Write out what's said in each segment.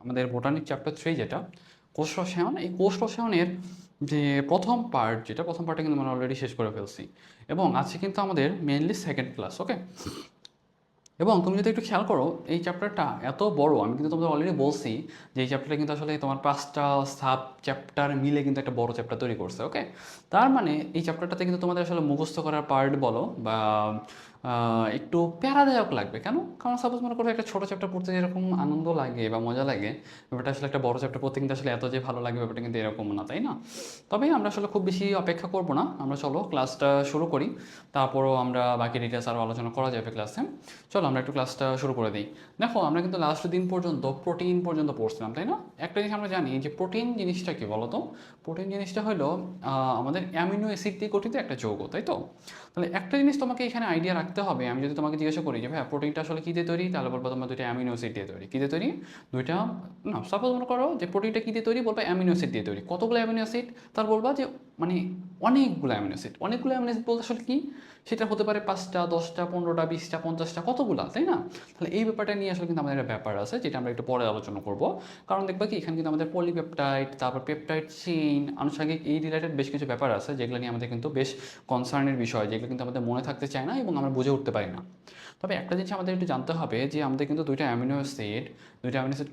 আমাদের botanic chapter 3 যেটা কোষ রসায়ন, এই কোষ রসায়নের যে প্রথম পার্ট যেটা প্রথম পার্টটা কিন্তু আমরা অলরেডি শেষ করে ফেলছি এবং আজকে কিন্তু আমাদের মেইনলি সেকেন্ড ক্লাস। ওকে, এবং তুমি যদি একটু খেয়াল করো এই চ্যাপ্টারটা এত বড়, আমি কিন্তু তোমাদের অলরেডি বলছি যে এই চ্যাপ্টারটা কিন্তু আসলে তোমার 5টা সাব চ্যাপ্টার মিলে কিন্তু একটা বড় চ্যাপ্টার তৈরি করছে। ওকে, তার মানে এই চ্যাপ্টারটাতে কিন্তু তোমাদের আসলে মুখস্থ করার পার্ট বলো বা একটু প্যারাদায়ক লাগবে। কেন? কারণ সাপোজ মনে করো একটা ছোটো চ্যাপ্টার পড়তে যেরকম আনন্দ লাগে বা মজা লাগে, ব্যাপারটা আসলে একটা বড় চ্যাপ্টার পড়তে কিন্তু আসলে এত যে ভালো লাগে ব্যাপারটা কিন্তু এরকম না, তাই না? তবে আমরা আসলে খুব বেশি অপেক্ষা করব না, আমরা চলো ক্লাসটা শুরু করি, তারপরও আমরা বাকি ডিটেলস আরও আলোচনা করা যাবে ক্লাসে। চলো আমরা একটু ক্লাসটা শুরু করে দিই। দেখো আমরা কিন্তু লাস্ট দিন পর্যন্ত প্রোটিন পর্যন্ত পড়ছিলাম, তাই না? একটা জিনিস আমরা জানি যে প্রোটিন জিনিসটা কি বলো তো? প্রোটিন জিনিসটা হলো আমাদের অ্যামিনো অ্যাসিড দিয়ে গঠিত একটা যৌগ, তাই তো? তাহলে একটা জিনিস তোমাকে এখানে আইডিয়া রাখতে হবে, আমি যদি তোমাকে জিজ্ঞাসা করি যে ভাই প্রোটিনটা আসলে কী দিয়ে তৈরি, তাহলে বলবো তোমার দুইটা অ্যামিনো অ্যাসিড দিয়ে তৈরি। কী দিয়ে তৈরি? দুইটা, না সাপোজ মনে করো যে প্রোটিনটা কী দিয়ে তৈরি, বলবো অ্যামিনো অ্যাসিড দিয়ে তৈরি। কতগুলো অ্যামিনো অ্যাসিড? তার বলবা যে মানে অনেকগুলো অ্যামিনো অ্যাসিড। অনেকগুলো অ্যামিনো অ্যাসিড বলতে আসলে কি? সেটা হতে পারে 5টা, 10টা, 15টা, 20টা, 50টা, কতগুলা, তাই না? তাহলে এই ব্যাপারটা নিয়ে আসলে কিন্তু আমাদের একটা ব্যাপার আছে যেটা আমরা একটু পরে আলোচনা করব। কারণ দেখবা কি এখানে কিন্তু আমাদের পলিপেপটাইড, তারপর পেপটাইড চেইন, আনুষঙ্গিক এই রিলেটেড বেশ কিছু ব্যাপার আছে যেগুলো নিয়ে আমাদের কিন্তু বেশ কনসার্নের বিষয়, যেগুলো কিন্তু আমাদের মনে থাকতে চায় না এবং আমরা বুঝে উঠতে পারি না। তবে একটা জিনিস আমাদের একটু জানতে হবে যে আমাদের কিন্তু দুইটা অ্যামিনো অ্যাসিড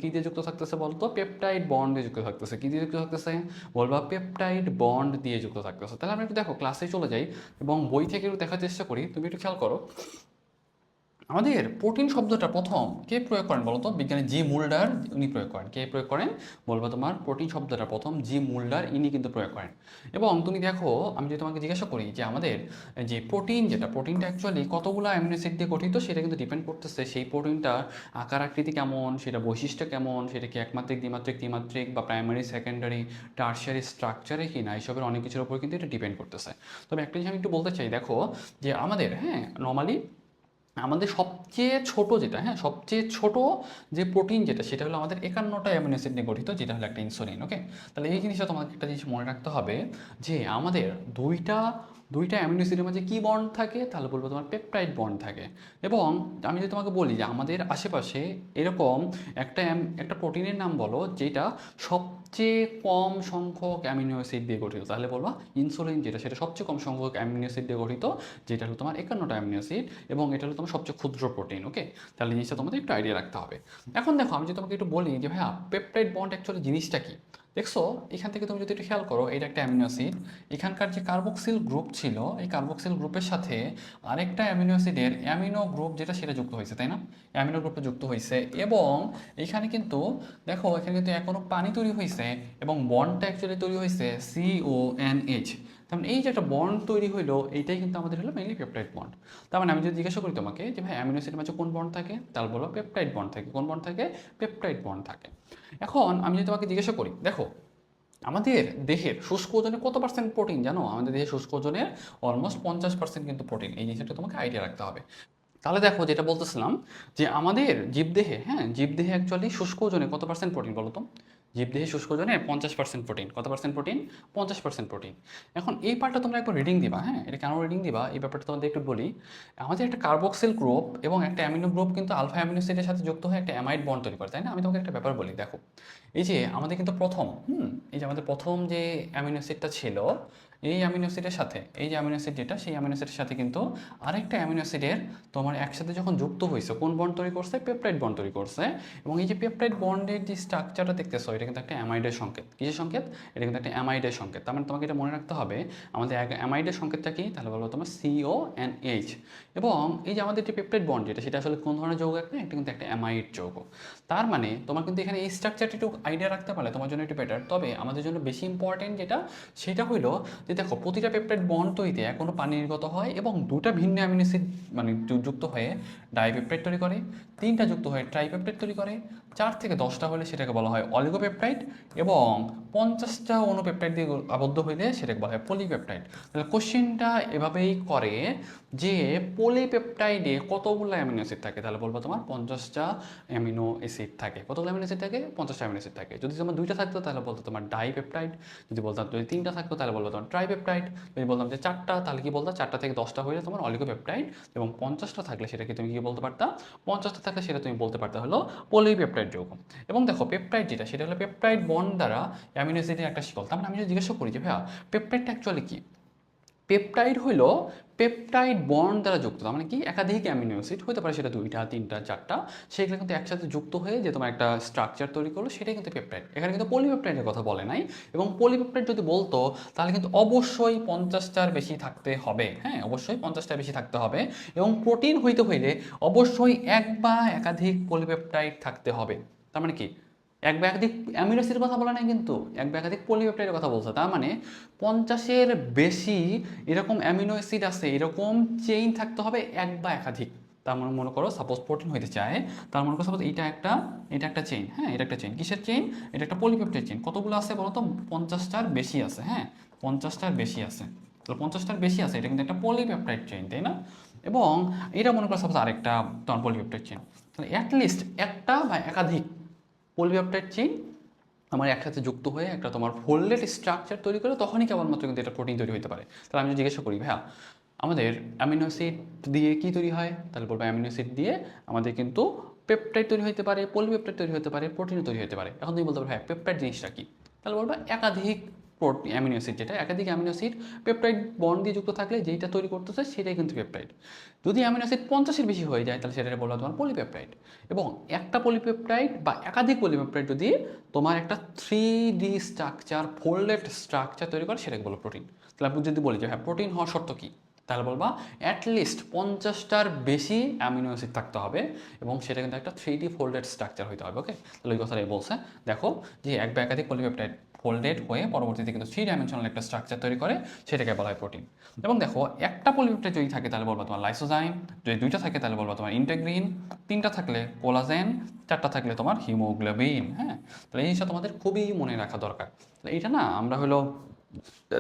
কী দিয়ে যুক্ত থাকতেছে বলতো? পেপটাইড বন্ড দিয়ে যুক্ত থাকতেছে। কী দিয়ে যুক্ত থাকতেছে? বলবা পেপটাইড বন্ড দিয়ে যুক্ত থাকতেছে। তাহলে আমরা একটু দেখো ক্লাসে চলে যাই এবং বই থেকে একটু দেখার চেষ্টা করি। তুমি একটু খেয়াল করো আমাদের প্রোটিন শব্দটা প্রথম কে প্রয়োগ করেন বলতো? বিজ্ঞানী জি মুল্ডার, উনি প্রয়োগ করেন। কে প্রয়োগ করেন বলবো? তোমার প্রোটিন শব্দটা প্রথম জি মুল্ডার, ইনি কিন্তু প্রয়োগ করেন। এবং তুমি দেখো আমি যদি তোমাকে জিজ্ঞাসা করি যে আমাদের যে প্রোটিন যেটা, প্রোটিনটা অ্যাকচুয়ালি কতগুলো অ্যামিনো অ্যাসিড দিয়ে গঠিত সেটা কিন্তু ডিপেন্ড করতেছে সেই প্রোটিনটা আকার আকৃতি কেমন, সেটা বৈশিষ্ট্য কেমন, সেটা কি একমাত্রিক, দ্বিমাত্রিক, ত্রিমাত্রিক বা প্রাইমারি, সেকেন্ডারি, টার্সিয়ারি স্ট্রাকচারে কি না, এইসবের অনেক কিছুর উপর কিন্তু এটা ডিপেন্ড করতেছে। তবে একটা জিনিস আমি একটু বলতে চাই, দেখো যে আমাদের নর্মালি আমাদের সবচেয়ে ছোট যেটা, সবচেয়ে ছোট যে প্রোটিন যেটা, সেটা হলো আমাদের 51টা অ্যামিনো অ্যাসিড নিয়ে গঠিত, যেটা হলো একটা ইনসুলিন। ওকে, তাহলে এই জিনিসটা তোমাকে একটা জিনিস মনে রাখতে হবে যে আমাদের দুইটা দুইটা অ্যামিনো অ্যাসিডের মাঝে কী বন্ড থাকে, তাহলে বলবো তোমার পেপটাইড বন্ড থাকে। এবং আমি যদি তোমাকে বলি যে আমাদের আশেপাশে এরকম একটা প্রোটিনের নাম বলো যেটা সবচেয়ে কম সংখ্যক অ্যামিনো অ্যাসিড দিয়ে গঠিত, তাহলে বলবা ইনসুলিন যেটা, সেটা সবচেয়ে কম সংখ্যক অ্যামিনো অ্যাসিড দিয়ে গঠিত, যেটা হলো তোমার 51টা অ্যামিনো অ্যাসিড এবং এটা হলো তোমার সবচেয়ে ক্ষুদ্র প্রোটিন। ওকে, তাহলে জিনিসটা তোমাদের একটু আইডিয়া রাখতে হবে। এখন দেখো আমি যদি তোমাকে একটু বলি যে ভাইয়া পেপটাইড বন্ড অ্যাকচুয়ালি জিনিসটা কি, দেখছো এখান থেকে তুমি যদি একটু খেয়াল করো, এটা একটা অ্যামিনো অ্যাসিড, এখানকার যে কার্বক্সিল গ্রুপ ছিল এই কার্বক্সিল গ্রুপের সাথে আরেকটা অ্যামিনো অ্যাসিডের অ্যামিনো গ্রুপ যেটা, সেটা যুক্ত হয়েছে, তাই না? অ্যামিনো গ্রুপে যুক্ত হয়েছে এবং এখানে কিন্তু দেখো এখানে কিন্তু এখনো পানি তৈরি হয়েছে এবং বন্ডটা অ্যাকচুয়ালি তৈরি হয়েছে CONH। তার মানে এই যে একটা বন্ড তৈরি হইলো, এইটাই কিন্তু আমাদের হলো মেইনলি পেপটাইড বন্ড। তার মানে আমি যদি জিজ্ঞাসা করি তোমাকে যে ভাই অ্যামিনো অ্যাসিডের মাঝে কোন বন্ড থাকে, তাহলে বলো পেপটাইড বন্ড থাকে। কোন বন্ড থাকে? পেপটাইড বন্ড থাকে। এখন আমি যদি তোমাকে জিজ্ঞাসা করি, দেখো আমাদের দেহের শুষ্ক ওজনে কত পার্সেন্ট প্রোটিন জানো? আমাদের দেহের শুষ্ক ওজনের অলমোস্ট 50% কিন্তু প্রোটিন। এই জিনিসটা তোমাকে আইডিয়া রাখতে হবে। তাহলে দেখো যেটা বলতেছিলাম যে আমাদের জীবদেহে জীবদেহে অ্যাকচুয়ালি শুষ্ক ওজনে কত পার্সেন্ট প্রোটিন বলো তো? জীবদেহে শুষ্ক ওজনে 50% প্রোটিন। কত পার্সেন্ট প্রোটিন? 50% প্রোটিন। এখন এই পার্টটা তোমরা একবার রিডিং দিবা, এটা কেন রিডিং দিবা এই ব্যাপারটা তোমাদের একটু বলি। আমাদের একটা কার্বক্সিল গ্রুপ এবং একটা অ্যামিনো গ্রুপ কিন্তু আলফা অ্যামিনো অ্যাসিডের সাথে যুক্ত হয়ে একটা অ্যামাইড বন্ড তৈরি করে, তাই না? আমি তোমাকে একটা ব্যাপার বলি, দেখো এই যে আমাদের কিন্তু এই যে আমাদের প্রথম যে অ্যামিনো অ্যাসিডটা ছিল, এই অ্যামিনো অ্যাসিডের সাথে এই যে অ্যামিনো অ্যাসিড যেটা, সেই অ্যামিনো অ্যাসিডের সাথে কিন্তু আরেকটা অ্যামিনো অ্যাসিডের তোমার একসাথে যখন যুক্ত হয়েছে, কোন বন্ড তৈরি করছে? পেপটাইড বন্ড তৈরি করছে। এবং এই যে পেপটাইড বন্ডের যে স্ট্রাকচারটা দেখতেছো, এটা কিন্তু একটা অ্যামাইডের সংকেত। কিসের সংকেত? এটা কিন্তু একটা অ্যামাইডের সংকেত। তার মানে তোমাকে এটা মনে রাখতে হবে আমাদের অ্যামাইডের সংকেতটা কি, তাহলে বলো তোমার CONH। এবং এই যে আমাদের যে পেপটাইড বন্ড যেটা, সেটা আসলে কোন ধরনের যৌগ? একটা কিন্তু একটা অ্যামাইড যৌগ। তার মানে তোমার কিন্তু এখানে এই স্ট্রাকচারটা একটু আইডিয়া রাখতে পারলে তোমার জন্য একটু বেটার। তবে আমাদের জন্য বেশি ইম্পর্টেন্ট যেটা, সেটা হইলো যে দেখো প্রতিটা পেপটাইড বন্ড তৈরিতে এখনো পানি নির্গত হয় এবং দুটা ভিন্ন অ্যামিনো অ্যাসিড মানে যুক্ত হয়ে ডাইপেপটাইড তৈরি করে, 3টা যুক্ত হয়ে ট্রাইপেপটাইড তৈরি করে, 4 থেকে 10টা হলে সেটাকে বলা হয় অলিগোপেপটাইড এবং 50টা অনুপেপটাইড দিয়ে আবদ্ধ হইলে সেটাকে বলা হয় পলিপেপটাইড। তাহলে কোশ্চেনটা এভাবেই করে যে পলিপেপটাইডে কতগুলো অ্যামিনো অ্যাসিড থাকে, তাহলে বলবো তোমার 50টা অ্যামিনো অ্যাসিড থাকে। কতগুলো অ্যামিনো অ্যাসিড থাকে? 50টা অ্যামিনো অ্যাসিড থাকে। যদি তোমার 2টা থাকতো তাহলে বলতো তোমার ডাইপেপটাইড, যদি বলতাম যদি 3টা থাকতো তাহলে বলবো তোমার ট্রাইপেপটাইড। যদি বলতাম যে 4টা, তাহলে কি বলতাম 4টা থেকে 10টা হলে তোমার অলিগোপেপটাইড, এবং 50টা থাকলে সেটাকে তুমি কি বলতে পারতা, 50টা থাকলে সেটা তুমি বলতে পারতে হলো পলিপেপটাইড যৌগ। এবং দেখো পেপটাইড যেটা, সেটা হলো পেপটাইড বন্ড দ্বারা অ্যামিনো অ্যাসিডের একটা শিকল। তার মানে আমি যদি জিজ্ঞাসা করি যে ভাইয়া পেপটাইডটা অ্যাকচুয়ালি কি, পেপটাইড হলো পেপটাইড বন্ড দ্বারা যুক্ত। তার মানে কি একাধিক অ্যামিনো অ্যাসিড হতে পারে, সেটা 2টা 3টা 4টা, সেগুলো কিন্তু একসাথে যুক্ত হয়ে যে তোমার একটা স্ট্রাকচার তৈরি করলো, সেটাই কিন্তু পেপটাইড। এখানে কিন্তু পলিপেপটাইডের কথা বলে নাই। এবং পলিপেপটাইড যদি বলতো তাহলে কিন্তু অবশ্যই 50টার বেশি থাকতে হবে, হ্যাঁ অবশ্যই 50টার বেশি থাকতে হবে। এবং প্রোটিন হইতে হইলে অবশ্যই এক বা একাধিক পলিপেপটাইড থাকতে হবে। তার মানে কি এক বা একাধিক অ্যামিনো অ্যাসিডের কথা বলা নাই, কিন্তু এক বা একাধিক পলিপেপটাইডের কথা বলছে। তার মানে 50-এর বেশি এরকম অ্যামিনো অ্যাসিড আছে, এরকম চেইন থাকতে হবে এক বা একাধিক। তার মানে মনে করো সাপোজ প্রোটিন হইতে চায়, তার মনে করো সাপোজ এটা একটা চেইন, হ্যাঁ এটা একটা চেইন। কিসের চেইন? এটা একটা পলিপেপটাইড চেইন। কতগুলো আছে বলো তো? 50টার বেশি আছে, হ্যাঁ 50টার বেশি আছে। তাহলে 50টার বেশি আছে, এটা কিন্তু একটা পলিপেপটাইড চেইন, তাই না? এবং এটা মনে করো সাপোজ আরেকটা তোমার পলিপেপটাইড চেইন। তাহলে অ্যাটলিস্ট একটা বা একাধিক পলিপেপটাইড চেইন আমার একসাথে যুক্ত হয়ে একটা তোমার ফোল্ডেড স্ট্রাকচার তৈরি করে, তখনই কেবলমাত্র কিন্তু এটা প্রোটিন তৈরি হতে পারে। তাহলে আমি যদি জিজ্ঞাসা করি ভাইয়া আমাদের অ্যামিনো অ্যাসিড দিয়ে কি তৈরি হয়, তাহলে বলবো অ্যামিনো অ্যাসিড দিয়ে আমাদের কিন্তু পেপটাইড তৈরি হতে পারে, পলিপেপটাইড তৈরি হতে পারে, প্রোটিনও তৈরি হতে পারে। এখন তুমি বলতে পারো হ্যাঁ পেপটাইড জিনিসটা কি, তাহলে বলবো একাধিক অ্যামিনো অ্যাসিড, যেটা একাধিক অ্যামিনো অ্যাসিড পেপটাইড বন্ড দিয়ে যুক্ত থাকলে যেটা তৈরি করতেছে সেটাই কিন্তু পেপটাইড। যদি অ্যামিনো অ্যাসিড 50-এর বেশি হয়ে যায় তাহলে সেটাকে বলবো তোমার পলিপেপটাইড। এবং একটা পলিপেপটাইড বা একাধিক পলিপেপটাইড যদি তোমার একটা 3D স্ট্রাকচার, ফোল্ডেড স্ট্রাকচার তৈরি করে, সেটাকে বলো প্রোটিন। তাহলে আপনি যদি বলি যে হ্যাঁ প্রোটিন হওয়ার শর্ত কী, তাহলে বলবা অ্যাটলিস্ট 50টার বেশি অ্যামিনো অ্যাসিড থাকতে হবে, এবং সেটা কিন্তু একটা 3D ফোল্ডেড স্ট্রাকচার হতে হবে। ওকে, তাহলে ওই কথাটাই বলছে। দেখো যে এক বা একাধিক পলিপেপটাইড ফোল্ডেড হয়ে পরবর্তীতে কিন্তু 3 ডাইমেনশনাল একটা স্ট্রাকচার তৈরি করে, সেটাকে বলা হয় প্রোটিন। এবং দেখো একটা পলিপেপটাইড যদি থাকে তাহলে বলবো তোমার লাইসোজাইম, যদি 2টা থাকে তাহলে বলবো তোমার ইন্টিগ্রিন, 3টা থাকলে কোলাজেন, 4টা থাকলে তোমার হিমোগ্লোবিন। হ্যাঁ, তাহলে এই জিনিসটা তোমাদের খুবই মনে রাখা দরকার। তাহলে এটা না আমরা হলো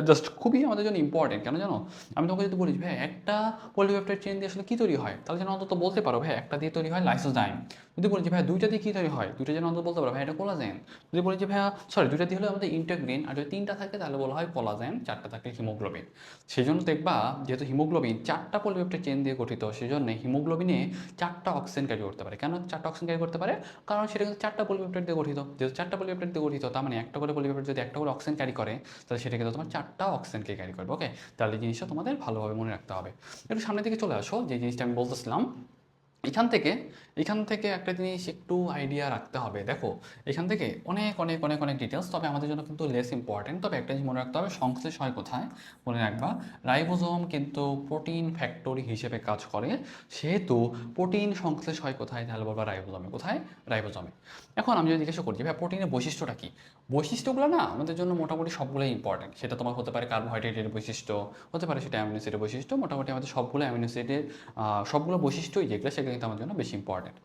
জাস্ট খুবই আমাদের জন্য ইম্পর্টেন্ট। কেন জানো? আমি তোমাকে যদি বলি ভাই একটা পলিপেপটাইড চেইন দিয়ে আসলে কী তৈরি হয়, তাহলে যেন অন্তত বলতে পারো ভাই একটা দিয়ে তৈরি হয় লাইসোজাইম। যদি বলি যে ভাই 2টা দিয়ে কী তৈরি হয়, 2টা যেন অন্তত বলতে পারো ভাই এটা কোলাজেন। যদি বলি যে ভাইয়া সরি 2টা দিয়ে হলে আমাদের ইন্টিগ্রিন, আর যদি 3টা থাকে তাহলে বলা হয় কোলাজেন, 4টা থাকে হিমোগ্লোবিন। সেই জন্য দেখবা যেহেতু হিমোগ্লোবিন 4টা পলিপেপটাইড চেইন দিয়ে গঠিত, সেই জন্য হিমোগ্লোবিনে 4টা অক্সিজেন ক্যারি করতে পারে। কেন 4টা অক্সিজেন ক্যারি করতে পারে? কারণ সেটা কিন্তু 4টা পলিপেপটাইড দিয়ে গঠিত। যেহেতু 4টা পলিপেপটাইড দিয়ে গঠিত, তার মানে একটা করে পলিপেপটাইড যদি একটা করে অক্সিজেন ক্যারি করে, তাহলে সেটা কিন্তু তোমার 4টা অক্সিজেনকে ক্যারি করবে। ওকে, তাহলে এই জিনিসটা তোমাদের ভালোভাবে মনে রাখতে হবে। একটু সামনের দিকে চলে আসো, যে জিনিসটা আমি বলতেছিলাম এখান থেকে একটা জিনিস একটু আইডিয়া রাখতে হবে। দেখো এখান থেকে অনেক অনেক অনেক অনেক ডিটেলস, তবে আমাদের জন্য কিন্তু লেস ইম্পর্টেন্ট। তবে একটা জিনিস মনে রাখতে হবে, সংশ্লেষ হয় কোথায় মনে রাখবা, রাইবোজোম কিন্তু প্রোটিন ফ্যাক্টরি হিসেবে কাজ করে। সেহেতু প্রোটিন সংশ্লেষ হয় কোথায়, তাহলে বলবা রাইবোজোমে। কোথায়? রাইবোজোমে। এখন আমি যদি জিজ্ঞাসা করি ভাই প্রোটিনের বৈশিষ্ট্যটা কি, বৈশিষ্ট্যগুলো না আমাদের জন্য মোটামুটি সবগুলোই ইম্পর্টেন্ট। সেটা তোমার হতে পারে কার্বোহাইড্রেটের বৈশিষ্ট্য, হতে পারে সেটা অ্যামিনো অ্যাসিডের বৈশিষ্ট্য। মোটামুটি আমাদের সবগুলো অ্যামিনো অ্যাসিডের সবগুলো বৈশিষ্ট্যই যেগুলো সেগুলো কিন্তু আমাদের জন্য বেশি ইম্পর্টেন্ট।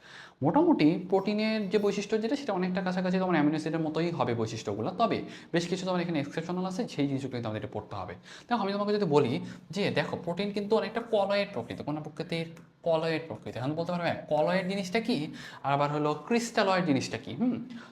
মোটামুটি প্রোটিনের যে বৈশিষ্ট্য যেটা, সেটা অনেকটা কাছাকাছি তোমার অ্যামিনো অ্যাসিডের মতোই হবে বৈশিষ্ট্যগুলো। তবে বেশ কিছু তোমার এখানে এক্সেপশনাল আছে, সেই জিনিসগুলো কিন্তু আমাদের এটা পড়তে হবে। দেখো আমি তোমাকে যদি বলি যে দেখো প্রোটিন কিন্তু অনেকটা কলয়েড প্রকৃতি, কোন প্রকৃতির? কলয়েড প্রকৃতি। এখন বলতে পারবে কলয়েড জিনিসটা কি, আর আবার হলো ক্রিস্টালয়েড জিনিসটা কি।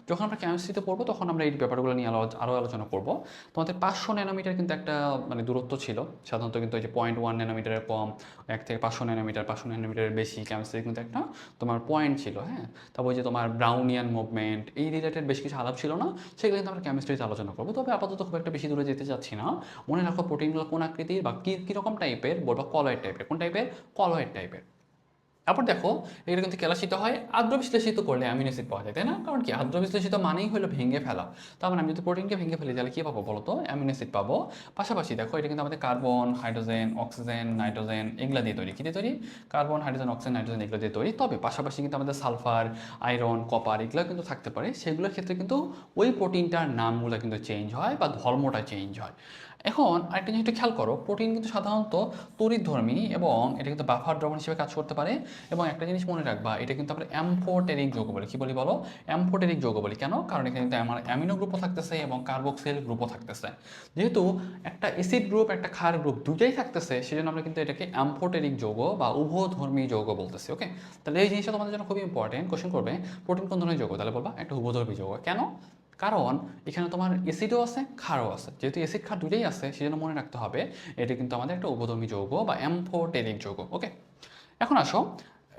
যখন আমরা কেমিস্ট্রিতে পড়বো তখন আমরা এই ব্যাপারগুলো নিয়ে আরও আলোচনা করবো। তোমাদের 500 ন্যানোমিটার কিন্তু একটা মানে দূরত্ব ছিল সাধারণত, কিন্তু ওই যে 0.1 ন্যানোমিটারের কম, 1 থেকে 500 ন্যানোমিটার, 500 ন্যানোমিটারের বেশি কেমিস্ট্রি কিন্তু একটা তোমার পয়েন্ট ছিল। হ্যাঁ, তারপর ওই যে তোমার ব্রাউনিয়ান মুভমেন্ট, এই রিলেটেড বেশ কিছু আলাপ ছিল না, সেগুলো কিন্তু আমরা কেমিস্ট্রিতে আলোচনা করবো। তবে আপাতত খুব একটা বেশি দূরে যেতে চাচ্ছি না। মনে রাখো প্রোটিনগুলো কোন আকৃতির বা কীরকম টাইপের, বলবো কলয়েড টাইপের। কোন টাইপের? কলয়েড টাইপের। তারপর দেখো এটা কিন্তু কেলাসিত হয়, আদ্র বিশ্লেষিত করলে অ্যামিনো অ্যাসিড পাওয়া যায়, তাই না? কারণ কি আদ্র বিশ্লেষিত মানেই হলো ভেঙে ফেলা। তার মানে আমি যদি প্রোটিনকে ভেঙে ফেলি তাহলে কী পাবো বলো তো? অ্যামিনো অ্যাসিড পাবো। পাশাপাশি দেখো এটা কিন্তু আমাদের কার্বন, হাইড্রোজেন, অক্সিজেন, নাইট্রোজেন এগুলো দিয়ে তৈরি। কী দিয়ে তৈরি? কার্বন, হাইড্রোজেন, অক্সিজেন, নাইট্রোজেন এগুলো দিয়ে তৈরি। তবে পাশাপাশি কিন্তু আমাদের সালফার, আয়রন, কপার এগুলো কিন্তু থাকতে পারে। সেগুলোর ক্ষেত্রে কিন্তু ওই প্রোটিনটার নামগুলো কিন্তু চেঞ্জ হয় বা ধর্মটা চেঞ্জ হয়। এখন আরেকটা জিনিস একটু খেয়াল করো, প্রোটিন কিন্তু সাধারণত তড়িৎধর্মী এবং এটা কিন্তু বাফার দ্রবণ হিসেবে কাজ করতে পারে। এবং একটা জিনিস মনে রাখবা, এটা কিন্তু আমরা অ্যাম্ফোটেরিক যৌগ বলি। কী বলি বলো? অ্যাম্ফোটেরিক যৌগ বলি। কেন? কারণ এখানে কিন্তু আমার অ্যামিনো গ্রুপও থাকতেছে এবং কার্বক্সিল গ্রুপও থাকতেছে। যেহেতু একটা অ্যাসিড গ্রুপ একটা ক্ষার গ্রুপ দুটাই থাকতেছে, সেজন্য আমরা কিন্তু এটাকে অ্যাম্ফোটেরিক যৌগ বা উভধর্মী যৌগ বলতেছি। ওকে, তাহলে এই জিনিসটা তোমাদের জন্য খুবই ইম্পর্টেন্ট। কোশ্চেন করবে প্রোটিন কোন ধরনের যৌগ, তাহলে বলবা একটা উভধর্মী যৌগ। কেন? কারণ এখানে তোমার অ্যাসিডও আছে, ক্ষারও আছে। যেহেতু অ্যাসিড ক্ষার দুটোই আছে, সেজন্য মনে রাখতে হবে এটা কিন্তু আমাদের একটা উভধর্মী যৌগ বা অ্যাম্ফোটেরিক যৌগ। ওকে, এখন আসো,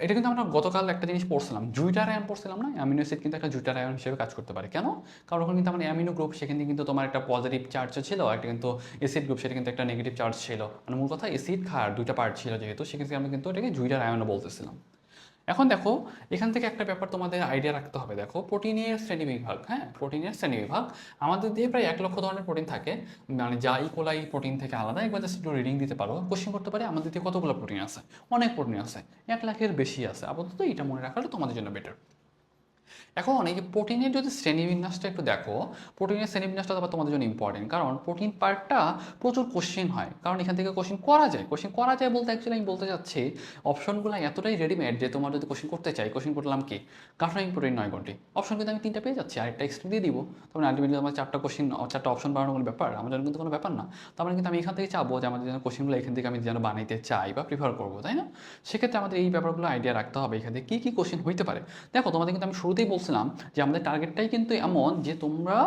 এটা কিন্তু আমরা গতকাল একটা জিনিস পড়ছিলাম, জুইটার আয়ন পড়ছিলাম না? অ্যামিনো অ্যাসিড কিন্তু একটা জুইটার আয়ন হিসেবে কাজ করতে পারে। কেন? কারণ ওখানে কিন্তু আমার অ্যামিনো গ্রুপ, সেখানে কিন্তু তোমার একটা পজিটিভ চার্জ ছিল, একটা কিন্তু অ্যাসিড গ্রুপ, সেটা কিন্তু একটা নেগেটিভ চার্জ ছিল। মানে মূল কথা অ্যাসিড ক্ষার দুইটা পার্ট ছিল, যেহেতু সেক্ষেত্রে আমরা কিন্তু এটাকে জুইটার আয়নও বলতেছিলাম। এখন দেখো, এখান থেকে একটা ব্যাপার তোমাদের আইডিয়া রাখতে হবে। দেখো, প্রোটিনের শ্রেণীবিভাগ, হ্যাঁ, প্রোটিনের শ্রেণীবিভাগ। আমাদের দেহে প্রায় 1 লক্ষ ধরনের প্রোটিন থাকে, মানে যা ইকোলাই প্রোটিন থেকে আলাদা। একবার জাস্ট একটু রিডিং দিতে পারো, কোশ্চেন করতে পারে আমাদের দেহে কতগুলো প্রোটিন আছে। অনেক প্রোটিন আছে, 1 লাখের বেশি আছে। আপাতত এটা মনে রাখাটা তোমাদের জন্য বেটার। এখন এই যে প্রোটিনের যদি শ্রেণীবিন্যাসটা একটু দেখো, প্রোটিনের শ্রেণীবিন্যাসটা আবার তোমাদের জন্য ইম্পর্টেন্ট, কারণ প্রোটিন পার্টটা প্রচুর কোশ্চেন হয়। কারণ এখান থেকে কোশ্চেন করা যায় বলতে অ্যাকচুয়ালি আমি বলতে চাচ্ছি অপশনগুলো এতটাই রেডিমেড যে তোমার যদি কোশ্চেন করতে চাই, কোশ্চেন করলাম কি গাঠনিক প্রোটিন 9 কোনটি, অপশন কিন্তু আমি 3টা পেয়ে যাচ্ছি, আরেকটা এক্সট্রা দিয়ে দিব। তখন আলটিমেটলি আমার 4টা কোশ্চেন, 4টা অপশন বানানোর কোনো ব্যাপার আমার জন্য কিন্তু কোনো ব্যাপার না। তার মানে কিন্তু আমি এখান থেকে চাবো যে আমাদের যেন কোশ্চেনগুলো এখান থেকে আমি যেন বানাইতে চাই বা প্রিফার করবো, তাই না? সেক্ষেত্রে আমাদের এই ব্যাপারগুলো আইডিয়া রাখতে হবে এখান থেকে কী কী কোশ্চেন হইতে পারে। দেখো, তোমাদের কিন্তু আমি শুরুতেই বলছিলাম যে আমাদের টার্গেটটাই কিন্তু এমন যে তোমরা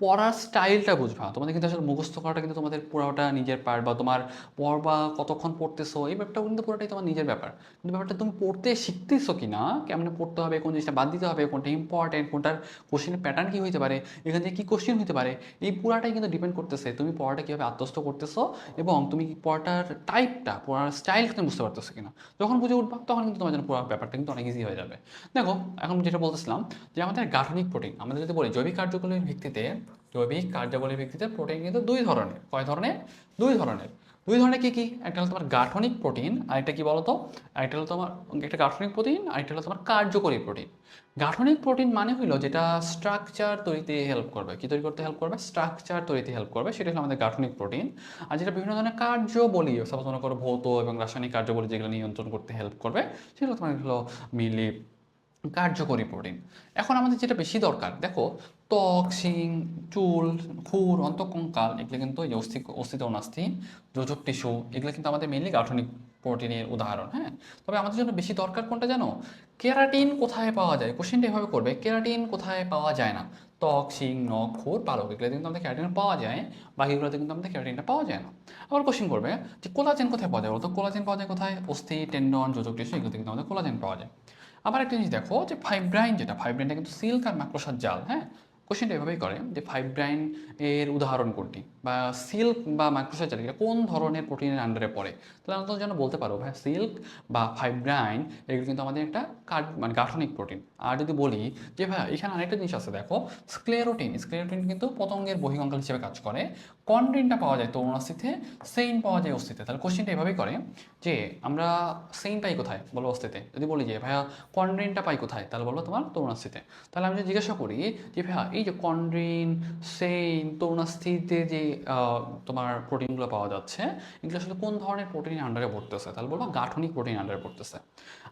পড়ার স্টাইলটা বুঝবা। তোমাদের কিন্তু আসলে মুখস্থ করাটা কিন্তু তোমাদের পুরোটা নিজের পার্ট, বা তোমার পড়বা কতক্ষণ পড়তেছো এই ব্যাপারটা কিন্তু পুরোটাই তোমার নিজের ব্যাপার। কিন্তু ব্যাপারটা তুমি পড়তে শিখতেছো কি না, কেমনে পড়তে হবে, কোন জিনিসটা বাদ দিতে হবে, কোনটা ইম্পর্টেন্ট, কোনটার কোশ্চেনের প্যাটার্ন কী হতে পারে, এখান থেকে কী কোশ্চেন হতে পারে, এই পুরাটাই কিন্তু ডিপেন্ড করতেছে তুমি পড়াটা কীভাবে আত্মস্থ করতেছো এবং তুমি পড়াটার টাইপটা, পড়ার স্টাইলটা তুমি বুঝতে পারতেছো কিনা। যখন বুঝে উঠবা তখন কিন্তু তোমার জন্য পুরো ব্যাপারটা কিন্তু অনেক ইজি হয়ে যাবে। দেখো, এখন যেটা বলতেছিলাম যে আমাদের গাঠনিক প্রোটিন, আমাদের যদি বলি জৈবিক কার্যাবলীর ভিত্তিতে প্রোটিন কিন্তু 2 ধরনের। কয় ধরনের? 2 ধরনের। 2 ধরনের কি কি? একটা হলো তোমার গাঠনিক প্রোটিন, আরেকটা কি বলতো, আরেকটা হলো তোমার, একটা গাঠনিক প্রোটিন, আরেকটা হলো তোমার কার্যকরী প্রোটিন। গাঠনিক প্রোটিন মানে হলো যেটা স্ট্রাকচার তৈরিতে হেল্প করবে। কি তৈরি করতে হেল্প করবে? স্ট্রাকচার তৈরিতে হেল্প করবে, সেটা হলো আমাদের গাঠনিক প্রোটিন। আর যেটা বিভিন্ন ধরনের কার্যবলী, সাপোজ মনে করো ভৌত এবং রাসায়নিক কার্যবলী যেগুলো নিয়ন্ত্রণ করতে হেল্প করবে, সেগুলো তোমার হলো মেইনলি কার্যকরী প্রোটিন। এখন আমাদের যেটা বেশি দরকার, দেখো, ত্বক, শিং, চুল, খুর, অন্তঃকঙ্কাল, এগুলো কিন্তু এই যে অস্থিত অনাস্থি, যোজক টিস্যু, এগুলো কিন্তু আমাদের মেইনলি গাঠনিক প্রোটিনের উদাহরণ। হ্যাঁ, তবে আমাদের জন্য বেশি দরকার কোনটা জানো? কেরাটিন কোথায় পাওয়া যায়? কোশ্চেনটা এভাবে করবে, কেরাটিন কোথায় পাওয়া যায় না? ত্বক, শিং, নখ, খুর, পালক, এগুলো কিন্তু আমাদের কেরাটিন পাওয়া যায়, বাকিগুলোতে কিন্তু আমাদের কেরাটিনটা পাওয়া যায় না। আবার কোশ্চেন করবে যে কোলাজেন কোথায় পাওয়া যায়? বলতো কোলাজেন পাওয়া যায় কোথায়? অস্থি, টেন্ডন, যোজক টিস্যু, এগুলোতে কিন্তু আমাদের কোলাজেন পাওয়া যায়। আবার একটা জিনিস দেখো যে ফাইব্রাইন, যেটা ফাইব্রাইনটা কিন্তু সিল্ক আর মাকড়সার জাল। হ্যাঁ, কোশ্চেনটা এভাবেই করে যে ফাইব্রাইন এর উদাহরণ কোনটি, বা সিল্ক বা মাকড়সার জাল এটা কোন ধরনের প্রোটিনের আন্ডারে পড়ে। তাহলে আমরা যেন বলতে পারো ভাই সিল্ক বা ফাইব্রাইন এগুলো কিন্তু আমাদের একটা মানে গাঠনিক প্রোটিন। আর যদি বলি যে ভাই এখানে আরেকটা জিনিস আছে, দেখো, স্ক্লেরোটিন কিন্তু পতঙ্গের বহিঃকঙ্কাল হিসেবে কাজ করে। কন্ড্রিনটা পাওয়া যায় তরুণাস্থিতে, সেইন পাওয়া যায় অস্থিতে। তাহলে কোশ্চেনটা এভাবেই করে যে আমরা সেইন পাই কোথায়, বলো অস্থিতে। যদি বলি যে ভাইয়া কন্ড্রিনটা পাই কোথায়, তাহলে বলবো তোমার তরুণাস্থিতে। তাহলে আমি যদি জিজ্ঞাসা করি যে ভাইয়া এই যে কন্ড্রিন, সেইন, তরুণাস্থিতে যে তোমার প্রোটিনগুলো পাওয়া যাচ্ছে, এগুলো আসলে কোন ধরনের প্রোটিনের আন্ডারে পড়তেছে, তাহলে বলবো গাঠনিক প্রোটিন আন্ডারে পড়তেছে।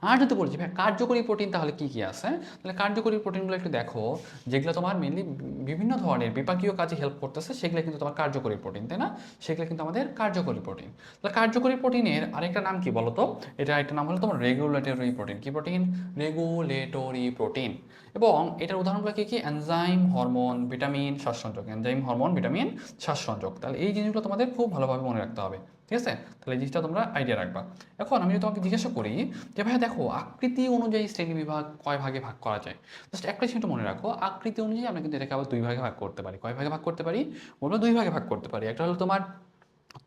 আর যদি বলি যে ভাই কার্যকরী প্রোটিন তাহলে কি কি আছে, তাহলে কার্যকরী প্রোটিনগুলো একটু দেখো, যেগুলো তোমার মেনলি বিভিন্ন ধরনের বিপাকীয় কাজে হেল্প করতেছে, সেগুলো কিন্তু তোমার কার্যকরী প্রোটিন, তাই না? সেগুলো কিন্তু আমাদের কার্যকরী প্রোটিন। তাহলে কার্যকরী প্রোটিনের আরেকটা নাম কি বলতো? এটা একটা নাম হলো তোমার রেগুলেটরি প্রোটিন। কি প্রোটিন? Regulatory protein. এবং এটার উদাহরণগুলো কি কি? এনজাইম, হরমোন, ভিটামিন, শ্বাসসংযোগ। এনজাইম, হরমোন, ভিটামিন, শ্বাসসংযোগ। তাহলে এই জিনিসগুলো তোমাদের খুব ভালোভাবে মনে রাখতে হবে, ঠিক আছে? তাহলে এই জিনিসটা তোমরা আইডিয়া রাখবা। এখন আমি যদি তোমাকে জিজ্ঞাসা করি যে ভাইয়া দেখো আকৃতি অনুযায়ী শ্রেণীবিভাগ কয় ভাগে ভাগ করা যায়, জাস্ট একটা জিনিসটা মনে রাখো, আকৃতি অনুযায়ী আমরা কিন্তু এটাকে আবার 2 ভাগে ভাগ করতে পারি। কয় ভাগে ভাগ করতে পারি? বলবো 2 ভাগে ভাগ করতে পারি। একটা হলো তোমার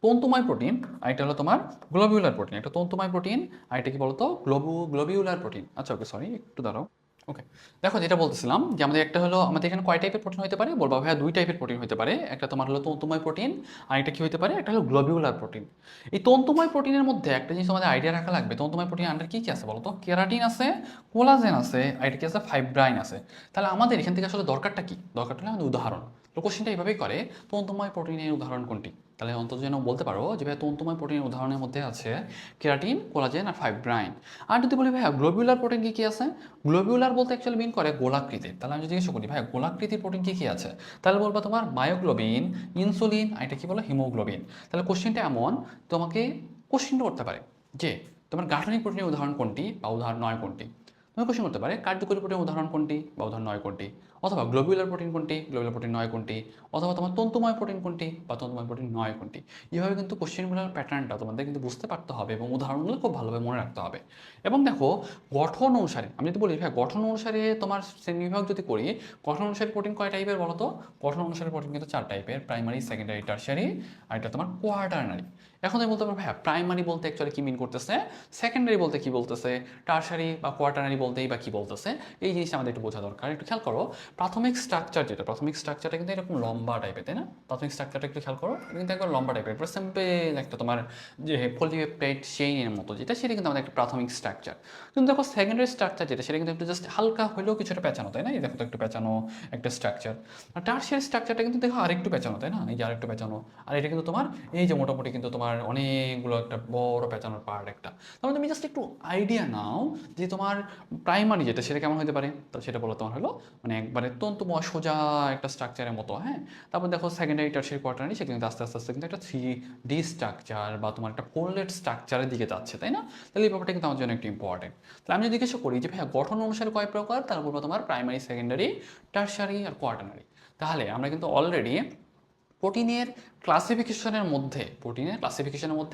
তন্তুময় প্রোটিন, আরেকটা হলো তোমার গ্লোবিউলার প্রোটিন। একটা তন্তুময় প্রোটিন, আরেকটা কি বলতো? Globular protein. আচ্ছা, ওকে, সরি, একটু দাঁড়াও। ওকে, দেখো যেটা বলতেছিলাম যে আমাদের একটা হলো, আমাদের এখানে কয় টাইপের প্রোটিন হতে পারে? বলবা ভাইয়া 2 টাইপের প্রোটিন হতে পারে। একটা তোমার হলো তন্তুময় প্রোটিন, আর একটা কি হতে পারে? একটা হলো গ্লোবিউলার প্রোটিন। এই তন্তুময় প্রোটিনের মধ্যে একটা জিনিস আমাদের আইডিয়া রাখা লাগবে, তন্তুময় প্রোটিন আন্ডার কি কি আছে বলতো? কেরাটিন আছে, কোলাজেন আছে, আর এটা কি আছে? ফাইব্রাইন আছে। তাহলে আমাদের এখান থেকে আসলে দরকারটা কি? দরকারটা হলো আমাদের উদাহরণ। তো কোশ্চেনটা এইভাবেই করে, তন্তুময় প্রোটিনের উদাহরণ কোনটি? তাহলে অন্তত যেন বলতে পারো যে ভাই তন্তুময় প্রোটিনের উদাহরণের মধ্যে আছে কেরাটিন, কোলাজেন আর ফাইব্রাইন। আর যদি বলি ভাইয়া গ্লোবিউলার প্রোটিন কি কি আছে, গ্লোবিউলার বলতে অ্যাকচুয়ালি মিন করে গোলাকৃতির। তাহলে আমি যদি জিজ্ঞেস করি ভাইয়া গোলাকৃতির প্রোটিন কি কি আছে, তাহলে বলবো তোমার মায়োগ্লোবিন, ইনসুলিন, আর এটা কি বলো? হিমোগ্লোবিন। তাহলে কোশ্চেনটা এমন, তোমাকে কোশ্চেন করতে পারে যে তোমার গাঠনিক প্রোটিনের উদাহরণ কোনটি বা উদাহরণ নয় কোনটি। তোমার কোশ্চেন করতে পারে কার্যকরী প্রোটিনের উদাহরণ কোনটি বা উদাহরণ নয় কোনটি। অথবা গ্লোবুলার প্রোটিন কোনটি, গ্লোবুলার প্রোটিন নয় কোনটি, অথবা তোমার তন্তুময় প্রোটিন কোনটি বা তন্তুময় প্রোটিন নয় কোনটি। এইভাবে কিন্তু কোশ্চেনগুলোর প্যাটার্নটা তোমাদের কিন্তু বুঝতে পারতে হবে এবং উদাহরণগুলো খুব ভালোভাবে মনে রাখতে হবে। এবং দেখো গঠন অনুসারে আমি যদি বলি হ্যাঁ গঠন অনুসারে তোমার শ্রেণীবিভাগ যদি করি, গঠন অনুসারে প্রোটিন কয় টাইপের বলো তো? গঠন অনুসারে প্রোটিন কিন্তু 4 টাইপের, প্রাইমারি, সেকেন্ডারি, টারশিয়ারি, আর এটা তোমার কোয়াটারনারি। এখন আমি বলতে পারবো হ্যাঁ প্রাইমারি বলতে অ্যাকচুয়ালি কী মিন করতেছে, সেকেন্ডারি বলতে কী বলতেছে, টারশারি বা কোয়াটারনারি বলতেই বা কী বলতেছে, এই জিনিসটা আমাদের একটু বোঝা দরকার। একটু খেয়াল করো প্রাথমিক স্ট্রাকচার যেটা, প্রাথমিক স্ট্রাকচারটা কিন্তু এরকম লম্বা টাইপের, তাই না? প্রাথমিক স্ট্রাকচারটা একটু খেয়াল করো, এটা কিন্তু একবার লম্বা টাইপের, একবার সিম্পল একটা তোমার যে পলিপেপটাইড চেইনের মতো যেটা, সেটা কিন্তু আমাদের একটা প্রাথমিক স্ট্রাকচার। কিন্তু দেখো সেকেন্ডারি স্ট্রাকচার যেটা, সেটা কিন্তু একটু জাস্ট হালকা হলেও কিছুটা পেঁচানো, তাই না? এই দেখো তো একটু পেঁচানো একটা স্ট্রাকচার। আর টারশিয়ারি স্ট্রাকচারটা কিন্তু দেখো আরেকটু পেঁচানো, তাই না? এই যে আরেকটু পেঁচানো। আর এটা কিন্তু তোমার এই যে মোটামুটি কিন্তু তোমার অনেকগুলো একটা বড় পেঁচানোর পার্ট একটা। তাহলে তুমি জাস্ট একটু আইডিয়া নাও যে তোমার প্রাইমারি যেটা সেটা কেমন হতে পারে। তো সেটা বলো তোমার হলো মানে একবারে তন্তুময় সোজা একটা স্ট্রাকচারের মতো, হ্যাঁ। তারপর দেখো সেকেন্ডারি, টারশিয়ারি, কোয়াটারনারি, সেটা কিন্তু আস্তে আস্তে আস্তে কিন্তু একটা 3D স্ট্রাকচার বা তোমার একটা ফোল্ডেড স্ট্রাকচারের দিকে যাচ্ছে, তাই না? তাহলে এই ব্যাপারটা কিন্তু আমার জন্য একটু ইম্পর্টেন্ট। তাহলে আমি যদি জিজ্ঞাসা করি যে ভাইয়া গঠন অনুসারে কয় প্রকার, তাহলে বলবো তোমার প্রাইমারি, সেকেন্ডারি, টারশিয়ারি আর কোয়াটারনারি। তাহলে আমরা কিন্তু অলরেডি প্রোটিনের ক্লাসিফিকেশনের মধ্যে,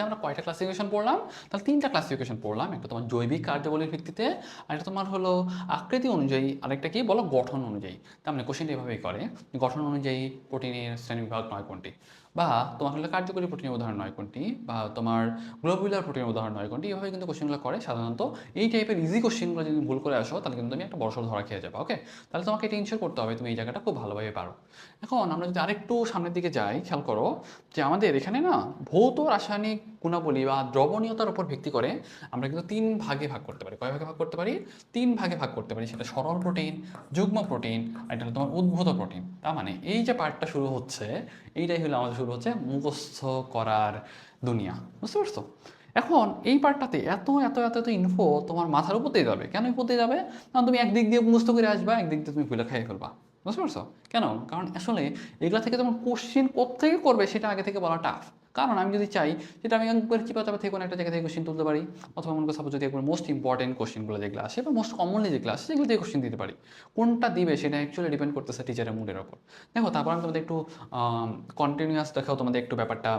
আমরা কয়টা ক্লাসিফিকেশন পড়লাম? তাহলে 3টা ক্লাসিফিকেশন পড়লাম। একটা তোমার জৈবিক কার্যাবলীর ভিত্তিতে, আর একটা তোমার হলো আকৃতি অনুযায়ী, আরেকটা কি বলো গঠন অনুযায়ী। তার মানে কোশ্চেনটা এভাবেই করে, গঠন অনুযায়ী প্রোটিনের শ্রেণীবিভাগ নয় কোনটি, বা তোমার হলো কার্যকরী প্রোটিনের উদাহরণ নয় কোনটি, বা তোমার গ্লোবুলার প্রোটিনের উদাহরণ নয় কোনটি। এভাবে কিন্তু কোশ্চেনগুলো করে সাধারণত। এই টাইপের ইজি কোশ্চেনগুলো যদি ভুল করে আসো তাহলে কিন্তু তুমি একটা বড়সড় ধরা খেয়ে যাবে, ওকে? তাহলে তোমাকে এটা ইনশিওর করতে হবে তুমি এই জায়গাটা খুব ভালোভাবে পারো। এখন আমরা যদি আরেকটু সামনের দিকে যাই, খেয়াল করো যে আমাদের এখানে না ভৌত রাসায়নিক গুণাবলী বা দ্রবণীয়তার উপর ভিত্তি করে আমরা কিন্তু 3 ভাগে ভাগ করতে পারি। কয় ভাগে ভাগ করতে পারি? 3 ভাগে ভাগ করতে পারি। সেটা সরল প্রোটিন, যুগ্ম প্রোটিন, আর এটা হলো তোমার উদ্ভূত প্রোটিন। তার মানে এই যে পার্টটা শুরু হচ্ছে, এইটাই হলো আমাদের শুরু হচ্ছে মুখস্থ করার দুনিয়া। বুঝতে পারছো? এখন এই পার্টটাতে এত এত এত এত ইনফো তোমার মাথার উপর দিয়ে যাবে। কেন উপর দিয়ে যাবে? কারণ তুমি একদিক দিয়ে মুখস্থ করে আসবা, একদিক দিয়ে তুমি ভুলে খাইয়ে ফেলবা। বুঝতে পারছো কেন? কারণ আসলে এগুলা থেকে তোমার কোশ্চেন কোত্থেকে করবে সেটা আগে থেকে বলা টাফ। কারণ আমি যদি চাই সেটা আমি একবার কি পাতা থেকে কোনো একটা জায়গা থেকে কোশ্চেন তুলতে পারি, অথবা মনে করো সাপোজ যদি একবার মোস্ট ইম্পর্টেন্ট কোশ্চেনগুলো যেগুলো আসে বা মোস্ট কমনলি যেগুলো আসে সেগুলো দিয়ে কোশ্চেন দিতে পারি। কোনটা দিবে সেটা অ্যাকচুয়ালি ডিপেন্ড করতেছে টিচারের মুডের ওপর। দেখো তারপর আমি তোমাদের একটু কন্টিনিউয়াস দেখাও তোমাদের একটু ব্যাপারটা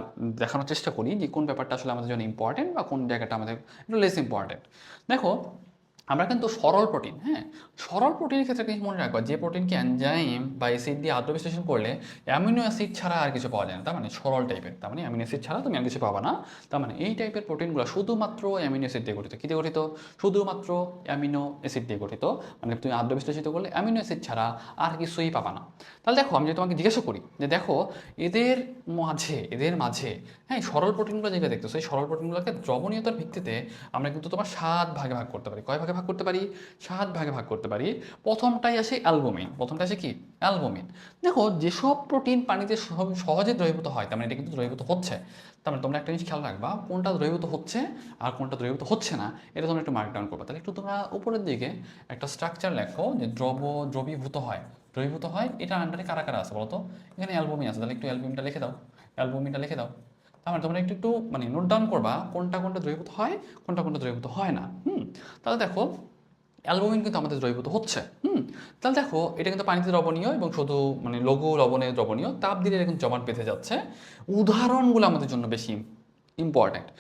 দেখানোর চেষ্টা করি যে কোন ব্যাপারটা আসলে আমাদের জন্য ইম্পর্টেন্ট বা কোন জায়গাটা আমাদের একটু লেস ইম্পর্টেন্ট। দেখো আমরা কিন্তু সরল প্রোটিন, হ্যাঁ, সরল প্রোটিনের ক্ষেত্রে কিছু মনে রাখবা, যে প্রোটিনকে এনজাইম বা অ্যাসিড দিয়ে আদ্র বিশ্লেষণ করলে অ্যামিনো অ্যাসিড ছাড়া আর কিছু পাওয়া যায় না। তার মানে সরল টাইপের, তার মানে অ্যামিনো অ্যাসিড ছাড়া তুমি আর কিছু পাবা না। তার মানে এই টাইপের প্রোটিনগুলো শুধুমাত্র অ্যামিনো অ্যাসিড দিয়ে গঠিত। কী দিয়ে গঠিত? শুধুমাত্র অ্যামিনো অ্যাসিড দিয়ে গঠিত। মানে তুমি আদ্র বিশ্লেষিত করলে অ্যামিনো অ্যাসিড ছাড়া আর কিছুই পাবা না। তাহলে দেখো আমি যদি তোমাকে জিজ্ঞাসা করি যে দেখো এদের মাঝে হ্যাঁ সরল প্রোটিনগুলো যেটা দেখতেছো, সেই সরল প্রোটিনগুলোকে দ্রবণীয়তার ভিত্তিতে আমরা কিন্তু তোমার 7 ভাগে ভাগ করতে পারি। কয় ভাগে ভাগ করতে পারি? 7 ভাগে ভাগ করতে পারি। প্রথমটাই আসে অ্যালবুমিন। প্রথমটা আসে কি? অ্যালবুমিন। দেখো যেসব প্রোটিন পানিতে সহজে দ্রবীভূত হয়, তার মানে এটা কিন্তু দ্রবীভূত হচ্ছে। তার মানে তোমরা একটা জিনিস খেয়াল রাখবা, কোনটা দ্রবীভূত হচ্ছে আর কোনটা দ্রবীভূত হচ্ছে না, এটা তোমরা একটু মার্ক ডাউন করবা। তাহলে একটু তোমরা উপরের দিকে একটা স্ট্রাকচার লেখো যে দ্রবীভূত হয়, এটা আন্ডারে কারা কারা আছে বলতো? এখানে অ্যালবুমিন আছে, তাহলে একটু অ্যালবুমিনটা লিখে দাও, অ্যালবুমিনটা লিখে দাও। তার মানে তোমরা একটু একটু মানে নোট ডাউন করবা কোনটা কোনটা দ্রবীভূত হয়, কোনটা কোনটা দ্রবীভূত হয় না। তাহলে দেখো অ্যালবুমিন কিন্তু আমাদের দ্রবীভূত হচ্ছে। তাহলে দেখো এটা কিন্তু পানিতে দ্রবণীয় এবং শুধু মানে লঘু লবণে দ্রবণীয়, তাপ দিলে এটা কিন্তু জমাট বেঁধে যাচ্ছে। উদাহরণগুলো আমাদের জন্য বেশি ইম্পর্ট্যান্ট।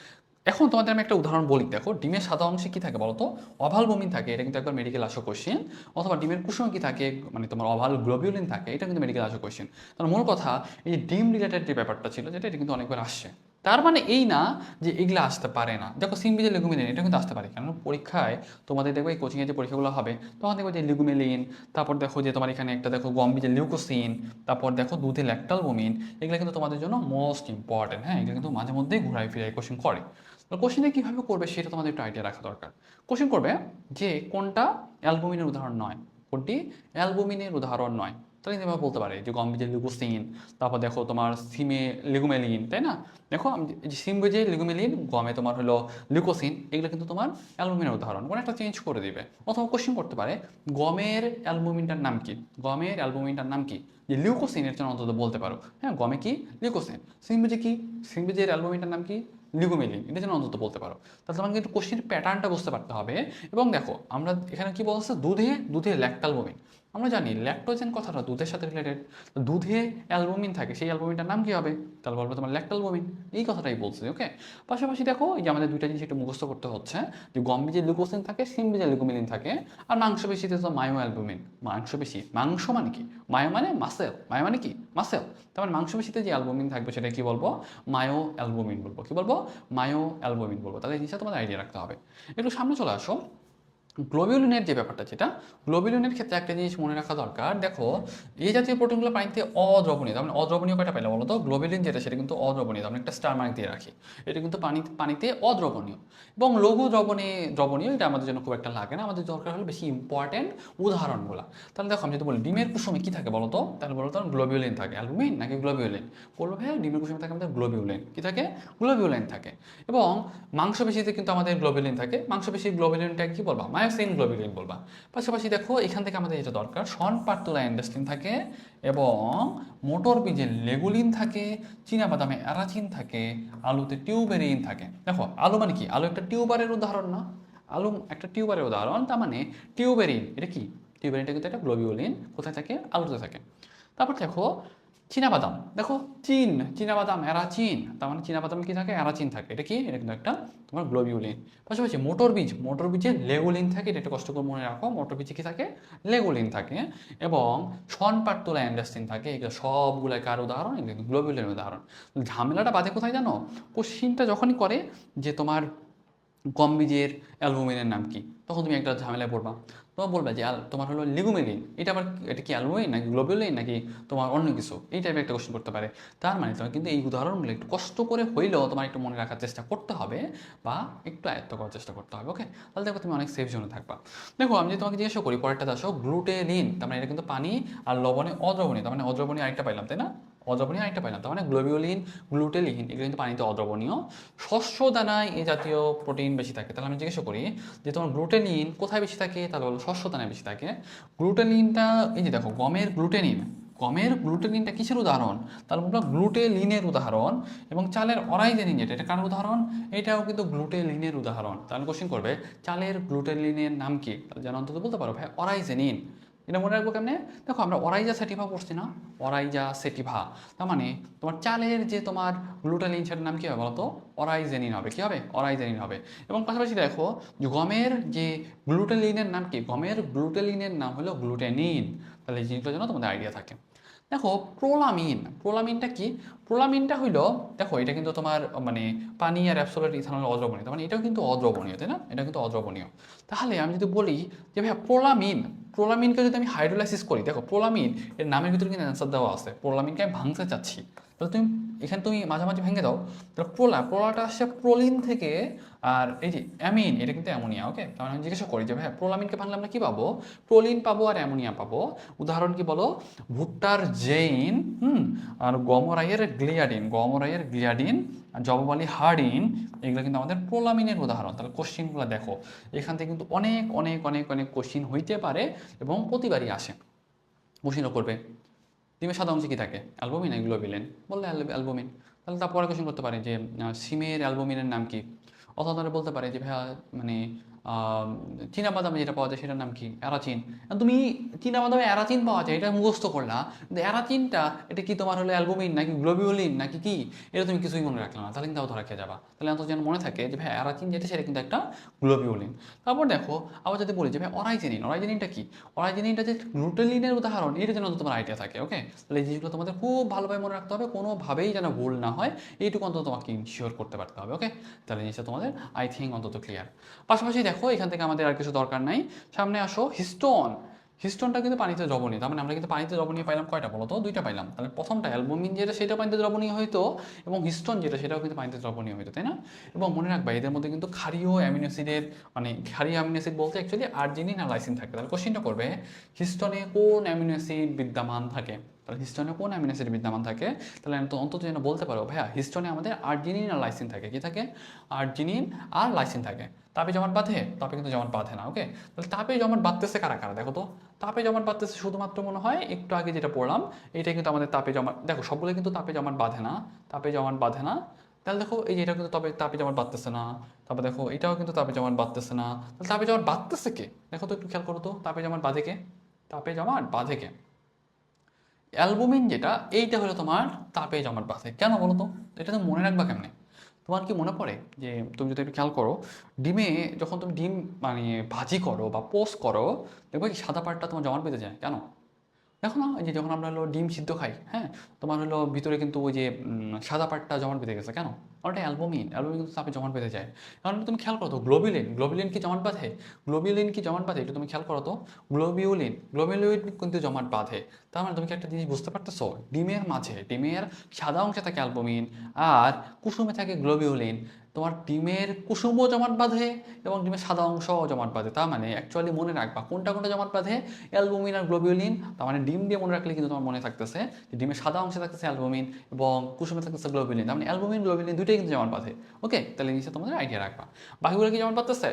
এখন তোমাদের আমি একটা উদাহরণ বলি। দেখো ডিমের সাদা অংশে কী থাকে বলতো? অভাল বমিন থাকে, এটা কিন্তু একবার মেডিকেল আসো কোশ্চেন। অথবা ডিমের কুসুমে কী থাকে, মানে তোমার অভাল গ্লোবিউলিন থাকে, এটা কিন্তু মেডিকেল আসো কোশ্চেন। তার মূল কথা এই যে ডিম রিলেটেড যে ব্যাপারটা ছিল, যেটা এটা কিন্তু অনেকবার আসছে। তার মানে এই না যে এগুলো আসতে পারে না। দেখো সিম্বিজে লিগুমিলিন এটা কিন্তু আসতে পারে, কারণ পরীক্ষায় তোমাদের দেখবে এই কোচিংয়ে যে পরীক্ষাগুলো হবে তখন দেখো যে লিগুমিলিন, তারপর দেখো যে তোমার এখানে একটা দেখো গম্বিজে লিউকোসিন, তারপর দেখো দুধে ল্যাকটালবুমিন, এগুলো কিন্তু তোমাদের জন্য মোস্ট ইম্পর্টেন্ট। হ্যাঁ, এগুলো কিন্তু মাঝে মধ্যেই ঘুরাই ফিরাই কোশ্চেন করে। কোশ্চেনে কীভাবে করবে সেটা তোমাদের একটু আইডিয়া রাখা দরকার। কোশ্চেন করবে যে কোনটা অ্যালবুমিনের উদাহরণ নয়, কোনটি অ্যালবুমিনের উদাহরণ নয়। তাহলে কিন্তু এভাবে বলতে পারে যে গম্বিজে লিউকোসিন, তারপর দেখো তোমার সিমে লিগুমেলিন, তাই না? দেখো সিমবেজে লিগুমেলিন, গমে তোমার হলো লিউকোসিন, এগুলো কিন্তু তোমার অ্যালবুমিনের উদাহরণ। কোনো একটা চেঞ্জ করে দিবে। অথবা কোশ্চেন করতে পারে গমের অ্যালবুমিনটার নাম কি, গমের অ্যালবুমিনটার নাম কি? যে লিউকোসিনের জন্য অন্তত বলতে পারো, হ্যাঁ গমে কি লিউকোসিন, সিমবেজে কি, সিমবেজের অ্যালবুমিনটার নাম কি লিগুমেলিন, এটা যেন অন্তত বলতে পারো। তাহলে তোমাকে কিন্তু কোশ্চেনের প্যাটার্নটা বুঝতে পারতে হবে। এবং দেখো আমরা এখানে কি বলছে, দুধে ল্যাকটালবুমিন। আমরা জানি ল্যাকটোজেন কথাটা দুধের সাথে রিলেটেড, দুধে অ্যালবুমিন থাকে, সেই অ্যালবুমিনটার নাম কি হবে? তাহলে বলবো তোমার ল্যাকটালবুমিন, এই কথাটাই বলছে। ওকে, পাশাপাশি দেখো এই যে আমাদের দুইটা জিনিস একটু মুখস্থ করতে হচ্ছে, যে গম বীজে লিউকোসিন থাকে, সিম বীজে লিউকোমিলিন থাকে, আর মাংসপেশিতে তো মায়ো অ্যালবুমিন। মাংসপেশি, মাংস মানে কি? মায়ো মানে মাসেল, মায়ো মানে কি? মাসেল। তার মানে মাংসপেশিতে যে অ্যালবুমিন থাকবে সেটা কি বলবো? মায়ো অ্যালবুমিন বলবো। কি বলবো? মায়ো অ্যালবুমিন বলবো। তাহলে এই জিনিসটা তোমাদের আইডিয়া রাখতে হবে। একটু সামনে চলে আসো। গ্লোবিউলিনের যে ব্যাপারটা, যেটা গ্লোবিউলিনের ক্ষেত্রে একটা জিনিস মনে রাখা দরকার। দেখো এই জাতীয় প্রোটিনগুলো পানিতে অদ্রবণীয়, তার মানে অদ্রবণীয় কয়টা পাইলে বলো তো? গ্লোবিউলিন যেটা সেটা কিন্তু অদ্রবণীয়, আমরা একটা স্টার মার্ক দিয়ে রাখি, এটা কিন্তু পানিতে অদ্রবণীয়। এবং লঘু দ্রবণীয়, এটা আমাদের জন্য খুব একটা লাগে না, আমাদের দরকার হলো বেশি ইম্পর্টেন্ট উদাহরণগুলো। তাহলে দেখো আমি যদি বলি ডিমের কুসুমে কি থাকে বলো তো? তাহলে বলো তো গ্লোবিউলিন থাকে। অ্যালবুমিন নাকি গ্লোবিউলিন? বলবো হ্যাঁ, ডিমের কুসুমে থাকে আমাদের গ্লোবিউলিন। কি থাকে? গ্লোবিউলিন থাকে। এবং মাংসপেশিতে কিন্তু আমাদের গ্লোবিউলিন থাকে। মাংসপেশির গ্লোবিউলিনটা কি বলবা? মায়োসিন গ্লোবিউলিন বলবা। পাশাপাশি দেখো এখান থেকে আমাদের যেটা দরকার, শন পার্তুলা ইন্ডাস্ট্রিন থাকে, এবং মোটর বীজে লেগুলিন থাকে, চীনাবাদামে অ্যারাচিন থাকে, আলুতে টিউবেরিন থাকে। দেখো আলু মানে কি? আলু একটা টিউবারের উদাহরণ না? আলু একটা টিউবারের উদাহরণ, তার মানে টিউবেরিন এটা কি? টিউবেরিনটা কিন্তু একটা গ্লোবিউলিন, কোথায় থাকে? আলুতে থাকে। তারপর দেখো চীনাবাদাম, দেখো চীনাবাদাম অ্যারাচিন, তার মানে চীনাবাদামে কি থাকে? অ্যারাচিন থাকে। এটা কি? এটা কিন্তু একটা তোমার গ্লোবিউলিন। পাশাপাশি মোটর বীজে লেগুলিন থাকে, এটা একটু কষ্ট করে মনে রাখো। মোটর বীজে কি থাকে? লেগুলিন থাকে। এবং শন পার্তুলা অ্যান্ডাস্টিন থাকে। এগুলো সবগুলো কার উদাহরণ? এগুলো কিন্তু গ্লোবিউলিনের উদাহরণ। ঝামেলাটা বাদে কোথায় জানো? কোশ্চিনটা যখনই করে যে তোমার গম বীজের অ্যালবুমিনের নাম কি, তখন তুমি একটা ঝামেলায় পড়বা। তোমার বলবে যে তোমার হলো লিগুমিলিন, এটা আবার এটা কি অ্যালবুমিন নাকি গ্লোবিউলিন নাকি তোমার অন্য কিছু, এই টাইপের একটা কোশ্চেন করতে পারে। তার মানে তোমার কিন্তু এই উদাহরণগুলো একটু কষ্ট করে হইলেও তোমার একটু মনে রাখার চেষ্টা করতে হবে, বা একটু আয়ত্ত করার চেষ্টা করতে হবে। ওকে, তাহলে দেখো তুমি অনেক সেফ জোনে থাকবা। দেখো আমি যদি তোমাকে জিজ্ঞাসা করি পরেরটা আসো, গ্লুটেনিন, তার মানে এটা কিন্তু পানি আর লবণে অদ্রবণীয়, তার মানে অদ্রবণীয় আরেকটা পাইলাম, তাই না? অদ্রবণীয় আরেকটা পাইলাম, তার মানে গ্লোবিউলিন, গ্লুটেলিন এগুলো কিন্তু পানিতে অদ্রবণীয়। শস্য দানায় এই জাতীয় প্রোটিন বেশি থাকে। তাহলে আমি জিজ্ঞাসা করি যে তোমার গ্লুটেনিন কোথায় বেশি থাকে? তাহলে বলো শস্য দানায় বেশি থাকে। গ্লুটেনিনটা এই যে দেখো গমের গ্লুটেনিনটা কিসের উদাহরণ? তাহলে বলবো গ্লুটেলিনের উদাহরণ। এবং চালের অরাইজেনিন, এটা কার উদাহরণ? এটাও কিন্তু গ্লুটেলিনের উদাহরণ। তাহলে কোশ্চেন করবে চালের গ্লুটেলিনের নাম কি? তাহলে যেন অন্তত বলতে পারো ভাই অরাইজেনিন। এটা মনে রাখবো কেমনে? দেখো আমরা অরাইজা সেটিভা পড়ছি না? অরাইজা সেটিভা, তার মানে তোমার চালের যে তোমার গ্লুটালিন সেটার নাম কী হবে বলতো? অরাইজেনিন হবে। কী হবে? অরাইজেনিন হবে। এবং পাশাপাশি দেখো যে গমের যে গ্লুটেলিনের নাম কি? গমের গ্লুটেলিনের নাম হলো গ্লুটেনিন। তাহলে এই জিনিসটার জন্য তোমাদের আইডিয়া থাকে। দেখো প্রোলামিনটা কি? প্রোলামিনটা হইলো, দেখো এটা কিন্তু তোমার মানে পানি আর অ্যাবসোলিউট ইথানল অদ্রবণীয়, তার মানে এটাও কিন্তু অদ্রবণীয়, তাই না? এটা কিন্তু অদ্রবণীয়। তাহলে আমি যদি বলি যে ভাইয়া প্রোলামিনকে যদি আমি হাইড্রোলাইসিস করি, দেখো প্রোলামিন এর নামের ভিতরে কিন্তু অ্যান্সার দেওয়া আছে। প্রোলামিনকে আমি ভাঙতে চাচ্ছি, তাহলে এখানে তুমি মাঝামাঝি ভেঙে দাও। তাহলে প্রোলাটা আসছে প্রোলিন থেকে, আর এই যে অ্যামিন এটা কিন্তু অ্যামোনিয়া। ওকে, তাহলে আমি জিজ্ঞাসা করি যে ভাই প্রোলামিনকে ভাঙলে আমরা কী পাবো? প্রোলিন পাবো আর অ্যামোনিয়া পাবো। উদাহরণ কি বলো? ভুট্টার জেইন, আর গমরাইয়ের গ্লিয়াডিন, আর জববালি হার্ডিন, এগুলো কিন্তু আমাদের প্রোলামিনের উদাহরণ। তাহলে কোশ্চিনগুলো দেখো, এখান থেকে কিন্তু অনেক অনেক অনেক অনেক কোশ্চিন হইতে পারে এবং প্রতিবারই আসে। কোশ্চিনও করবে ডিমে সাদা অংশে কী থাকে? অ্যালবুমিন না গ্লোবিউলিন? বললে অ্যালবুমিন। তাহলে তারপরে কোশ্চেন করতে পারে যে সিমের অ্যালবুমিনের নাম কি? অথবা তারা বলতে পারে যে ভাইয়া মানে চীনাবাদামে যেটা পাওয়া যায় সেটার নাম কি? অ্যারাচিন। তুমি চীনাবাদামে অ্যারাচিন পাওয়া যায় এটা মুখস্থ করলা, কিন্তু অ্যারাচিনটা এটা কি তোমার হলো অ্যালবুমিন নাকি গ্লোবিউলিন নাকি কি? এটা তুমি কিছুই মনে রাখলে না, তাহলে কিন্তু ধরা খেয়ে যাবা। তাহলে অন্তত যেন মনে থাকে যে ভাই অ্যারাচিন যেটা সেটা কিন্তু একটা গ্লোবিউলিন। তারপর দেখো আবার যদি বলি যে ভাই অরাইজেনিনটা কি? অরাইজেনিনটা যে গ্লুটেলিনের উদাহরণ, এটা যেন তোমার আইডিয়া থাকে। ওকে, তাহলে এই জিনিসগুলো তোমাদের খুব ভালোভাবে মনে রাখতে হবে, কোনোভাবেই যেন ভুল না হয়, এইটুকু অন্তত তোমাকে ইনশিওর করতে পারতে হবে। ওকে, তাহলে জিনিসটা তোমাদের আই থিঙ্ক অন্তত ক্লিয়ার। পাশাপাশি দেখো এখান থেকে আমাদের আর কিছু দরকার নাই। সামনে আসো হিস্টোনটা কিন্তু পানিতে দ্রবণীয়, তার মানে আমরা কিন্তু পানিতে দ্রবণীয় পাইলাম কয়টা বলো তো? দুইটা পাইলাম। তাহলে প্রথমটা অ্যালবুমিন যেটা সেটা পানিতে দ্রবণীয় হইতো, এবং হিস্টোন যেটা সেটাও কিন্তু পানিতে দ্রবণীয় হইতো, তাই না? এবং মনে রাখবা এদের মধ্যে কিন্তু ক্ষারীয় অ্যামিনো অ্যাসিডের মানে ক্ষারীয় অ্যামিনো অ্যাসিড বলতে অ্যাকচুয়ালি আর্জিনিন আর লাইসিন থাকে। তাহলে কোশ্চেনটা করবে হিস্টোনে কোন অ্যামিনো অ্যাসিড বিদ্যমান থাকে? তাহলে হিস্টোনে কোন অ্যামিনো অ্যাসিড বিদ্যমান থাকে? তাহলে আমি তো অন্তত যেন বলতে পারো ভাইয়া হিস্টোনে আমাদের আর্জিনিন আর লাইসিন থাকে। কি থাকে? আর্জিনিন আর লাইসিন থাকে। তাপে জমাট বাঁধে? তাপে কিন্তু জমাট বাঁধে না। ওকে, তাহলে তাপে জমাট বাঁধতেছে কারা কারা দেখো তো? তাপে জমাট বাঁধতেছে শুধুমাত্র মনে হয় একটু আগে যেটা পড়লাম, এটা কিন্তু আমাদের তাপে জমাট, দেখো সবগুলো কিন্তু তাপে জমাট বাঁধে না, তাহলে দেখো এই যে এটা কিন্তু তাপে জমাট বাঁধতেছে না। তারপর দেখো এটাও কিন্তু তাপে জমাট বাঁধতেছে না। তাহলে তাপে জমাট বাঁধতেছে কে? দেখো তো একটু খেয়াল করো তো, তাপে জমাট বাঁধে কে? তাপে জমাট বাঁধে কে? অ্যালবুমিন যেটা, এইটা হলো তোমার তাপে জমাট বাঁধে। কেন বলো তো? এটা তুমি মনে রাখবা কেমনে? তোমার কি মনে পড়ে যে তুমি যদি একটু খেয়াল করো, ডিমে যখন তুমি ডিম মানে ভাজি করো বা পোস্ট করো, দেখবে কি সাদা পাটটা তোমার জমাট বেঁধে যায় কেন? দেখো না, এই যে যখন আমরা হলো ডিম সিদ্ধ খাই, হ্যাঁ, তোমার হলো ভিতরে কিন্তু ওই যে সাদা পাটটা জমাট বেঁধে গেছে কেন? কারণ এটা অ্যালবুমিন, অ্যালবুমিন কিন্তু তাপে জমাট বেঁধে যায়। কারণ তুমি খেয়াল করো তো, গ্লোবিলিন, গ্লোবিলিন কি জমাট বাঁধে? গ্লোবিলিন কি জমাট বাঁধে? এটা তুমি খেয়াল করো তো, গ্লোবিউলিন, গ্লোবিউলিন কিন্তু জমাট বাঁধে। তার মানে তুমি কি একটা জিনিস বুঝতে পারতেছো? ডিমের মাঝে, ডিমের সাদা অংশে থাকে অ্যালবুমিন, আর কুসুমে থাকে গ্লোবিউলিন। তোমার ডিমের কুসুমও জমাট বাঁধে এবং ডিমের সাদা অংশও জমাট বাঁধে। তার মানে অ্যাকচুয়ালি মনে রাখবা কোনটা কোনটা জমাট বাঁধে, অ্যালবুমিন আর গ্লোবিউলিন। তার মানে ডিম দিয়ে মনে রাখলে কিন্তু তোমার মনে থাকতেছে যে ডিমের সাদা অংশে থাকতেছে অ্যালবুমিন এবং কুসুমে থাকতেছে গ্লোবিউলিন। তার মানে অ্যালবুমিন গ্লোবিউলিন দুইটাই কিন্তু জমাট বাঁধে। ওকে, তাহলে নিশ্চয় তোমাদের আইডিয়া রাখবা। বাকিগুলো কি জমাট বাঁধতেছে?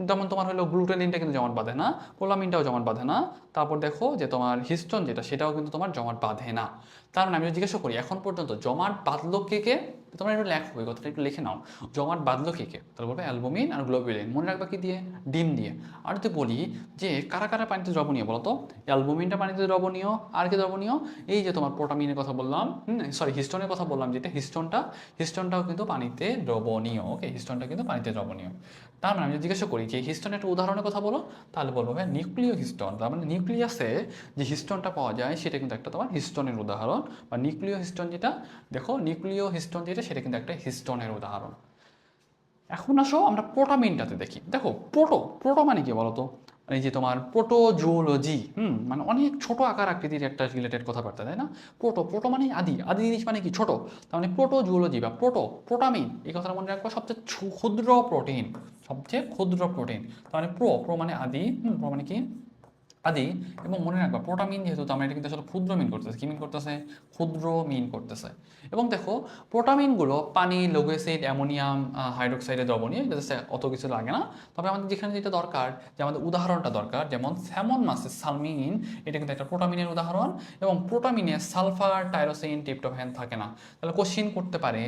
যেমন তোমার হলো গ্লুটেনিনটা কিন্তু জমাট বাঁধে না, পোলামিনটাও জমাট বাঁধে না। তারপর দেখো যে তোমার হিস্টোন যেটা, সেটাও কিন্তু তোমার জমাট বাঁধে না। তার মানে আমি জিজ্ঞাসা করি এখন পর্যন্ত জমাট বাঁধলো কে কে? তোমরা একটু লেখো, এই কথাটা একটু লিখে নাও। জমাট বাঁধলো কে কে? তাহলে বলবে অ্যালবুমিন আর গ্লোবিউলিন। মনে রাখবা কি দিয়ে? ডিম দিয়ে। আর যদি বলি যে কারা কারা পানিতে দ্রবণীয় বলো তো? অ্যালবুমিনটা পানিতে দ্রবণীয়, আর কি দ্রবণীয়? এই যে তোমার প্রোটামিনের কথা বললাম, সরি হিস্টোনের কথা বললাম, যেটা হিস্টোনটাও কিন্তু পানিতে দ্রবণীয়। ওকে, হিস্টোনটা কিন্তু পানিতে দ্রবণীয়। তার মানে আমি যদি জিজ্ঞাসা করি যে হিস্টোনের একটা উদাহরণের কথা বলো, তাহলে বলবো ভাই নিউক্লিয় হিস্টোন। তার মানে নিউক্লিয়াসে যে হিস্টোনটা পাওয়া যায় সেটা কিন্তু একটা তোমার হিস্টোনের উদাহরণ, বা নিউক্লিয় হিস্টোন যেটা, দেখো নিউক্লিয় হিস্টোন যেটা, সেটা কিন্তু একটা হিস্টোনের উদাহরণ। এখন আসো আমরা প্রোটামিনটাতে দেখি। দেখো প্রোটো মানে কি বলতো? এই যে তোমার প্রোটোজুওলজি, মানে অনেক ছোট আকার আকৃতির একটা রিলেটেড কথাবার্তা, তাই না? প্রোটো মানে আদি, আদি জিনিস মানে কি? ছোট। তার মানে প্রোটোজুওলজি বা প্রোটামিন, এই কথাটা মনে রাখবো, সবচেয়ে ক্ষুদ্র প্রোটিন, সবচেয়ে ক্ষুদ্র প্রোটিন। তার মানে প্রো মানে আদি, প্রো মানে কি? আদি। এবং মনে রাখবা প্রোটামিন যেহেতু, তো আমরা এটা কিন্তু আসলে ক্ষুদ্র মিন করতেছে। কি মিন করতেছে? ক্ষুদ্র মিন করতেছে। এবং দেখো প্রোটামিনগুলো পানি, লঘু অ্যাসিড, অ্যামোনিয়াম হাইড্রোক্সাইডে দ্রবণীয়, এটা অত কিছু লাগে না। তবে আমাদের যেখানে যেটা দরকার, যে আমাদের উদাহরণটা দরকার, যেমন স্যামন মাছের সালমিন, এটা কিন্তু একটা প্রোটামিনের উদাহরণ। এবং প্রোটামিনে সালফার, টাইরোসিন, ট্রিপ্টোফ্যান থাকে না। তাহলে কোশ্চিন করতে পারে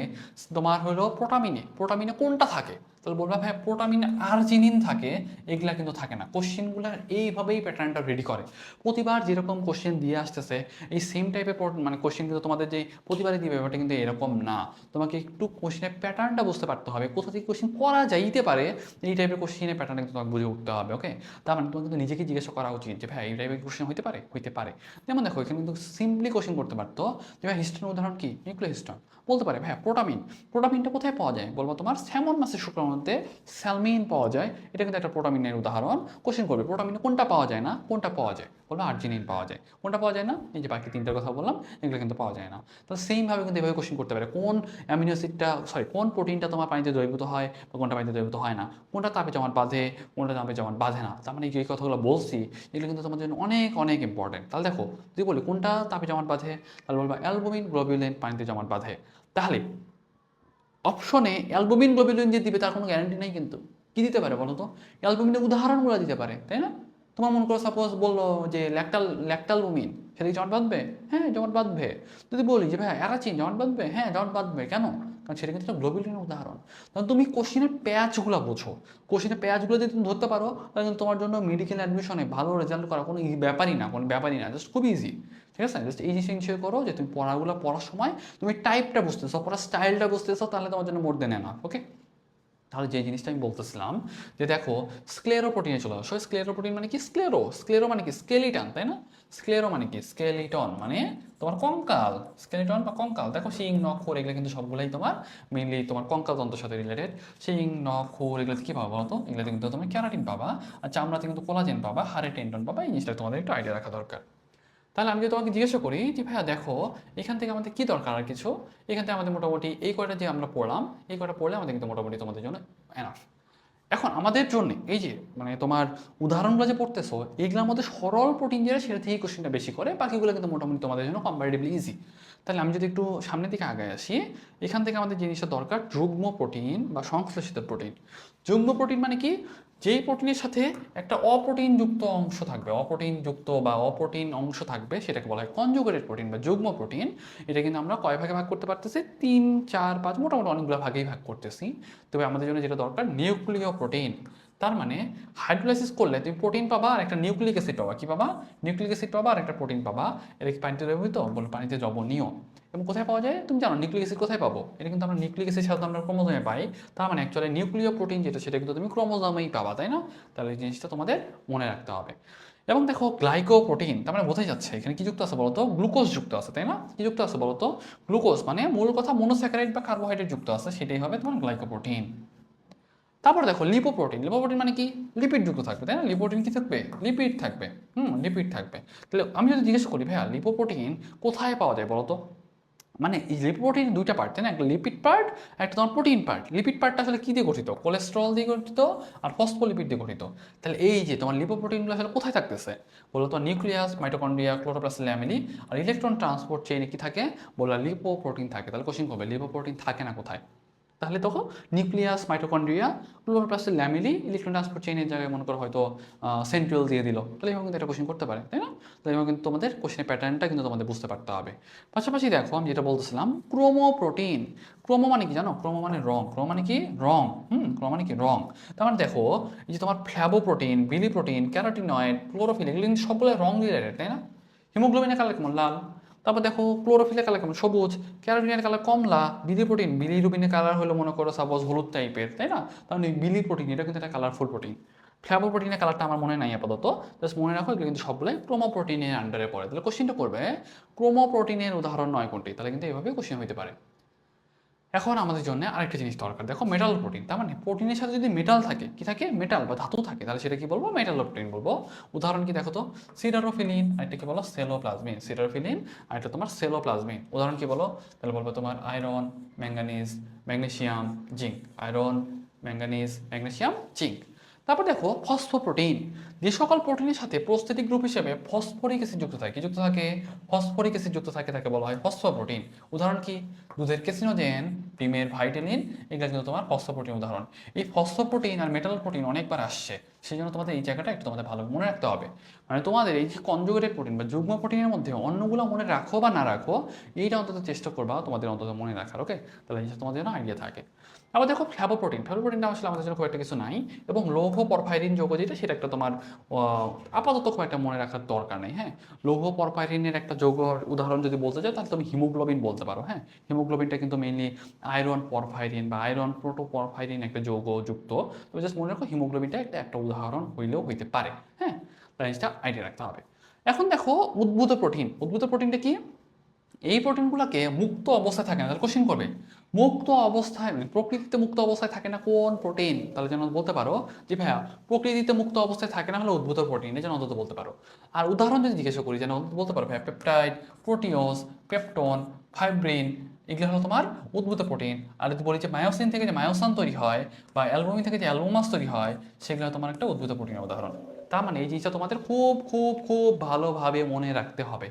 তোমার হলো প্রোটামিনে কোনটা থাকে? তাহলে বলবা ভাই প্রোটামিনে আর্জিনিন থাকে, এগুলা কিন্তু থাকে না। কোশ্চেনগুলার এইভাবেই প্যাটার্নটা রেডি করে। প্রতিবার যেরকম কোশ্চেন দিয়ে আসতেছে, এই সেম টাইপের মানে কোশ্চেন কিন্তু তোমাদের যে প্রতিবারই দিবে ব্যাপারটা কিন্তু এরকম না। তোমাকে একটু কোশ্চেনের প্যাটার্নটা বুঝতে পারতে হবে, কোথা থেকে কোশ্চেন করা যাইতে পারে, এই টাইপের কোশ্চেনের প্যাটার্নটা কিন্তু তোমাকে বুঝে উঠতে হবে। ওকে, তার মানে তোমাকে কিন্তু নিজেকে জিজ্ঞাসা করা উচিত যে ভাই এই টাইপের কোশ্চেন হইতে পারে, হইতে পারে। যেমন দেখো এখানে কিন্তু সিম্পলি কোশ্চেন করতে পারতো যে ভাই হিস্টোনের উদাহরণ কি? নিউক্লিয় হিস্টোন। বলতে পারে ভাই প্রোটামিনটা কোথায় পাওয়া যায়? বলবো তোমার স্যামন মাছের শুক্রাণুতে স্যালমিন পাওয়া যায়, এটা কিন্তু একটা প্রোটামিনের উদাহরণ। কোশ্চেন করবে প্রোটামিনে কোনটা পাওয়া যায় না, কোনটা পাওয়া যায়? বলবো আর্জিনিন পাওয়া যায়। কোনটা পাওয়া যায় না? এই যে বাকি তিনটার কথা বললাম, এগুলো কিন্তু পাওয়া যায় না। তাহলে সেমভাবে কিন্তু এভাবে কোশ্চেন করতে পারে, কোন অ্যামিনো অ্যাসিডটা, সরি কোন প্রোটিনটা তোমার পানিতে দ্রবীভূত হয় বা কোনটা পানিতে দ্রবীভূত হয় না, কোনটা তাপে জমাট বাঁধে, কোনটা তাপে জমাট বাঁধে না। তার মানে এই কথাগুলো বলছি, এগুলো কিন্তু তোমাদের জন্য অনেক অনেক ইম্পর্টেন্ট। তাহলে দেখো যদি বলি কোনটা তাপে জমাট বাঁধে, তাহলে বলবা অ্যালবুমিন, গ্লোবিউলিন পানিতে জমাট বাঁধে। তাহলে অপশনে অ্যালবুমিন, গ্লোবিউলিন যে দিবে তার কোনো গ্যারান্টি নেই কিন্তু। কি দিতে পারে বলো তো? অ্যালবুমিনের উদাহরণগুলো দিতে পারে, তাই না? তোমার মনে করো সাপোজ বললো যে ল্যাকটালবুমিন, সেটা কি জমাট বাঁধবে? হ্যাঁ জমাট বাঁধবে। যদি বলি যে ভাই অ্যারাচিন জমাট বাঁধবে, হ্যাঁ জমাট বাঁধবে। কেন? কারণ সেটা কিন্তু একটা গ্লোবিউলিনের উদাহরণ। তখন তুমি কোশ্চিনের প্যাচগুলো বোঝো, কোশ্চিনের প্যাচগুলো যদি তুমি ধরতে পারো, তাহলে কিন্তু তোমার জন্য মেডিকেল অ্যাডমিশনে ভালো রেজাল্ট করা কোনো ব্যাপারই না, জাস্ট খুব ইজি। ঠিক আছে, জাস্ট এই জিনিসটা ইনশিওর করো যে তুমি পড়ার সময় তুমি টাইপটা বুঝতেছো, পড়ার স্টাইলটা বুঝতেছো, তাহলে তোমার জন্য মোর দেন এনাফ। ওকে, তাহলে যে জিনিসটা আমি বলতেছিলাম যে দেখো স্ক্লেরোপ্রোটিনে চলে আসো। স্ক্লেরোপ্রোটিন মানে কি? স্ক্লেরো মানে কি? স্কেলিটন, তাই না? স্ক্লেরো মানে কি? স্কেলিটন মানে তোমার কঙ্কাল। স্কেলিটন বা কঙ্কাল। দেখো শিং, নখ, খুর এগুলো কিন্তু সবগুলাই তোমার মেইনলি তোমার কঙ্কাল তন্ত্রের সাথে রিলেটেড। শিং, নখ, খুর এগুলোতে কি পাবা বলতো? এগুলোতে কিন্তু তুমি ক্যারাটিন পাবা, আর চামড়াতে কিন্তু কোলাজেন পাবা, হাড়ে টেন্ডন পাবা। এই জিনিসটা তোমাদের একটু আইডিয়া রাখা দরকার। তাহলে আমি যদি তোমাকে জিজ্ঞাসা করি যে ভাইয়া দেখো এখান থেকে আমাদের কী দরকার আর কিছু, এখান থেকে আমাদের মোটামুটি এই কয়টা যে আমরা পড়লাম, এই কয়টা পড়লে আমাদের কিন্তু মোটামুটি তোমাদের জন্য এনাফ। এখন আমাদের জন্য এই যে মানে তোমার উদাহরণগুলো যে পড়তেছো, এইগুলোর মধ্যে সরল প্রোটিন যেটা, সেটা থেকেই কোশ্চেনটা বেশি করে, বাকিগুলো কিন্তু মোটামুটি তোমাদের জন্য কম্পারেটিভলি ইজি। তাহলে আমি যদি একটু সামনের দিকে আগে আসি, এখান থেকে আমাদের জিনিসটা দরকার যুগ্ম প্রোটিন বা সংশ্লেষিত প্রোটিন। যুগ্ম প্রোটিন মানে কি? যেই প্রোটিনের সাথে একটা অপ্রোটিনযুক্ত অংশ থাকবে, অপ্রোটিন অংশ থাকবে, সেটাকে বলা হয় কনজুগেটেড প্রোটিন বা যুগ্ম প্রোটিন। এটা কিন্তু আমরা কয় ভাগে ভাগ করতে পারতেছি? 3, 4, 5, মোটামুটি অনেকগুলো ভাগেই ভাগ করতেছি। তবে আমাদের জন্য যেটা দরকার নিউক্লিয় প্রোটিন। তার মানে হাইড্রোলাইসিস করলে তুমি প্রোটিন পাবা আর একটা নিউক্লিক অ্যাসিড পাবা। কি পাবা? নিউক্লিক অ্যাসিড পাবা আর একটা প্রোটিন পাবা। এটা কি পানিতে দ্রবীভূত? বলো পানিতে দ্রবণীয়। এবং কোথায় পাওয়া যায় তুমি জানো? নিউক্লিক অ্যাসিড কোথায় পাবো? এটা কিন্তু আমরা নিউক্লিক অ্যাসিড সাধারণত আমরা ক্রোমোজোমে পাই। তার মানে অ্যাকচুয়ালি নিউক্লিয় প্রোটিন যেটা সেটা কিন্তু তুমি ক্রোমোজোমেই পাবা, তাই না? তাহলে এই জিনিসটা তোমাদের মনে রাখতে হবে। এবং দেখো গ্লাইকোপ্রোটিন, তার মানে বোঝাই যাচ্ছে এখানে কি যুক্ত আছে বলতো? গ্লুকোজ যুক্ত আছে, তাই না? কি যুক্ত আছে বলতো? গ্লুকোজ, মানে মূল কথা মনোস্যাকারাইড বা কার্বোহাইড্রেট যুক্ত আছে, সেটাই হবে তোমার গ্লাইকোপ্রোটিন। তারপর দেখো লিপোপ্রোটিন। লিপোপ্রোটিন মানে কি? লিপিড যুক্ত থাকবে, তাই না? লিপোপ্রোটিন কি থাকবে? লিপিড থাকবে। লিপিড থাকবে। তাহলে আমি যদি জিজ্ঞেস করি ভাইয়া লিপোপ্রোটিন কোথায় পাওয়া যায় বলতো? মানে এই লিপোপ্রোটিন দুইটা পার্ট, তাই না? একটা লিপিড পার্ট, একটা তোমার প্রোটিন পার্ট। লিপিড পার্টটা আসলে কি দিয়ে গঠিত? কোলেস্টেরল দিয়ে গঠিত আর ফসফোলিপিড দিয়ে গঠিত। তাহলে এই যে তোমার লিপোপ্রোটিনগুলো আসলে কোথায় থাকতেছে? বলো তো নিউক্লিয়াস, মাইটোকন্ড্রিয়া, ক্লোরোপ্লাস্ট, ল্যামিনি আর ইলেকট্রন ট্রান্সপোর্ট চেইনে কি থাকে? বলো লিপোপ্রোটিন থাকে। তাহলে কোশ্চেন করবে লিপোপ্রোটিন থাকে না কোথায়? তাহলে তখন নিউক্লিয়াস, মাইটোকন্ড্রিয়া, ক্লোরোপ্লাস্টের ল্যামিলি, ইলেকট্রন ট্রান্সপোর্ট চেইনের জায়গায় মনে করো হয়তো সেন্ট্রিওল দিয়ে দিল। তাহলে এভাবে কিন্তু একটা কোশ্চেন করতে পারে, তাই না? তাহলে এভাবে কিন্তু তোমাদের কোশ্চেনের প্যাটার্নটা কিন্তু তোমাদের বুঝতে পারতে হবে। পাশাপাশি দেখো আমি যেটা বলতেছিলাম ক্রোমোপ্রোটিন। ক্রোমো মানে কি জানো? ক্রোমো মানে রং। ক্রোমো মানে কি? রং। ক্রোমো মানে কি? রং। তার মানে দেখো এই যে তোমার ফ্ল্যাভোপ্রোটিন, বিলিপ্রোটিন, ক্যারোটিনয়েড, ক্লোরোফিল, এগুলো কিন্তু সবগুলো রং রিলেটেড, তাই না? হিমোগ্লোবিনের কালার কেমন? লাল। তারপর দেখো ক্লোরোফিলের কালার কেমন? সবুজ। ক্যারোটিনের কালার কমলা। বিলিপ্রোটিন, বিলিরুবিনের কালার হলো মনে করো সাপোজ হলুদ টাইপের, তাই না? তার মানে বিলিপ্রোটিন এটা কিন্তু একটা কালারফুল প্রোটিন। ফ্ল্যাভোপ্রোটিনের কালারটা আমার মনে নাই আপাতত, জাস্ট মনে রাখো এগুলো কিন্তু সবগুলোই ক্রোমোপ্রোটিনের আন্ডারে পড়ে। তাহলে কোশ্চেনটা করবে ক্রোমোপ্রোটিনের উদাহরণ নয় কোনটি? তাহলে কিন্তু এইভাবে কোশ্চেন হতে পারে। এখন আমাদের জন্য আরেকটা জিনিস দরকার, দেখো মেটাল প্রোটিন। তার মানে প্রোটিনের সাথে যদি মেটাল থাকে, কি থাকে? মেটাল বা ধাতু থাকে, তাহলে সেটা কি বলবো? মেটাল প্রোটিন বলবো। উদাহরণ কি দেখো তো? সিডারোফিলিন, আরেকটা কি বলো? সেলোপ্লাজমিন। সিডারোফিলিন আর একটা তোমার সেলোপ্লাজমিন। উদাহরণ কি বলো? তাহলে বলবো তোমার iron, manganese, magnesium, zinc. Iron, manganese, magnesium, zinc. তারপর দেখো ফসফোপ্রোটিন। যে সকল প্রোটিনের সাথে প্রস্থেটিক গ্রুপ হিসেবে ফসফরিক অ্যাসিড যুক্ত থাকে, কি যুক্ত থাকে? ফসফরিক অ্যাসিড যুক্ত থাকে, তাকে বলা হয় ফসফোপ্রোটিন। উদাহরণ কি? দুধের ক্যাসিনোজেন, ডিমের ভাইটামিন, এগুলো কিন্তু তোমার ফসফোপ্রোটিন উদাহরণ। এই ফসফোপ্রোটিন আর মেটাল প্রোটিন অনেকবার আসছে, সেই জন্য তোমাদের এই জায়গাটা একটু তোমাদের ভালো মনে রাখতে হবে। মানে তোমাদের এই যে কনজুগেটেড প্রোটিন বা যুগ্ম প্রোটিনের মধ্যে অন্যগুলো মনে রাখো বা না রাখো, এইটা অন্তত চেষ্টা করবা তোমাদের অন্তত মনে রাখার, ওকে? তাহলে এই যে তোমাদের জন্য আইডিয়া থাকে। আবার দেখো ফ্ল্যাভোপ্রোটিন। ফ্ল্যাভোপ্রোটিনটা আসলে আমাদের জন্য খুব একটা কিছু নাই, এবং লৌহ পরফাইরিন যৌগ যেটা, সেটা একটা তোমার আপাতত খুব একটা মনে রাখার দরকার নেই। হ্যাঁ, লৌহ পরফাইরিনের একটা যৌগ উদাহরণ যদি বলতে চাও তাহলে তুমি হিমোগ্লোবিন বলতে পারো। হ্যাঁ, হিমোগ্লোবিনটা কিন্তু মেইনলি আয়রন পরফাইরিন বা আয়রন প্রোটোপরফাইরিন একটা যৌগ যুক্ত। তবে জাস্ট মনে রাখো হিমোগ্লোবিনটা একটা উদাহরণ হইলেও হইতে পারে। হ্যাঁ, তাই জিনিসটা আইডিয়া রাখতে হবে। এখন দেখো উদ্ভূত প্রোটিন। উদ্ভূত প্রোটিনটা কি? এই প্রোটিনগুলোকে মুক্ত অবস্থায় থাকে না। তাহলে কোশ্চেন করবে মুক্ত অবস্থায়, মানে প্রকৃতিতে মুক্ত অবস্থায় থাকে না কোন প্রোটিন? তাহলে যেন বলতে পারো যে ভাইয়া প্রকৃতিতে মুক্ত অবস্থায় থাকে না হলে উদ্ভূত প্রোটিন, এই যেন অন্তত বলতে পারো। আর উদাহরণ যদি জিজ্ঞাসা করি যেন বলতে পারো ভাইয়া পেপটাইড, প্রোটিওস, পেপটন, ফাইব্রিন, এগুলো হলো তোমার উদ্ভূত প্রোটিন। আর যদি বলি যে মায়োসিন থেকে যে মায়োসান তৈরি হয় বা অ্যালবুমিন থেকে যে অ্যালবুমাস তৈরি হয়, সেগুলো তোমার একটা উদ্ভূত প্রোটিনের উদাহরণ। তার মানে এই জিনিসটা তোমাদের খুব খুব খুব ভালোভাবে মনে রাখতে হবে।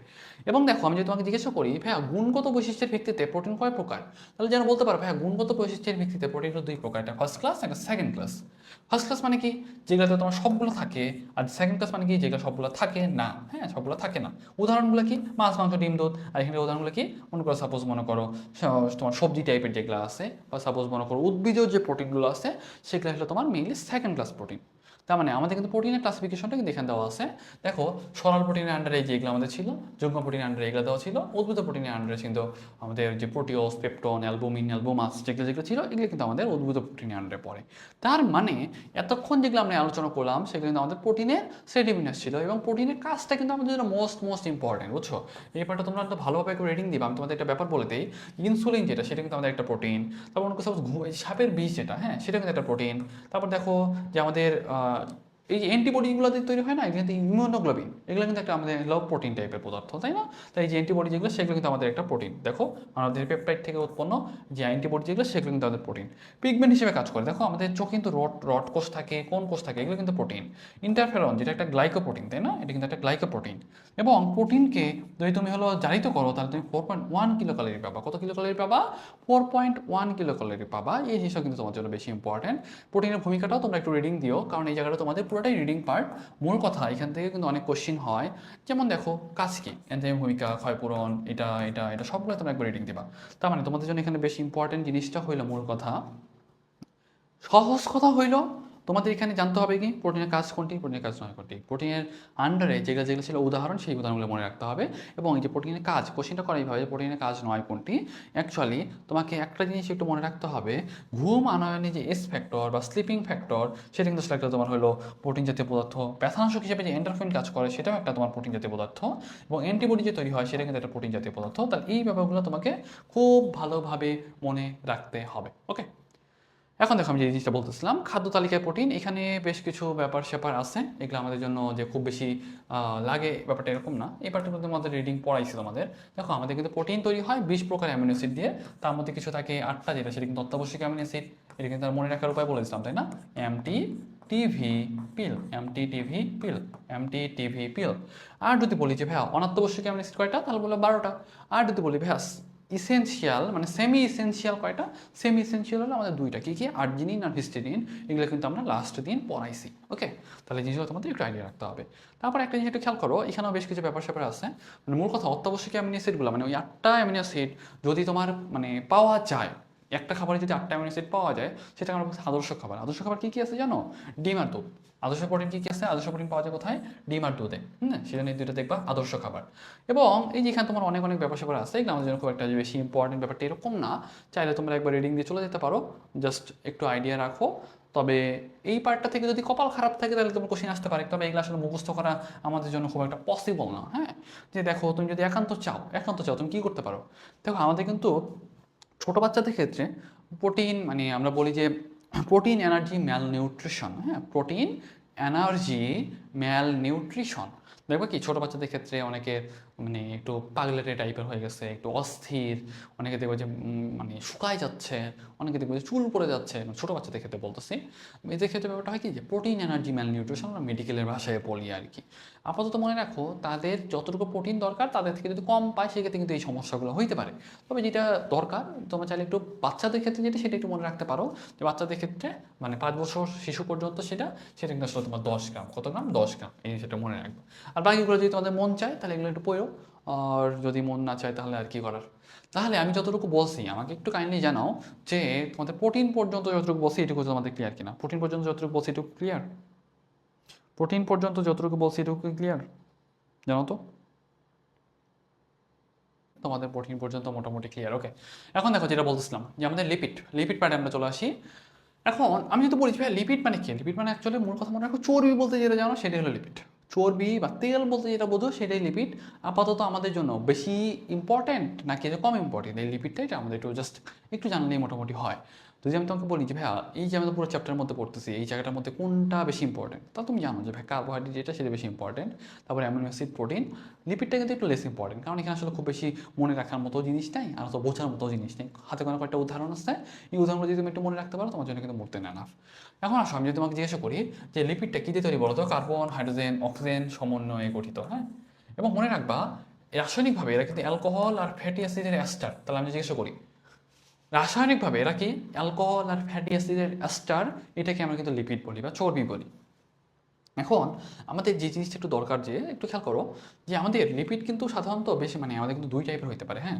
এবং দেখো আমি যদি তোমাকে জিজ্ঞাসা করি ভাইয়া গুণগত বৈশিষ্ট্যের ভিত্তিতে প্রোটিন কয় প্রকার? তাহলে যেন বলতে পারো ভাইয়া গুণগত বৈশিষ্ট্যের ভিত্তিতে প্রোটিন হলো দুই প্রকার, একটা ফার্স্ট ক্লাস, একটা সেকেন্ড ক্লাস। ফার্স্ট ক্লাস মানে কি? যেগুলোতে তোমার সবগুলো থাকে। আর সেকেন্ড ক্লাস মানে কি? যেগুলো সবগুলো থাকে না। হ্যাঁ, সবগুলো থাকে না। উদাহরণগুলো কি? মাছ, মাংস, ডিম, দুধ। আর এখানে উদাহরণগুলো কি? মনে করো সাপোজ মনে করো তোমার সবজি টাইপের যেগুলো আছে, বা সাপোজ মনে করো উদ্ভিজ যে প্রোটিনগুলো আছে, সেগুলো হলো তোমার মেইনলি সেকেন্ড ক্লাস প্রোটিন। তার মানে আমাদের কিন্তু প্রোটিনের ক্লাসিফিকেশনটা কিন্তু এখানে দেওয়া আছে। দেখো সরল প্রোটিনের আন্ডারে যেগুলো আমাদের ছিল, যুগ্ম প্রোটিনের আন্ডারে এগুলো দেওয়া ছিল, উদ্ভিদ প্রোটিনের আন্ডারে কিন্তু আমাদের যে প্রোটিওস, পেপটন, অ্যালবুমিন, অ্যালবুমাস যেগুলো যেগুলো ছিল, এগুলো কিন্তু আমাদের উদ্ভিদ প্রোটিনের আন্ডারে পড়ে। তার মানে এতক্ষণ যেগুলো আমরা আলোচনা করলাম সেগুলো কিন্তু আমাদের প্রোটিনের শ্রেণীবিন্যাস ছিল, এবং প্রোটিনের কাজটা কিন্তু আমাদের জন্য মোস্ট ইম্পর্টেন্ট, বুঝছো? এই ব্যাপারটা তোমরা তো ভালোভাবে একটু রেটিং দিবা। আমি তোমাদের একটা ব্যাপার বলে দিই, ইনসুলিন যেটা, সেটা কিন্তু আমাদের একটা প্রোটিন। তারপর অনেক সাপোজ সাপের বিষ যেটা, হ্যাঁ, সেটা কিন্তু একটা প্রোটিন। তারপর দেখো যে আমাদের এই যে অ্যান্টিবডিগুলো তৈরি হয় না, এগুলো কিন্তু ইমিউনোগ্লোবিন, এগুলো কিন্তু একটা আমাদের লো প্রোটিন টাইপের পদার্থ, তাই না? তাই এই যে অ্যান্টিবডি যেগুলো, সেগুলো কিন্তু আমাদের একটা প্রোটিন। দেখো আমাদের পেপটাইড থেকে উৎপন্ন যে অ্যান্টিবডি যেগুলো, সেগুলো কিন্তু আমাদের প্রোটিন। পিগমেন্ট হিসেবে কাজ করে। দেখো আমাদের চোখে কিন্তু রড কোষ থাকে, কোন কোষ থাকে, এগুলো কিন্তু প্রোটিন। ইন্টারফেরন যেটা একটা গ্লাইকোপ্রোটিন, তাই না? এটা কিন্তু একটা গ্লাইকোপ্রোটিন। এবং প্রোটিনকে যদি তুমি হলো জারিত করো, তাহলে তুমি 4.1 কিলো ক্যালোরি পাবা। কত কিলো ক্যালোরি পাবা? 4.1 কিলো ক্যালোরি পাবা। এই জিনিসটা কিন্তু তোমার জন্য বেশি ইম্পর্টেন্ট। প্রোটিনের ভূমিকাটাও তোমরা একটু রিডিং দিও, কারণ এই জায়গাটা তোমাদের পুরোটাই রিডিং পার্ট। মূল কথা এখান থেকে কিন্তু অনেক কোশ্চিন হয়। যেমন দেখো কাজ কি, এনজাইম ভূমিকা, ক্ষয়পূরণ, এটা এটা এটা সবগুলো তোমরা একবার রিডিং দিবা। তার মানে তোমাদের জন্য এখানে বেশি ইম্পর্টেন্ট জিনিসটা হইলো মূল কথা, সহজ কথা হইল তোমাদের এখানে জানতে হবে কি প্রোটিনের কাজ কোনটি, প্রোটিনের কাজ নয় কোনটি, প্রোটিনের আন্ডারে যেগুলো যেগুলো ছিল উদাহরণ, সেই উদাহরণগুলো মনে রাখতে হবে। এবং এই যে প্রোটিনের কাজ, কোশ্চেনটা করা এইভাবে, প্রোটিনের কাজ নয় কোনটি, অ্যাকচুয়ালি তোমাকে একটা জিনিস একটু মনে রাখতে হবে, ঘুম আনয়নে যে এস ফ্যাক্টর বা স্লিপিং ফ্যাক্টর, সেটা কিন্তু একটা তোমার হলো প্রোটিন জাতীয় পদার্থ। ব্যথানাশক হিসেবে যে এন্ডোরফিন কাজ করে সেটাও একটা তোমার প্রোটিন জাতীয় পদার্থ, এবং অ্যান্টিবডি যে তৈরি হয় সেটা কিন্তু একটা প্রোটিন জাতীয় পদার্থ। তাহলে এই ব্যাপারগুলো তোমাকে খুব ভালোভাবে মনে রাখতে হবে। ওকে, এখন দেখো আমি যে জিনিসটা বলতেছিলাম, খাদ্য তালিকায় প্রোটিন, এখানে বেশ কিছু ব্যাপার স্যাপার আছে, এগুলো আমাদের জন্য যে খুব বেশি লাগে ব্যাপারটা এরকম না। এই পার্টিকুলার আমাদের রিডিং পড়াইছে তোমাদের। দেখো আমাদের কিন্তু প্রোটিন তৈরি হয় 20 প্রকার অ্যামিনো অ্যাসিড দিয়ে, তার মধ্যে কিছু থাকে 8টা, যেটা সেটা কিন্তু অত্যাবশ্যক অ্যামিনো অ্যাসিড। এটা কিন্তু আর মনে রাখার উপায় বলেছিলাম, তাই না? এমটি টিভি পিল, এমটি টিভি পিল, এমটি টিভি পিল। আর যদি বলি যে ভাইয়া অনাত্যাবশ্যক অ্যামিনো অ্যাসিড কয়টা, তাহলে বলবো 12টা। আর যদি বলি ভাইয়া ইসেনশিয়াল মানে সেমি ইসেনশিয়াল কয়টা, সেমি ইসেনশিয়াল হলো আমাদের 2টা, কি কি, আর্জিনিন আর হিস্টিডিন। এগুলো কিন্তু আমরা লাস্ট দিন পড়াইছি। ওকে, তাহলে জিনিসগুলো তোমাদের একটু আইডিয়া রাখতে হবে। তারপর একটা জিনিস একটু খেয়াল করো, এখানেও বেশ কিছু ব্যাপার স্যাপার আছে। মানে মূল কথা অত্যাবশ্যক অ্যামিনো অ্যাসিডগুলো, মানে ওই 8টা অ্যামিনো অ্যাসিড যদি তোমার মানে পাওয়া যায়, একটা খাবারে যদি 8টা অ্যামিনো অ্যাসিড পাওয়া যায়, সেটা আমরা বলছি আদর্শ খাবার। আদর্শ খাবার কী কী আছে জানো? ডিম আর দুধ। আদর্শ প্রোটিন কী কী আছে? আদর্শ প্রোটিন পাওয়া যায় কোথায়? ডিম আর দুধে। সেটা নিয়ে দুটো দেখবা আদর্শ খাবার। এবং এই যে এখানে তোমার অনেক অনেক ব্যাপার স্যাপার আছে, এগুলো আমাদের জন্য খুব একটা বেশি ইম্পর্টেন্ট ব্যাপারটা এরকম না। চাইলে তোমরা একবার রিডিং দিয়ে চলে যেতে পারো, জাস্ট একটু আইডিয়া রাখো। তবে এই পার্টটা থেকে যদি কপাল খারাপ থাকে তাহলে তোমার কোশ্চেন আসতে পারে, তবে এগুলো আসলে মুখস্থ করা আমাদের জন্য খুব একটা পসিবল না। হ্যাঁ, যে দেখো তুমি যদি একান্ত চাও তুমি কী করতে পারো। দেখো আমাদের কিন্তু ছোটো বাচ্চাদের ক্ষেত্রে প্রোটিন, মানে আমরা বলি যে প্রোটিন এনার্জি ম্যাল নিউট্রিশন, হ্যাঁ, প্রোটিন এনার্জি ম্যাল নিউট্রিশন। দেখবো কি ছোটো বাচ্চাদের ক্ষেত্রে অনেকে মানে একটু পাগলেটে টাইপের হয়ে গেছে, একটু অস্থির, অনেকে দেখবো যে মানে শুকায় যাচ্ছে, অনেকে দেখবো যে চুল পড়ে যাচ্ছে, ছোটো বাচ্চাদের ক্ষেত্রে বলতেছি। এদের ক্ষেত্রে ব্যাপারটা হয় কি যে প্রোটিন এনার্জি ম্যাল নিউট্রিশন আমরা মেডিকেলের ভাষায় বলি আর কি। আপাতত মনে রাখো, তাদের যতটুকু প্রোটিন দরকার তাদের থেকে যদি কম পায় সেক্ষেত্রে কিন্তু এই সমস্যাগুলো হইতে পারে। তবে যেটা দরকার তোমরা চাইলে একটু বাচ্চাদের ক্ষেত্রে যেটা সেটা একটু মনে রাখতে পারো, যে বাচ্চাদের ক্ষেত্রে মানে 5 বছর শিশু পর্যন্ত সেটা কিন্তু আসলে তোমার 10 গ্রাম, কত গ্রাম? 10 গ্রাম, এই সেটা মনে রাখবে। আর বাকিগুলো যদি তোমাদের মন চায় তাহলে এগুলো একটু পড়ো, আর যদি মন না চায় তাহলে আর কি করার। তাহলে আমি যতটুকু বলছি আমাকে একটু কাইন্ডলি জানাও যে তোমাদের প্রোটিন পর্যন্ত যতটুকু বলছি এটুকু তোমাদের ক্লিয়ার কিনা। প্রোটিন পর্যন্ত যতটুকু বলছি এটুকু ক্লিয়ার? প্রোটিন পর্যন্ত যতটুকু বলছি এটুকু ক্লিয়ার জানো তো? তোমাদের প্রোটিন পর্যন্ত মোটামুটি ক্লিয়ার। ওকে, এখন দেখো যেটা বলতেছিলাম যে আমাদের লিপিড পার্টে আমরা চলে আসি। এখন আমি যদি বলি ভাই লিপিড মানে কি, লিপিড মানে অ্যাকচুয়ালি মূল কথা মনে রাখো, চর্বি বলতে যেটা জানো সেটাই হলো লিপিড। চর্বি বা তেল বলতে যেটা বোঝো সেটাই লিপিড। আপাতত আমাদের জন্য বেশি ইম্পর্ট্যান্ট নাকি যে কম ইম্পর্টেন্ট এই লিপিডটা, এটা আমাদের একটু জাস্ট একটু জানলেই মোটামুটি হয়। যদি আমি তোমাকে বলি যে ভাইয়া এই যে আমাদের পুরো চ্যাপ্টারের মধ্যে পড়তেছি, এই জায়গাটার মধ্যে কোনটা বেশি ইম্পর্টেন্ট, তা তুমি জানো যে ভাই কার্বোহাইড্রেট যেটা সেটা বেশি ইম্পর্টেন্ট, তারপরে অ্যামিনো অ্যাসিড, প্রোটিন। লিপিডটা কিন্তু একটু লেস ইম্পর্টেন্ট, কারণ এখানে আসলে খুব বেশি মনে রাখার মতো জিনিস নেই, আর তো বোঝার মতো জিনিস নেই। হাতে কোনো কয়েকটা উদাহরণ আছে, এই উদাহরণগুলো যদি তুমি একটু মনে রাখতে পারো তোমার জন্য কিন্তু মরতে না। এখন আসো আমি যদি তোমাকে জিজ্ঞাসা করি যে লিপিডটা কী দিয়ে তৈরি বলো তো? কার্বন, হাইড্রোজেন, অক্সিজেন সমন্বয়ে গঠিত। হ্যাঁ, এবং মনে রাখবা রাসায়নিকভাবে এরা কিন্তু অ্যালকোহল আর ফ্যাটি অ্যাসিডের অ্যাস্টার। তাহলে আমি জিজ্ঞাসা করি রাসায়নিকভাবে এরা কি অ্যালকোহল আর ফ্যাটি অ্যাসিডের অ্যাস্টার, এটাকে আমরা কিন্তু লিপিড বলি বা চর্বি বলি। এখন আমাদের যে জিনিসটা একটু দরকার, যে একটু খেয়াল করো যে আমাদের লিপিড কিন্তু সাধারণত বেশি মানে আমাদের কিন্তু 2 টাইপের হতে পারে। হ্যাঁ,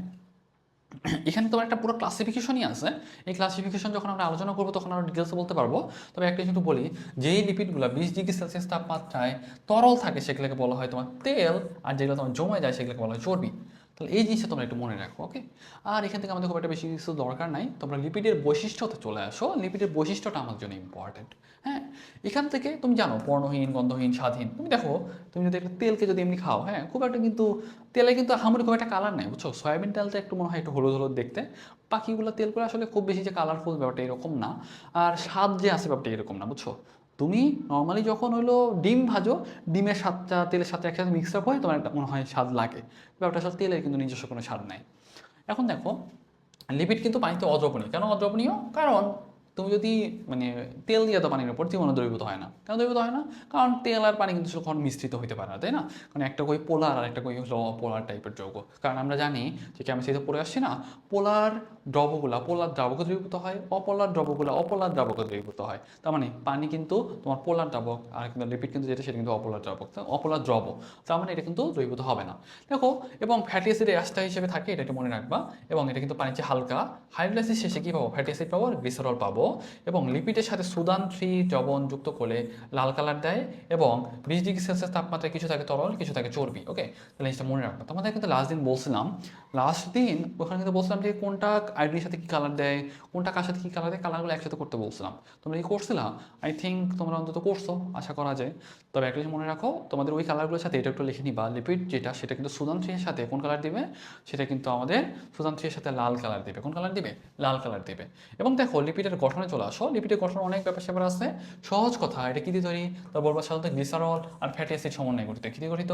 এখানে তোমার একটা পুরো ক্লাসিফিকেশনই আছে। এই ক্লাসিফিকেশন যখন আমরা আলোচনা করবো তখন আমরা ডিটেলসে বলতে পারবো। তবে একটা কিন্তু বলি, যেই লিপিডগুলো 20 ডিগ্রি সেলসিয়াস তাপমাত্রায় তরল থাকে সেগুলোকে বলা হয় তোমার তেল, আর যেগুলো তোমার জমে যায় সেগুলোকে বলা হয় চর্বি। তাহলে এই জিনিসটা তোমরা একটু মনে রাখো। ওকে, আর এখান থেকে আমাদের খুব একটা বেশি কিছু দরকার নাই, তোমরা লিপিডের বৈশিষ্ট্যতে চলে আসো। লিপিডের বৈশিষ্ট্যটা আমার জন্য ইম্পর্টেন্ট। হ্যাঁ, এখান থেকে তুমি জানো বর্ণহীন, গন্ধহীন, স্বাদহীন। তুমি দেখো তুমি যদি একটা তেলকে যদি এমনি খাও, হ্যাঁ, খুব একটা কিন্তু তেলে কিন্তু আহামরি খুব একটা কালার নেই, বুঝছো? সয়াবিন তেলটা একটু মনে হয় একটু হলুদ হলুদ দেখতে, বাকিগুলো তেলগুলো আসলে খুব বেশি যে কালারফুল ব্যাপারটা এরকম না। আর স্বাদ যে আছে ব্যাপারটা এরকম না, বুঝছো? তুমি নর্মালি যখন হলো ডিম ভাজো, ডিমের স্বাদটা তেলের সাথে একসাথে মিক্স আপ হয়, তোমার একটা মনে হয় স্বাদ লাগে। ব্যাপারটা আসলে তেলের কিন্তু নিজস্ব কোনো স্বাদ নাই। এখন দেখো লিপিড কিন্তু পানিতে অদ্রবণীয়। কেন অদ্রবণীয়? কারণ তুমি যদি মানে তেল দিয়ে তো পানির উপর জীবাণু দ্রবীভূত হয় না। কেন দ্রবীভূত হয় না? কারণ তেল আর পানি কিন্তু কখনো মিশ্রিত হইতে পারে না, তাই না? কারণ একটা কই পোলার আর একটা কই হলো অপোলার টাইপের যৌগ। কারণ আমরা জানি যে কেমিস্ট্রিতে পড়ে আসছি না, পোলার দ্রবগুলা পোলার দ্রাবকে দ্রবীভূত হয়, অপোলার দ্রবগুলা অপোলার দ্রাবকে দ্রবীভূত হয়। তার মানে পানি কিন্তু তোমার পোলার দ্রাবক, আর কিন্তু লিপিড কিন্তু যেটা সেটা কিন্তু অপোলার দ্রাবক, অপোলার দ্রব। তার মানে এটা কিন্তু দ্রবীভূত হবে না। দেখো, এবং ফ্যাটি অ্যাসিডের অ্যাস্টার হিসেবে থাকে, এটা একটু মনে রাখবা। এবং এটা কিন্তু পানির চেয়ে হালকা। হাইড্রোলাইসিস শেষে কী পাবো? ফ্যাটি অ্যাসিড পাবো আর গ্লিসারল পাবো। এবং লিপিডের সাথে সুদান 3 দ্রবণ যুক্ত করলে লাল কালার দেয় এবং 20 ডিগ্রি সেলসিয়াস তাপমাত্রায় কিছু থাকে তরল কিছু থাকে চর্বি। ওকে, তাহলে জিনিসটা মনে রাখবো। তোমাদের কিন্তু লাস্ট দিন ওখানে কিন্তু বলছিলাম যে কোনটা আইডির সাথে কী কালার দেয়, কোনটা কার সাথে কী কালার দেয়, কালারগুলো একসাথে করতে বলছিলাম। তোমরা কি করছিলা? আই থিঙ্ক তোমরা অন্তত করছো, আশা করা যায়। তবে একটা জিনিস মনে রাখো, তোমাদের ওই কালারগুলোর সাথে এটা একটু লিখে নিবা, লিপিড যেটা সেটা কিন্তু সুদান 3 এর সাথে কোন কালার দিবে, সেটা কিন্তু আমাদের সুদান 3 এর সাথে লাল কালার দিবে। কোন কালার দিবে? লাল কালার দিবে। এবং দেখো লিপিডের গঠনে চলে আসো, লিপিডের গঠন অনেক ব্যাপার স্যাপার আছে। সহজ কথা, এটা কি দিয়ে তৈরি? তো বলবো সাধারণত গ্লিসারল আর ফ্যাটি অ্যাসিড সমন্বয়ে গঠিত। কি দিয়ে গঠিত?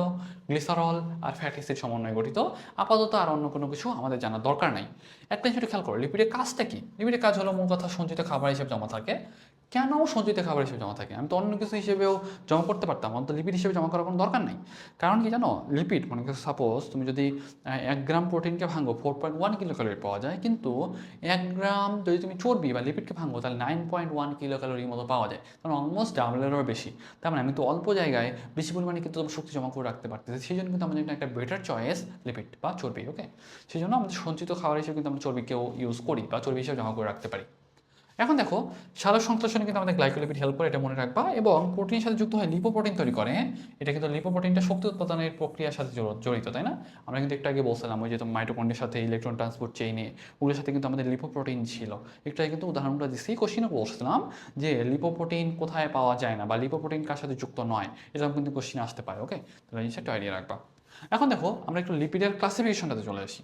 গ্লিসারল আর ফ্যাটি অ্যাসিড সমন্বয়ে গঠিত। আপাতত আর অন্য কোনো কিছু আমাদের জানার দরকার নাই। একটা জিনিস খেয়াল করো, লিপিডের কাজটা কি? লিপিডের কাজ হলো মূল কথা সঞ্চিত খাবার হিসেবে জমা থাকে। কেন সঞ্চিত খাবার হিসেবে জমা থাকে? আমি তো অন্য কিছু হিসেবেও জমা করতে পারতাম, অন্তত লিপিড হিসেবে জমা করার কোনো দরকার নেই। কারণ কি জানো, লিপিড মানে সাপোজ তুমি যদি 1 গ্রাম প্রোটিনকে ভাঙো 4.1 কিলো ক্যালোরি পাওয়া যায়, কিন্তু 1 গ্রাম যদি তুমি চর্বি বা লিপিডকে ভাঙো তাহলে 9.1 কিলো ক্যালোরির মতো পাওয়া যায়, কারণ অলমোস্ট ডাবলেরও বেশি। তার মানে আমি তো অল্প জায়গায় বেশি পরিমাণে কিন্তু শক্তি জমা করে রাখতে পারতেছি। সেই জন্য কিন্তু আমাদের একটা বেটার চয়েস লিপিড বা চর্বি। ওকে, সেই জন্য আমাদের সঞ্চিত খাবার হিসেবে কিন্তু আমরা চর্বিকেও ইউজ করি বা চর্বি হিসেবে জমা করে রাখতে পারি। এখন দেখো সালোক সংশ্লেষণে কিন্তু আমাদের গ্লাইকোলিপিড হেল্প করে, এটা মনে রাখবা। এবং প্রোটিনের সাথে যুক্ত হয় লিপোপ্রোটিন তৈরি করে। এটা কিন্তু লিপোপ্রোটিনটা শক্তি উৎপাদনের প্রক্রিয়ার সাথে জড়িত, তাই না? আমরা কিন্তু একটু আগে বলছিলাম ওই যে মাইটোকন্ড্রিয়ার সাথে ইলেকট্রন ট্রান্সপোর্ট চেইনে, ওগুলোর সাথে কিন্তু আমাদের লিপোপ্রোটিন ছিল। একটু আগে কিন্তু উদাহরণটা দিচ্ছি, কোশ্চিনও বলছিলাম যে লিপোপ্রোটিন কোথায় পাওয়া যায় না বা লিপোপ্রোটিন কার সাথে যুক্ত নয়, এরকম কিন্তু কোশ্চিন আসতে পারে। ওকে, তাহলে জিনিসটা একটু আইডিয়া রাখবা। এখন দেখো আমরা একটু লিপিডের ক্লাসিফিকেশনটাতে চলে আসি।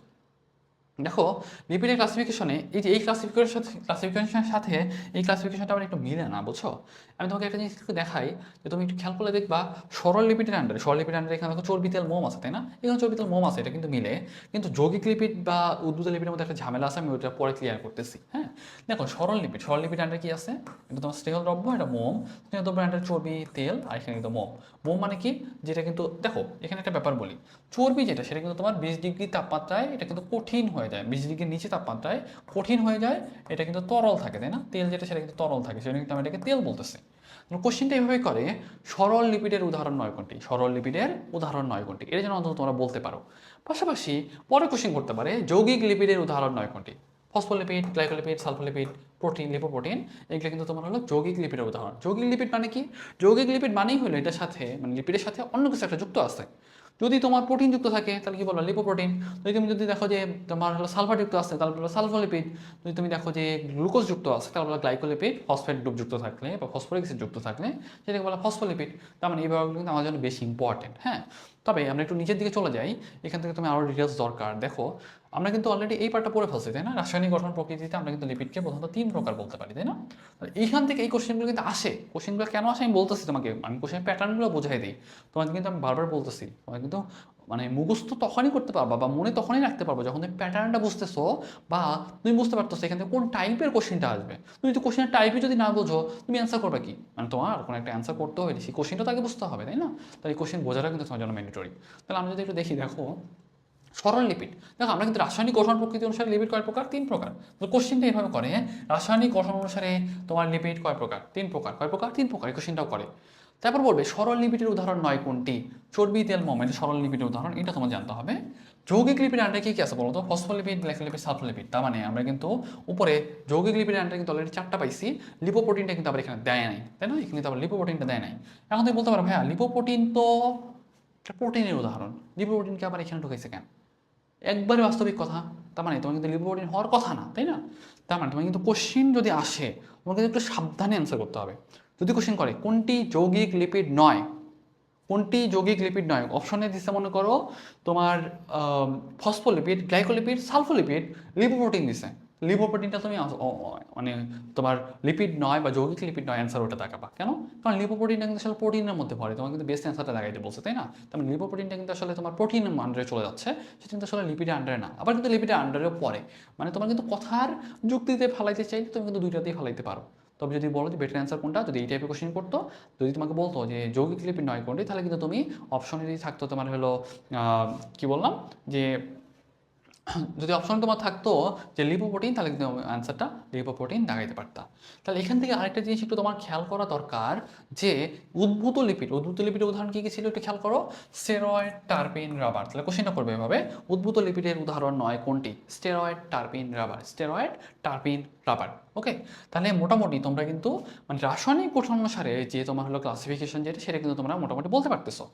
দেখো লিপিডের ক্লাসিফিকেশনে এই ক্লাসিফিকেশনের সাথে এই ক্লাসিফিকেশনটা আবার একটু মিলে না, বুঝছো? আমি তোমাকে একটা জিনিস একটু দেখাই, যে তুমি একটু খেয়াল করলে দেখবা সরল লিপিডের আন্ডারে এখানে দেখো চর্বি তেল মোম আছে, তাই না? এখানে চর্বি তেল মোম আছে, এটা কিন্তু মিলে। কিন্তু যৌগিক লিপিড বা উদ্ভিদ লিপিডের মধ্যে একটা ঝামেলা আছে, আমি ওটা পরে ক্লিয়ার করতেছি। হ্যাঁ, দেখো সরল লিপিড আন্ডারে কি আছে? এটা তোমার স্নেহ দ্রব্য, এটা মোম। স্নেহ দ্রব্যের আন্ডারে চর্বি তেল, আর এখানে কিন্তু মোম। মোম মানে কি? যেটা কিন্তু দেখো এখানে একটা ব্যাপার বলি, চর্বি যেটা সেটা কিন্তু তোমার 20 ডিগ্রি তাপমাত্রায় এটা কিন্তু কঠিন হয়ে যায়, 20 ডিগ্রির নিচে তাপমাত্রায় কঠিন হয়ে যায়, এটা কিন্তু তরল থাকে, তাই না? তেল যেটা সেটা কিন্তু তরল থাকে, সেটা কিন্তু আমি এটাকে তেল বলতেছি। কোশ্চেনটা এইভাবে করে, সরল লিপিডের উদাহরণ 9 কোনটি? সরল লিপিডের উদাহরণ 9 কোনটি? এটা যেন অন্তত তোমরা বলতে পারো। পাশাপাশি পরে কোশ্চেন করতে পারে, যৌগিক লিপিডের উদাহরণ 9 কোনটি? ফসফোলিপিড, গ্লাইকোলিপিড, সালফোলিপিড, প্রোটিন, লিপোপ্রোটিন, এগুলো কিন্তু তোমার হলো যৌগিক লিপিডের উদাহরণ। যৌগিক লিপিড মানে কি? যৌগিক লিপিড মানেই হলো এটার সাথে মানে লিপিডের সাথে অন্য কিছু একটা যুক্ত আছে। যদি তোমার প্রোটিন যুক্ত থাকে তাহলে কি বলবো? লিপোপ্রোটিন। যদি দেখো যে তোমার হলো সালফার যুক্ত আছে তাহলে বলো সালফোলিপিড। যদি তুমি দেখো যে গ্লুকোজ যুক্ত আছে তাহলে বলো গ্লাইকোলিপিড। ফসফেট গ্রুপ যুক্ত থাকলে বা ফসফরিক অ্যাসিড যুক্ত থাকলে সেটাকে বলা ফসফোলিপিড। তার মানে এই ব্যাপারগুলো কিন্তু আমার জন্য বেশি ইম্পর্টেন্ট। হ্যাঁ, তবে আমরা একটু নিচের দিকে চলে যাই, এখান থেকে তুমি আরও ডিটেলস দরকার। দেখো আমরা কিন্তু অলরেডি এই পার্টটা পড়ে ফেলছি, তাই না? রাসায়নিক গঠন প্রকৃতিতে আমরা কিন্তু লিপিডকে প্রধানত 3 প্রকার বলতে পারি, তাই না? এইখান থেকে এই কোশ্চেনগুলো কিন্তু আসে। কোশ্চেনগুলো কেন আসে আমি বলতেছি তোমাকে, আমি কোশ্চেন প্যাটার্নগুলো বোঝাই দিই তোমাকে, কিন্তু আমি বারবার বলতেছি তোমাকে কিন্তু মানে মুখস্থ তখনই করতে পারবা বা মনে তখনই রাখতে পারবো যখন তুমি প্যাটার্নটা বুঝতেছো বা তুমি বুঝতে পারতেছো এখান থেকে কোন টাইপের কোশ্চেনটা আসবে। তুমি যদি কোশ্চেনের টাইপই যদি না বোঝো তুমি অ্যান্সার করবে কি? মানে তোমার কোনো একটা অ্যান্সার করতে হলে সেই কোশ্চেনটা তাকে বুঝতে হবে, তাই না? তাই এই কোশ্চেন বোঝাটা কিন্তু তোমার জন্য ম্যান্ডেটরি। তাহলে আমরা যদি একটু দেখি, দেখো সরল লিপিড, দেখো আমরা কিন্তু রাসায়নিক গঠন প্রকৃতি অনুসারে লিপিড কয় প্রকার? 3 প্রকার। তো কোশ্চেনটা এইভাবে করে, রাসায়নিক গঠন অনুসারে তোমার লিপিড কয় প্রকার? 3 প্রকার। কয় প্রকার? 3 প্রকার। এই কোশ্চেনটাও করে। তারপর বলবে সরল লিপিডের উদাহরণ 9 কোনটি? চর্বি তেল মোম, এটা সরল লিপিডের উদাহরণ, এটা তোমার জানতে হবে। যৌগিক লিপিড আন্ডারে কি কি আছে বলো তো? Phospholipid, glycolipid, sulfolipid. তার মানে আমরা কিন্তু উপরে যৌগিক লিপিড আন্ডারে কিন্তু অলরেডি 4টা পাইছি, লিপোপ্রোটিনটা কিন্তু আবার এখানে দেয় নাই, তাই না? এখানে তো আবার লিপোপ্রোটিনটা দেয় নাই। এখন তুমি বলতে পারো ভাইয়া লিপোপ্রোটিন তো প্রোটিনের উদাহরণ, লিপোপ্রোটিনকে আবার এখানে ঢুকাইছে কেন? একবারে বাস্তবিক কথা, তার মানে তোমার কিন্তু লিপোপ্রোটিন হওয়ার কথা না, তাই না? তার মানে তোমার কিন্তু কোশ্চিন যদি আসে তোমাকে একটু সাবধানে অ্যান্সার করতে হবে। যদি কোশ্চিন করে কোনটি যৌগিক লিপিড নয়, কোনটি যৌগিক লিপিড নয়, অপশনে দিচ্ছে মনে করো তোমার ফসফোলিপিড, গ্লাইকোলিপিড, সালফোলিপিড, লিপোপ্রোটিন দিছে। লিপোপ্রোটিনটা তুমি মানে তোমার লিপিড নয় বা যৌগিক লিপিড নয়, অ্যান্সার ওটা দেখাবা কেন? কারণ লিপোপ্রোটিনটা কিন্তু আসলে প্রোটিনের মধ্যে পড়ে, তোমার কিন্তু বেস্ট অ্যান্সারটা দেখাইতে বলছে, তাই না? তার মানে লিপোপ্রোটিনটা কিন্তু আসলে তোমার প্রোটিনের আন্ডারে চলে যাচ্ছে, সেটা কিন্তু আসলে লিপিডের আন্ডারে না, আবার কিন্তু লিপিডের আন্ডারেও পড়ে। মানে তোমার কিন্তু কথার যুক্তিতে ফালাইতে চাইলে তুমি কিন্তু দুইটাতেই ফালাইতে পারো। তবে যদি বলো যে বেটার অ্যান্সার কোনটা, যদি এই টাইপের কোশ্চেন করতো, যদি তোমাকে বলতো যে যৌগিক লিপিড নয় কোনটি, তাহলে কিন্তু তুমি অপশনে যদি থাকতো তোমার হলো কি বললাম যে যদি অপশন তোমার থাকতো যে লিপোপ্রোটিন, তাহলে কিন্তু অ্যান্সারটা লিপোপ্রোটিন দাগাইতে পারতাম। তাহলে এখান থেকে আরেকটা জিনিস একটু তোমার খেয়াল করা দরকার, যে উদ্ভূত লিপিডের উদাহরণ কী কী ছিল একটু খেয়াল করো। Steroid, terpene, rubber. তাহলে কোশ্চেনটা করবে এভাবে, উদ্ভূত লিপিডের উদাহরণ 9 কোনটি? Steroid, terpene, rubber. Steroid, terpene, rubber. Okay, তাহলে মোটামুটি তোমরা কিন্তু মানে রাসায়নিক গঠন অনুসারে যে তোমার হলো ক্লাসিফিকেশন যেটা সেটা কিন্তু তোমরা মোটামুটি বলতে পারতেছো।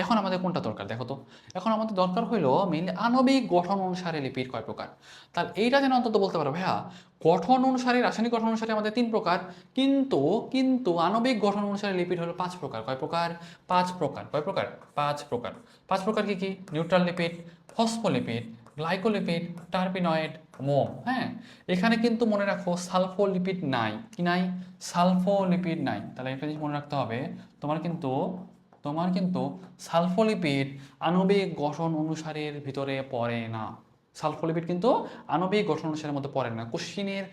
এখন আমাদের কোনটা দরকার দেখো তো, এখন আমাদের দরকার হলো মেইনলি আণবিক গঠন অনুসারে লিপিড কয় প্রকার। তাহলে এইটা যেন অন্তত বলতে পারো ভাইয়া গঠন অনুসারে রাসায়নিক গঠন অনুসারে আমাদের 3 প্রকার, কিন্তু কিন্তু আণবিক গঠন অনুসারে লিপিড হলো 5 প্রকার। কয় প্রকার? 5 প্রকার। কয় প্রকার? 5 প্রকার। 5 প্রকার কি কি? নিউট্রাল লিপিড, ফসফোলিপিড, গ্লাইকোলিপিড, টার্পিনয়েড, মোম। হ্যাঁ, এখানে কিন্তু মনে রাখো সালফোলিপিড নাই। কি নাই? সালফোলিপিড নাই। তাহলে একটা জিনিস মনে রাখতে হবে, তোমার কিন্তু সালফোলিপিড আণবিক গঠন অনুসারের ভিতরে পড়ে না। সালফোলিপিড কিন্তু আণবিক গঠন অনুসারের মধ্যে পড়ে না। কোশ্চিনের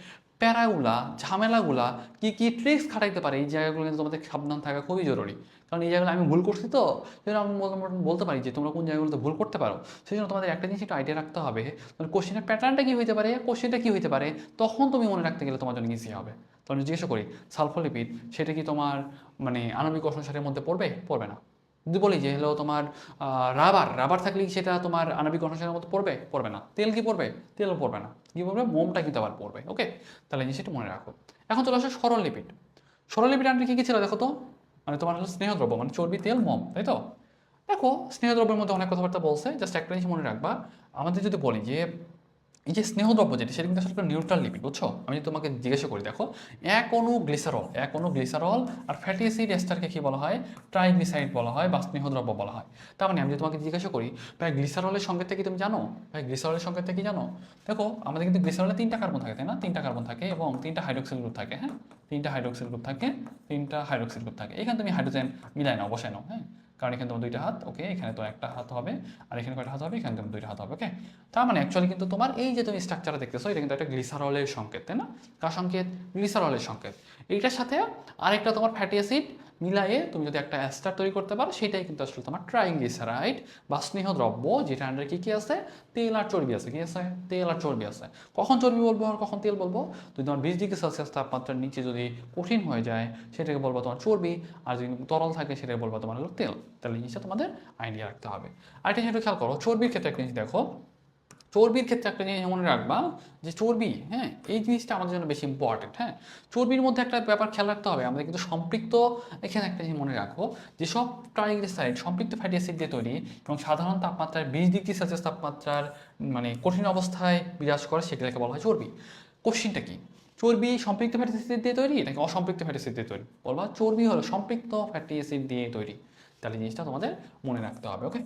প্যারাগুলা ঝামেলাগুলা কি কি ট্রিক্স খাটাইতে পারে এই জায়গাগুলো কিন্তু তোমাদের সাবধান থাকা খুবই জরুরি। কারণ এই জায়গাগুলো আমি ভুল করছি তো, সেই জন্য আমি বলতে পারি যে তোমরা কোন জায়গাগুলোতে ভুল করতে পারো। সেই জন্য তোমাদের একটা জিনিস একটু আইডিয়া রাখতে হবে, কোশ্চেনের প্যাটার্নটা কী হইতে পারে, কোশ্চেনটা কী হইতে পারে, তখন তুমি মনে রাখতে গেলে তোমার জন্য ইজি হবে। তখন জিজ্ঞাসা করি সালফোলিপিড সেটা কি তোমার মানে আণবিক গঠন অনুসারের মধ্যে পড়বে? পড়বে না। যদি বলি যে হলো তোমার রাবার থাকলে কি সেটা তোমার আণবিক গঠন অনুসারের মধ্যে পড়বে? পড়বে না। তেল কি পড়বে? তেলও পড়বে না। কি পড়বে? মোমটা কিন্তু আবার পড়বে। ওকে, তাহলে এই জিনিসটা মনে রাখো। এখন চলে আসো সরল লিপিড। সরল লিপিড আন্ডারে কী কী ছিল দেখো তো, মানে তোমার হলো স্নেহদ্রব্য মানে চর্বি, তেল, মোম, তাই তো? দেখো স্নেহদ্রব্যের মধ্যে অনেক কথাবার্তা বলছে, জাস্ট একটা জিনিস মনে রাখবা। আমাদের যদি বলি যে এই যে স্নেহদ্রব্য যেটা সেটা কিন্তু আসলে নিউট্রাল লিপিড, বুঝছো? আমি যদি তোমাকে জিজ্ঞাসা করি দেখো এক অণু গ্লিসারল আর ফ্যাটি অ্যাসিড এস্টারকে কি বলা হয়? ট্রাইগ্লিসাইড বলা হয় বা স্নেহদ্রব্য বলা হয়। তার মানে আমি যদি তোমাকে জিজ্ঞাসা করি ভাই গ্লিসারলের সংকেতটা কি তুমি জানো? ভাই গ্লিসারলের সংকেতটা কি জানো? দেখো আমাদের কিন্তু গ্লিসারলে 3টা কার্বন থাকে, তাই না? 3টা কার্বন থাকে এবং 3টা হাইড্রোক্সিল গ্রুপ থাকে। হ্যাঁ, 3টা হাইড্রোক্সিল গ্রুপ থাকে, 3টা হাইড্রোক্সিল গ্রুপ থাকে। এখানে তুমি হাইড্রোজেন মিলাই নাও, বসাই নাও। হ্যাঁ, কারণ এখানে তোমার 2টা হাত। ওকে, এখানে তো একটা হাত হবে আর এখানে কয়টা হাত হবে? এখানে তোমার 2টা হাত হবে। ওকে, তার মানে অ্যাকচুয়ালি কিন্তু তোমার এই যে তুমি স্ট্রাকচারটা দেখতেছো এটা কিন্তু একটা গ্লিসারলের সংকেত, তাই না? কার সংকেত? গ্লিসারলের সংকেত। এইটার সাথে আরেকটা তোমার ফ্যাটি অ্যাসিড মিলায়ে তুমি যদি একটা অ্যাস্টার তৈরি করতে পারো সেটাই কিন্তু আসলে তোমার ট্রাইগ্লিসারাইড বা স্নেহদ্রব্য, যেটা আন্ডারে কি কি আছে? তেল আর চর্বি আছে। কি আছে? তেল আর চর্বি আছে। কখন চর্বি বলবো আর কখন তেল বলবো? যদি তোমার 20°C তাপমাত্রার নিচে যদি কঠিন হয়ে যায় সেটাকে বলবো তোমার চর্বি, আর যদি তরল থাকে সেটাকে বলবো তোমার হলো তেল। তাহলে এই জিনিসটা তোমাদের আইডিয়া রাখতে হবে। আরেকটা জিনিস খেয়াল করো, চর্বির ক্ষেত্রে একটা জিনিস দেখো, চর্বির ক্ষেত্রে একটা জিনিস মনে রাখবা যে চর্বি, হ্যাঁ এই জিনিসটা আমাদের জন্য বেশি ইম্পর্টেন্ট। হ্যাঁ, চর্বির মধ্যে একটা ব্যাপার খেয়াল রাখতে হবে, আমাদের কিন্তু সম্পৃক্ত, এখানে একটা জিনিস মনে রাখো যেসব ট্রাইগ্লিসারাইড সম্পৃক্ত ফ্যাটি অ্যাসিড দিয়ে তৈরি এবং সাধারণ তাপমাত্রায় 20°C তাপমাত্রার মানে কঠিন অবস্থায় বিরাজ করে সেগুলোকে বলা হয় চর্বি। কোশ্চিনটা কি? চর্বি সম্পৃক্ত ফ্যাটি অ্যাসিড দিয়ে তৈরি নাকি অসম্পৃক্ত ফ্যাটি অ্যাসিড দিয়ে তৈরি? বলবা চর্বি হলো সম্পৃক্ত ফ্যাটি অ্যাসিড দিয়ে তৈরি। তাহলে জিনিসটা তোমাদের মনে রাখতে হবে। ওকে,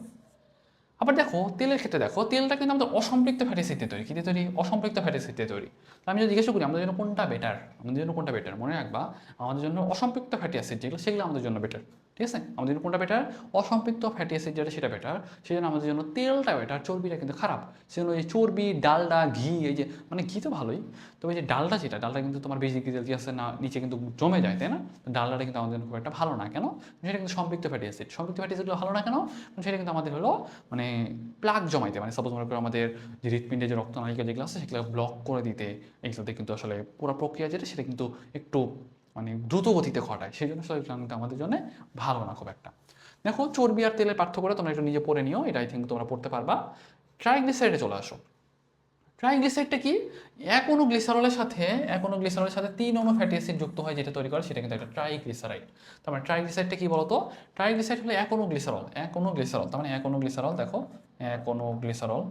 আবার দেখো তেলের ক্ষেত্রে দেখো তেলটা কিন্তু আমাদের অসম্পৃক্ত ফ্যাটি অ্যাসিড দিয়ে তৈরি। কি দিয়ে তৈরি? অসম্পৃক্ত ফ্যাটি অ্যাসিড দিয়ে তৈরি। আমি যদি জিজ্ঞাসা করি আমাদের জন্য কোনটা বেটার, আমাদের জন্য কোনটা বেটার, মনে রাখবা আমাদের জন্য অসম্পৃক্ত ফ্যাটি অ্যাসিড যেগুলো সেগুলো আমাদের জন্য বেটার। ঠিক আছে, আমাদের জন্য কোনটা বেটার? অসম্পৃক্ত ফ্যাটি অ্যাসিড যেটা সেটা বেটার। সেই জন্য আমাদের জন্য তেলটা বেটার, চর্বিটা কিন্তু খারাপ। সেজন্য এই চর্বি, ডালডা, ঘি, এই যে মানে ঘি তো ভালোই, তবে এই যে ডালটা যেটা, ডালটা কিন্তু তোমার 20°C আছে না নিচে কিন্তু জমে যায়, তাই না? ডালটা কিন্তু আমাদের জন্য খুব একটা ভালো না। কেন? সেটা কিন্তু সম্পৃক্ত ফ্যাটি অ্যাসিড। সম্পৃক্ত ফ্যাটি অ্যাসিডগুলো ভালো না কেন? সেটা কিন্তু আমাদের হলো মানে প্লাগ জমাইতে, মানে সাপোজ মনে করো আমাদের যে হৃৎপিণ্ডে যে রক্তনালিকা যেগুলো আছে সেগুলো ব্লক করে দিতে, এগুলোতে কিন্তু আসলে পুরো প্রক্রিয়া যেটা সেটা কিন্তু একটু মানে দ্রুত গতিতে ঘটায়। সেই জন্য আসলে কিন্তু আমাদের জন্য ভালো না খুব একটা। দেখো চর্বি আর তেলের পার্থক্যটা তোমরা একটু নিজে পড়ে নিও, এটা আই থিঙ্ক তোমরা পড়তে পারবা। ট্রাইগ্লিসারাইডে চলে আসো। ট্রাইগ্লিসারাইডটা কি? এক অণু গ্লিসারলের সাথে 3 অণু ফ্যাটি অ্যাসিড যুক্ত হয় যেটা তৈরি করে সেটা কিন্তু একটা ট্রাইগ্লিসারাইড। তার মানে ট্রাইগ্লিসারাইডটা কি বলতো? ট্রাইগ্লিসারাইড হলো এক অণু গ্লিসারল, তার মানে এক অণু গ্লিসারল। দেখো এক অণু গ্লিসারল,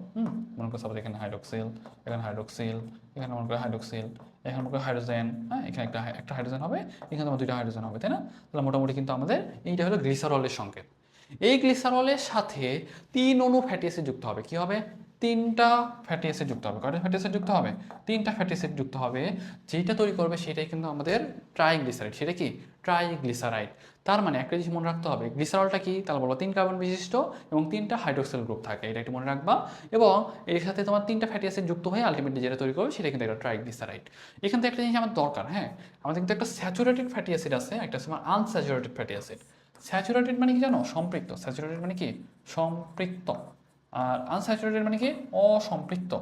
মনে করো সাপোজ এখানে হাইড্রোক্সিল, এখানে হাইড্রোক্সিল, এখানে মনে করো হাইড্রোক্সিল, এখানে মনে করো হাইড্রোজেন, হ্যাঁ এখানে একটা হাইড্রোজেন হবে, এখানে তোমার 2টা হাইড্রোজেন হবে, তাই না? তাহলে মোটামুটি কিন্তু আমাদের এইটা হলো গ্লিসারলের সংকেত। এই গ্লিসারলের সাথে 3 অণু ফ্যাটি অ্যাসিড যুক্ত হবে। কি হবে? 3টা ফ্যাটি অ্যাসিড যুক্ত হবে। কয়টা ফ্যাটি অ্যাসিড যুক্ত হবে? 3টা ফ্যাটি অ্যাসিড যুক্ত হবে। যেটা তৈরি করবে সেটাই কিন্তু আমাদের ট্রাইগ্লিসারাইড। সেটা কি? ট্রাইগ্লিসারাইড। তার মানে একটা জিনিস মনে রাখতে হবে, গ্লিসারলটা কি? তাহলে বলবো 3 কার্বন বিশিষ্ট এবং 3টা হাইড্রোক্সিল গ্রুপ থাকে, এটা একটু মনে রাখবা। এবং এর সাথে তোমার 3টা ফ্যাটি অ্যাসিড যুক্ত হয়ে আলটিমেটলি যেটা তৈরি করবে সেটা কিন্তু একটা ট্রাইগ্লিসারাইড। এখান থেকে একটা জিনিস আমার দরকার, হ্যাঁ আমাদের কিন্তু একটা স্যাচুরেটেড ফ্যাটি অ্যাসিড আছে, একটা আছে আমার আনস্যাচুরেটেড ফ্যাটি অ্যাসিড। স্যাচুরেটেড মানে কি জানো? সম্পৃক্ত। স্যাচুরেটেড মানে কি? সম্পৃক্ত। আর আনস্যাচুরেটেড মানে কি? অসম্পৃক্ত।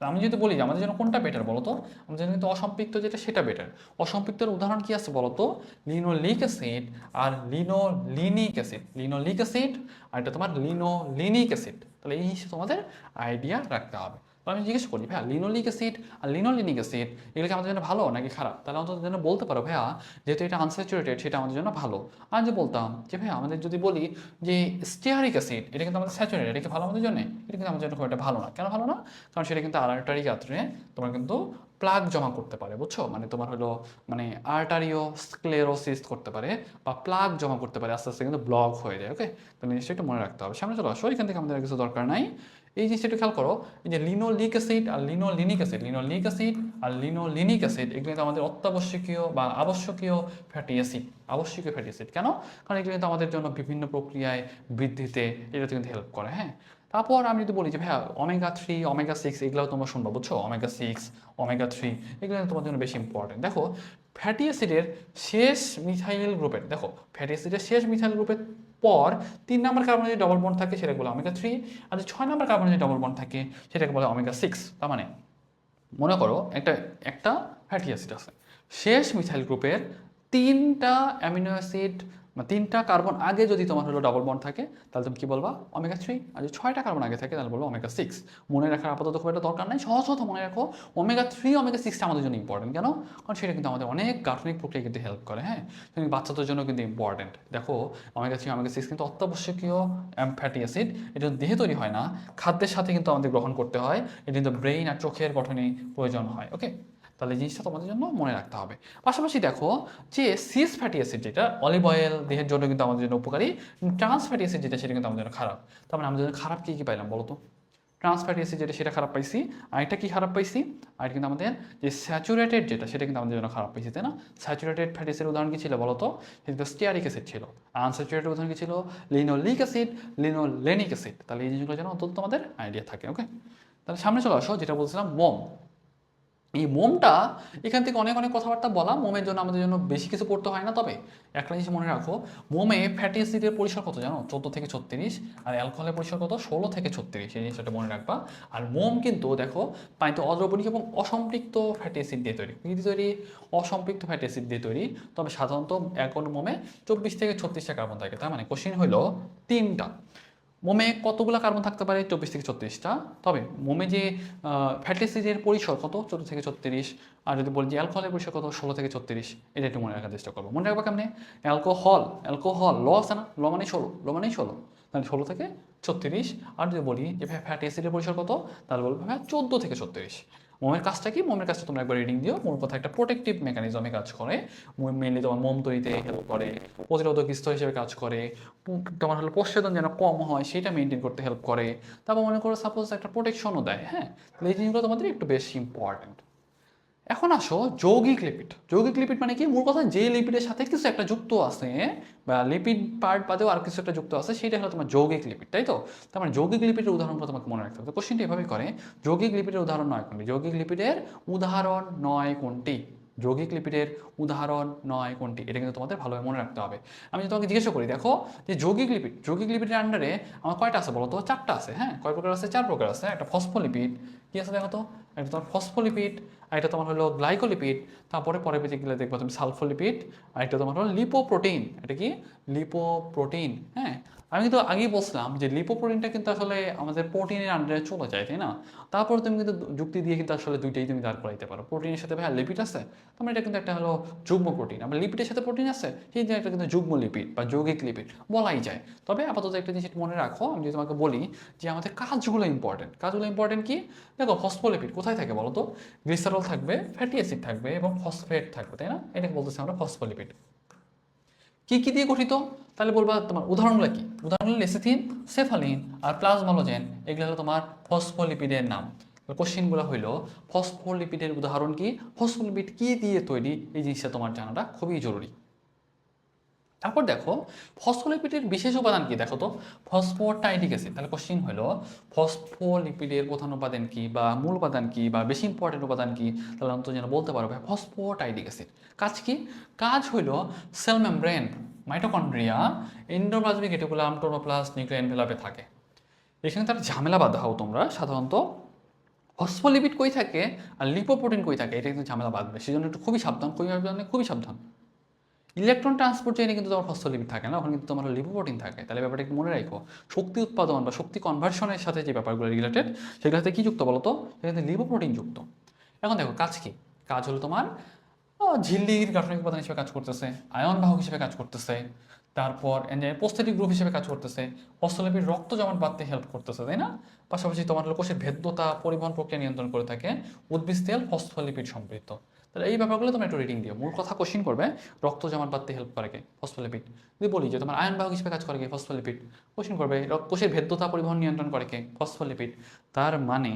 আমি যদি বলি যে আমাদের জন্য কোনটা বেটার বলো তো, আমাদের জন্য কিন্তু অসম্পৃক্ত যেটা সেটা বেটার। অসম্পৃক্তের উদাহরণ কি আছে বলো তো? লিনোলিক অ্যাসিড আর লিনোলিক অ্যাসিড আর এটা তোমার লিনোলিনিক অ্যাসিড। তাহলে এই হিসেবে তোমাদের আইডিয়া রাখতে হবে। তো আমি জিজ্ঞেস করি ভাইয়া লিনোলিক অ্যাসিড আর লিনোলিনিক অ্যাসিড এগুলো কি আমাদের জন্য ভালো নাকি খারাপ, তাহলে অন্তত যেন বলতে পারো ভাইয়া যেহেতু এটা আনস্যাচুরেটেড সেটা আমাদের জন্য ভালো। আর যে বলতাম যে ভাইয়া আমাদের যদি বলি যে স্টিয়ারিক অ্যাসিড এটা কিন্তু আমাদের স্যাচুরেটেড, এটা কি ভালো আমাদের জন্য, এটা কিন্তু আমাদের জন্য খুব একটা ভালো না। কেন ভালো না? কারণ সেটা কিন্তু আর্টারি গাত্রে তোমার কিন্তু প্লাগ জমা করতে পারে, বুঝছো, মানে তোমার হলো মানে আর্টারিও স্ক্লেরোসিস করতে পারে বা প্লাগ জমা করতে পারে, আস্তে আস্তে কিন্তু ব্লক হয়ে যায়। ওকে, তো জিনিসটা একটু মনে রাখতে হবে। সামনে চলো আসো, এখান থেকে আমাদের কিছু দরকার নাই। এই জিনিসটা একটু খেয়াল করো, এই যে লিনোলিক অ্যাসিড আর লিনোলিনিক অ্যাসিড, লিনোলিক অ্যাসিড আর লিনোলিনিক অ্যাসিড এগুলো কিন্তু আমাদের অত্যাবশ্যকীয় বা আবশ্যকীয় ফ্যাটি অ্যাসিড, আবশ্যকীয় ফ্যাটি অ্যাসিড। কেন? কারণ এগুলো কিন্তু আমাদের জন্য বিভিন্ন প্রক্রিয়ায় বৃদ্ধিতে এটাতে কিন্তু হেল্প করে। হ্যাঁ, তারপর আমি যদি বলি যে ভাইয়া ওমেগা 3 ওমেগা 6 এগুলোও তোমরা শুনবো, বুঝছো, ওমেগা 6 ওমেগা 3 এগুলো তোমার জন্য বেশি ইম্পর্টেন্ট। দেখো ফ্যাটি অ্যাসিডের শেষ মিথাইল গ্রুপের, দেখো ফ্যাটি অ্যাসিডের শেষ মিথাইল গ্রুপের পর 3 নম্বর কার্বনে যদি ডবল বন্ড থাকে সেটাকে বলে ওমেগা 3, আর যে 6 নম্বর কার্বনে যদি ডবল বন্ড থাকে সেটাকে বলে ওমেগা 6। তার মানে মনে করো একটা একটা ফ্যাটি অ্যাসিড আছে, শেষ মিথাইল গ্রুপের 3টা অ্যামিনো অ্যাসিড বা 3টা কার্বন আগে যদি তোমার হলো ডবল বন্ড থাকে তাহলে তুমি কি বলবা ওমেগা 3, আর যদি 6টা কার্বন আগে থাকে তাহলে বলবো ওমেগা 6। মনে রাখার আপাতত খুব একটা দরকার নাই, সহজত মনে রাখো ওমেগা 3 ওমেগা 6টা আমাদের জন্য ইম্পর্টেন্ট। কেন? কারণ সেটা কিন্তু আমাদের অনেক গাঠনিক প্রক্রিয়া কিন্তু হেল্প করে। হ্যাঁ, বাচ্চাদের জন্য কিন্তু ইম্পর্টেন্ট। দেখো ওমেগা 3 ওমেগা 6 কিন্তু অত্যাবশ্যকীয় ফ্যাটি অ্যাসিড, এটা দেহে তৈরি হয় না, খাদ্যের সাথে কিন্তু আমাদের গ্রহণ করতে হয়, এটা কিন্তু ব্রেইন আর চোখের গঠনে প্রয়োজন হয়। ওকে, তাহলে এই জিনিসটা তোমাদের জন্য মনে রাখতে হবে। পাশাপাশি দেখো যে সিস ফ্যাটি অ্যাসিড যেটা অলিভ অয়েল দেহের জন্য কিন্তু আমাদের জন্য উপকারী, ট্রান্স ফ্যাটি অ্যাসিড যেটা সেটা কিন্তু আমাদের জন্য খারাপ। তার মানে আমাদের জন্য খারাপ কী কী পাইলাম বলো তো? ট্রান্স ফ্যাটি অ্যাসিড যেটা সেটা খারাপ পাইছি, আর এটা কি খারাপ পাইছি, আর কিন্তু আমাদের যে স্যাচুরেটেড যেটা সেটা কিন্তু আমাদের জন্য খারাপ পাইছি, তাই না? স্যাচুরেটেড ফ্যাটি অ্যাসিডের উদাহরণ কি ছিল বলো তো? সেটা স্টিয়ারিক অ্যাসিড ছিল। আর আনস্যাচুরেটেড উদাহরণ কি ছিল? Linoleic acid, linolenic acid. তাহলে এই জিনিসগুলো যেন অন্তত তোমাদের আইডিয়া থাকে। ওকে, তাহলে সামনে চলে আসো, যেটা বলছিলাম মোম। এই মোমটা এখান থেকে অনেক অনেক কথাবার্তা বলা, মোমের জন্য আমাদের জন্য বেশি কিছু পড়তে হয় না, তবে একটা জিনিস মনে রাখো, মোমে ফ্যাটি অ্যাসিডের পরিসর কত জানো? 14 থেকে 36, আর অ্যালকোহলের পরিসর কত? 16 থেকে 36। এই জিনিসটা মনে রাখবা। আর মোম কিন্তু দেখো পানিতে অদ্রবণিক এবং অসম্পৃক্ত ফ্যাটি অ্যাসিড দিয়ে তৈরি। কী দিয়ে তৈরি? অসম্পৃক্ত ফ্যাটি অ্যাসিড দিয়ে তৈরি। তবে সাধারণত এক মোমে 24 থেকে 36টা কার্বন থাকে। তার মানে কোশ্চিন হইল 3টা মোমে কতগুলো কার্বন থাকতে পারে? 24 থেকে 36টা। তবে মোমে যে ফ্যাটি অ্যাসিডের পরিসর কত? 14 থেকে 36। আর যদি বলি যে অ্যালকোহলের পরিসর কত? 16 থেকে 36। এটা একটু মনে রাখার চেষ্টা করবো। মনে রাখবা কেমনে? অ্যালকোহল ল আছে না, ল মানেই 16, ল মানেই 16, তাহলে 16 থেকে 36। আর যদি বলি যে ফ্যাটি অ্যাসিডের পরিসর কত, তাহলে বলবো হ্যাঁ 14 থেকে 36। মোমের কাজটা কি? মোমের কাজটা তোমরা একবার রিডিং দিও। মোর কথা একটা প্রোটেক্টিভ মেকানিজমে কাজ করে। মেনলি তোমার মোম তৈরিতে হেল্প করে, প্রতিরোধক স্তর হিসেবে কাজ করে, তোমার হলো প্রস্বেদন যেন কম হয় সেটা মেনটেন করতে হেল্প করে। তারপর মনে করো সাপোজ একটা প্রোটেকশনও দেয়। হ্যাঁ, তাহলে এই জিনিসগুলো তোমাদের একটু বেশি ইম্পর্ট্যান্ট। এখন আসো যৌগিক লিপিড। যৌগিক লিপিড মানে কি? মূল কথা যে লিপিডের সাথে কিছু একটা যুক্ত আছে বা লিপিড পার্ট বাদেও আর কিছু একটা যুক্ত আছে সেটা হলো তোমার যৌগিক লিপিড, তাই তো? তার মানে যৌগিক লিপিডের উদাহরণগুলো তোমাকে মনে রাখতে হবে। কোশ্চেনটা এভাবে করে, যৌগিক লিপিডের উদাহরণ 9 কোনটি? যৌগিক লিপিডের উদাহরণ 9 কোনটি? যৌগিক লিপিডের উদাহরণ 9 কোনটি? এটা কিন্তু তোমাদের ভালোভাবে মনে রাখতে হবে। আমি যদি তোমাকে জিজ্ঞাসা করি, দেখো যে যৌগিক লিপিডের আন্ডারে আমার কয়টা আছে বলো তো? 4টা আছে। হ্যাঁ, কয় প্রকার আছে? 4 প্রকার আছে। একটা ফসফোলিপিড, কি আছে দেখো তো? একটা তোমার ফসফোলিপিড, আর এটা তোমার হলো গ্লাইকোলিপিড, তারপরে পরে পেজে গেলে দেখবা তুমি সালফোলিপিড, আর এটা তোমার হলো লিপোপ্রোটিন। এটা কি? লিপোপ্রোটিন। হ্যাঁ, আমি কিন্তু আগেই বলছিলাম যে লিপোপ্রোটিনটা কিন্তু আসলে আমাদের প্রোটিনের আন্ডারে চলে যায়, তাই না? তারপর তুমি কিন্তু যুক্তি দিয়ে কিন্তু আসলে দুইটাই তুমি দাঁড় করাইতে পারো। প্রোটিনের সাথে ভাই লিপিড আছে, তোমার এটা কিন্তু একটা হলো যুগ্ম প্রোটিন। আবার লিপিডের সাথে প্রোটিন আছে, সেই জন্য এটা কিন্তু যুগ্ম লিপিড বা যৌগিক লিপিড বলাই যায়। তবে আপাতত একটা জিনিস মনে রাখো, আমি যদি তোমাকে বলি যে আমাদের কাজগুলো ইম্পর্টেন্ট। কাজগুলো ইম্পর্টেন্ট কি? দেখো ফসফোলিপিড কোথায় থাকে বলো তো? গ্লিসারল থাকবে, ফ্যাটি অ্যাসিড থাকবে এবং ফসফেট থাকবে, তাই না? এটাকে বলতেছি আমরা ফসফোলিপিড। কি কি দিয়ে গঠিত? তাহলে বলবা তোমার উদাহরণগুলো কি? উদাহরণ লেসিথিন, সেফালিন আর প্লাজমোলোজেন, এগুলো হলো তোমার ফসফোলিপিডের নাম। কোশ্চেনগুলো হইলো ফসফোলিপিডের উদাহরণ কি, ফসফোলিপিড কি দিয়ে তৈরি, এই জিনিসটা তোমার জানাটা খুবই জরুরি। তারপর দেখো ফসফোলিপিডের বিশেষ উপাদান কি? দেখো তো ফসফোটাইডিক অ্যাসিড। তাহলে কোশ্চেন হলো ফসফোলিপিডের প্রধান উপাদান কি বা মূল উপাদান কি বা বেশি ইম্পর্টেন্ট উপাদান কি? তাহলে অন্তত যেন বলতে পারো ভাই ফসফোটাইডিক অ্যাসিড। কাজ কি? কাজ হইলো cell membrane, mitochondria, endoplasmic reticulum, chloroplast, nuclear এনভেলপে থাকে। এখানে তার ঝামেলা বাদ দাও তোমরা। সাধারণত ফসফোলিপিড কই থাকে আর লিপোপ্রোটিন কই থাকে, এটা কিন্তু ঝামেলা বাঁধবে। সেজন্য একটু খুবই সাবধান, খুবই সাবধান। ইলেকট্রন ট্রান্সপোর্ট চেইনে কিন্তু তোমার ফসফোলিপিড থাকে না, ওখানে কিন্তু তোমার লিপোপ্রোটিন থাকে। তাহলে ব্যাপারটা একটু মনে রাখো, শক্তি উৎপাদন বা শক্তি কনভার্সনের সাথে যে ব্যাপারগুলো রিলেটেড সেগুলোতে কি যুক্ত বলো তো, সেখানে লিপোপ্রোটিন যুক্ত। এখন দেখো কাজ কি, কাজ হলো তোমার ঝিল্লির গাঠনিক উপাদান হিসেবে কাজ করতেছে, আয়ন বাহক হিসেবে কাজ করতেছে, তারপর প্রস্থেটিক গ্রুপ হিসেবে কাজ করতেছে, ফসফোলিপিড রক্ত জমাট বাঁধতে হেল্প করতেছে, তাই না? পাশাপাশি তোমার হলো কোষের ভেদ্যতা পরিবহন প্রক্রিয়া নিয়ন্ত্রণ করে থাকে, উদ্ভিদ তেল ফসফোলিপিড সমৃদ্ধ। তাহলে এই ব্যাপারগুলো তোমরা একটু রিডিং দিও। মূল কথা কোশ্চিন করবে, রক্ত জমাট বাঁধতে হেল্প করে কে? ফসফোলিপিড। যদি বলি যে তোমার আয়ন বাহক হিসেবে কাজ করে কে? ফসফোলিপিড। কোশ্চিন করবে কোষের ভেদ্যতা পরিবহন নিয়ন্ত্রণ করে কে? ফসফোলিপিড। তার মানে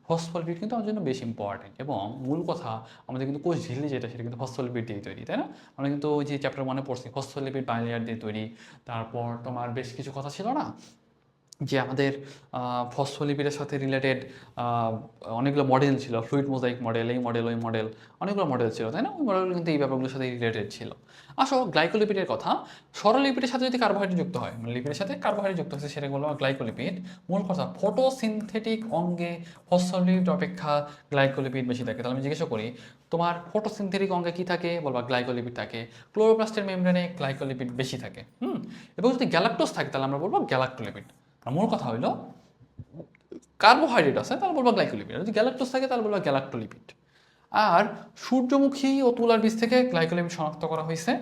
ফসফোলিপিড কিন্তু আমাদের জন্য বেশি ইম্পর্টেন্ট। এবং মূল কথা, আমাদের কিন্তু কোষ ঝিল্লি যেটা সেটা কিন্তু ফসফোলিপিড দিয়ে তৈরি, তাই না? আমরা কিন্তু ওই যে চ্যাপ্টার 1 পড়ছি ফসফোলিপিড বাইলেয়ার দিয়ে তৈরি। তারপর তোমার বেশ কিছু কথা ছিল না, যে আমাদের ফসফোলিপিডের সাথে রিলেটেড অনেকগুলো মডেল ছিল, ফ্লুইড মোজাইক মডেল, এই মডেল ওই মডেল, অনেকগুলো মডেল ছিল, তাই না? ওই মডেলগুলো কিন্তু এই ব্যাপারগুলোর সাথে রিলেটেড ছিল। আসো গ্লাইকোলিপিডের কথা, সরলিপিডের সাথে যদি কার্বোহাইড্রেট যুক্ত হয়, মানে লিপিডের সাথে কার্বোহাইড্রেট যুক্ত হচ্ছে, সেটাকে বলা হয় গ্লাইকোলিপিড। মূল কথা, ফটোসিনথেটিক অঙ্গে ফসফোলিপিড অপেক্ষা গ্লাইকোলিপিড বেশি থাকে। তাহলে আমি জিজ্ঞাসা করি, তোমার ফটোসিনথেটিক অঙ্গে কি থাকে? বলবা গ্লাইকোলিপিড থাকে। ক্লোরোপ্লাস্টের মেমব্রেনে গ্লাইকোলিপিড বেশি থাকে। এবং যদি গ্যালাক্টোজ থাকে তাহলে আমরা বলবো গ্যালাক্টোলিপিড। মূল কথা হইলো, কার্বোহাইড্রেট আছে তাহলে বলবো গ্লাইকোলিপিড, যদি গ্যালাক্টোজ থাকে তাহলে বলবো গ্যালাক্টোলিপিড। আর সূর্যমুখী ও তুলার বীজ থেকে গ্লাইকোলিপিড শনাক্ত করা হয়েছে।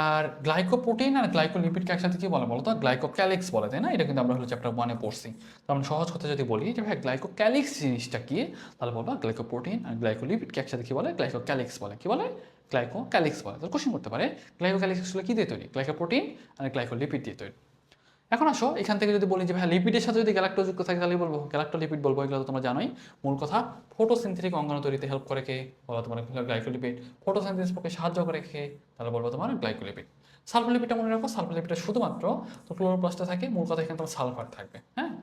আর গ্লাইকোপ্রোটিন আর গ্লাইকোলিপিডকে একসাথে কি বলে বলো তো? গ্লাইকোক্যালিক্স বলে, তাই না? এটা কিন্তু আমরা হলো চ্যাপ্টার 1 পড়ছি। তো আমরা সহজ কথা যদি বলি যে ভাই গ্লাইকোক্যালিক্স জিনিসটা কি, তাহলে বলবো গ্লাইকোপ্রোটিন আর গ্লাইকোলিপিডকে একসাথে কি বলে? গ্লাইকোক্যালিক্স বলে। কি বলে? গ্লাইকোক্যালিক্স বলে। তাহলে কোশ্চেন করতে পারে গ্লাইকোক্যালিক্স আসলে কি দিয়ে তৈরি? গ্লাইকোপ্রোটিন আর গ্লাইকোলিপিড দিয়ে তৈরি। এখন আসো এখান থেকে যদি বলি যে ভাই লিপিডের সাথে যদি গ্যালাক্টোজ যুক্ত থাকে তাহলে বলবো গ্যালাক্টোলিপিড বলবো। এগুলো তো তোমরা জানোই। মূল কথা, ফটোসিনথেটিক অঙ্গাণু তৈরিতে হেল্প করে কে? বলো তোমার গ্লাইকোলিপিড। ফটোসিনথেসিস পক্ষে সাহায্য করে কে? তাহলে বলবো তোমার গ্লাইকোলিপিড। সালফোলিপিডটা মনে রাখো, সালফোলিপিডটা শুধুমাত্র তো ক্লোরোপ্লাস্টে থাকে। মূল কথা এখানে তোমার সালফার থাকবে, হ্যাঁ।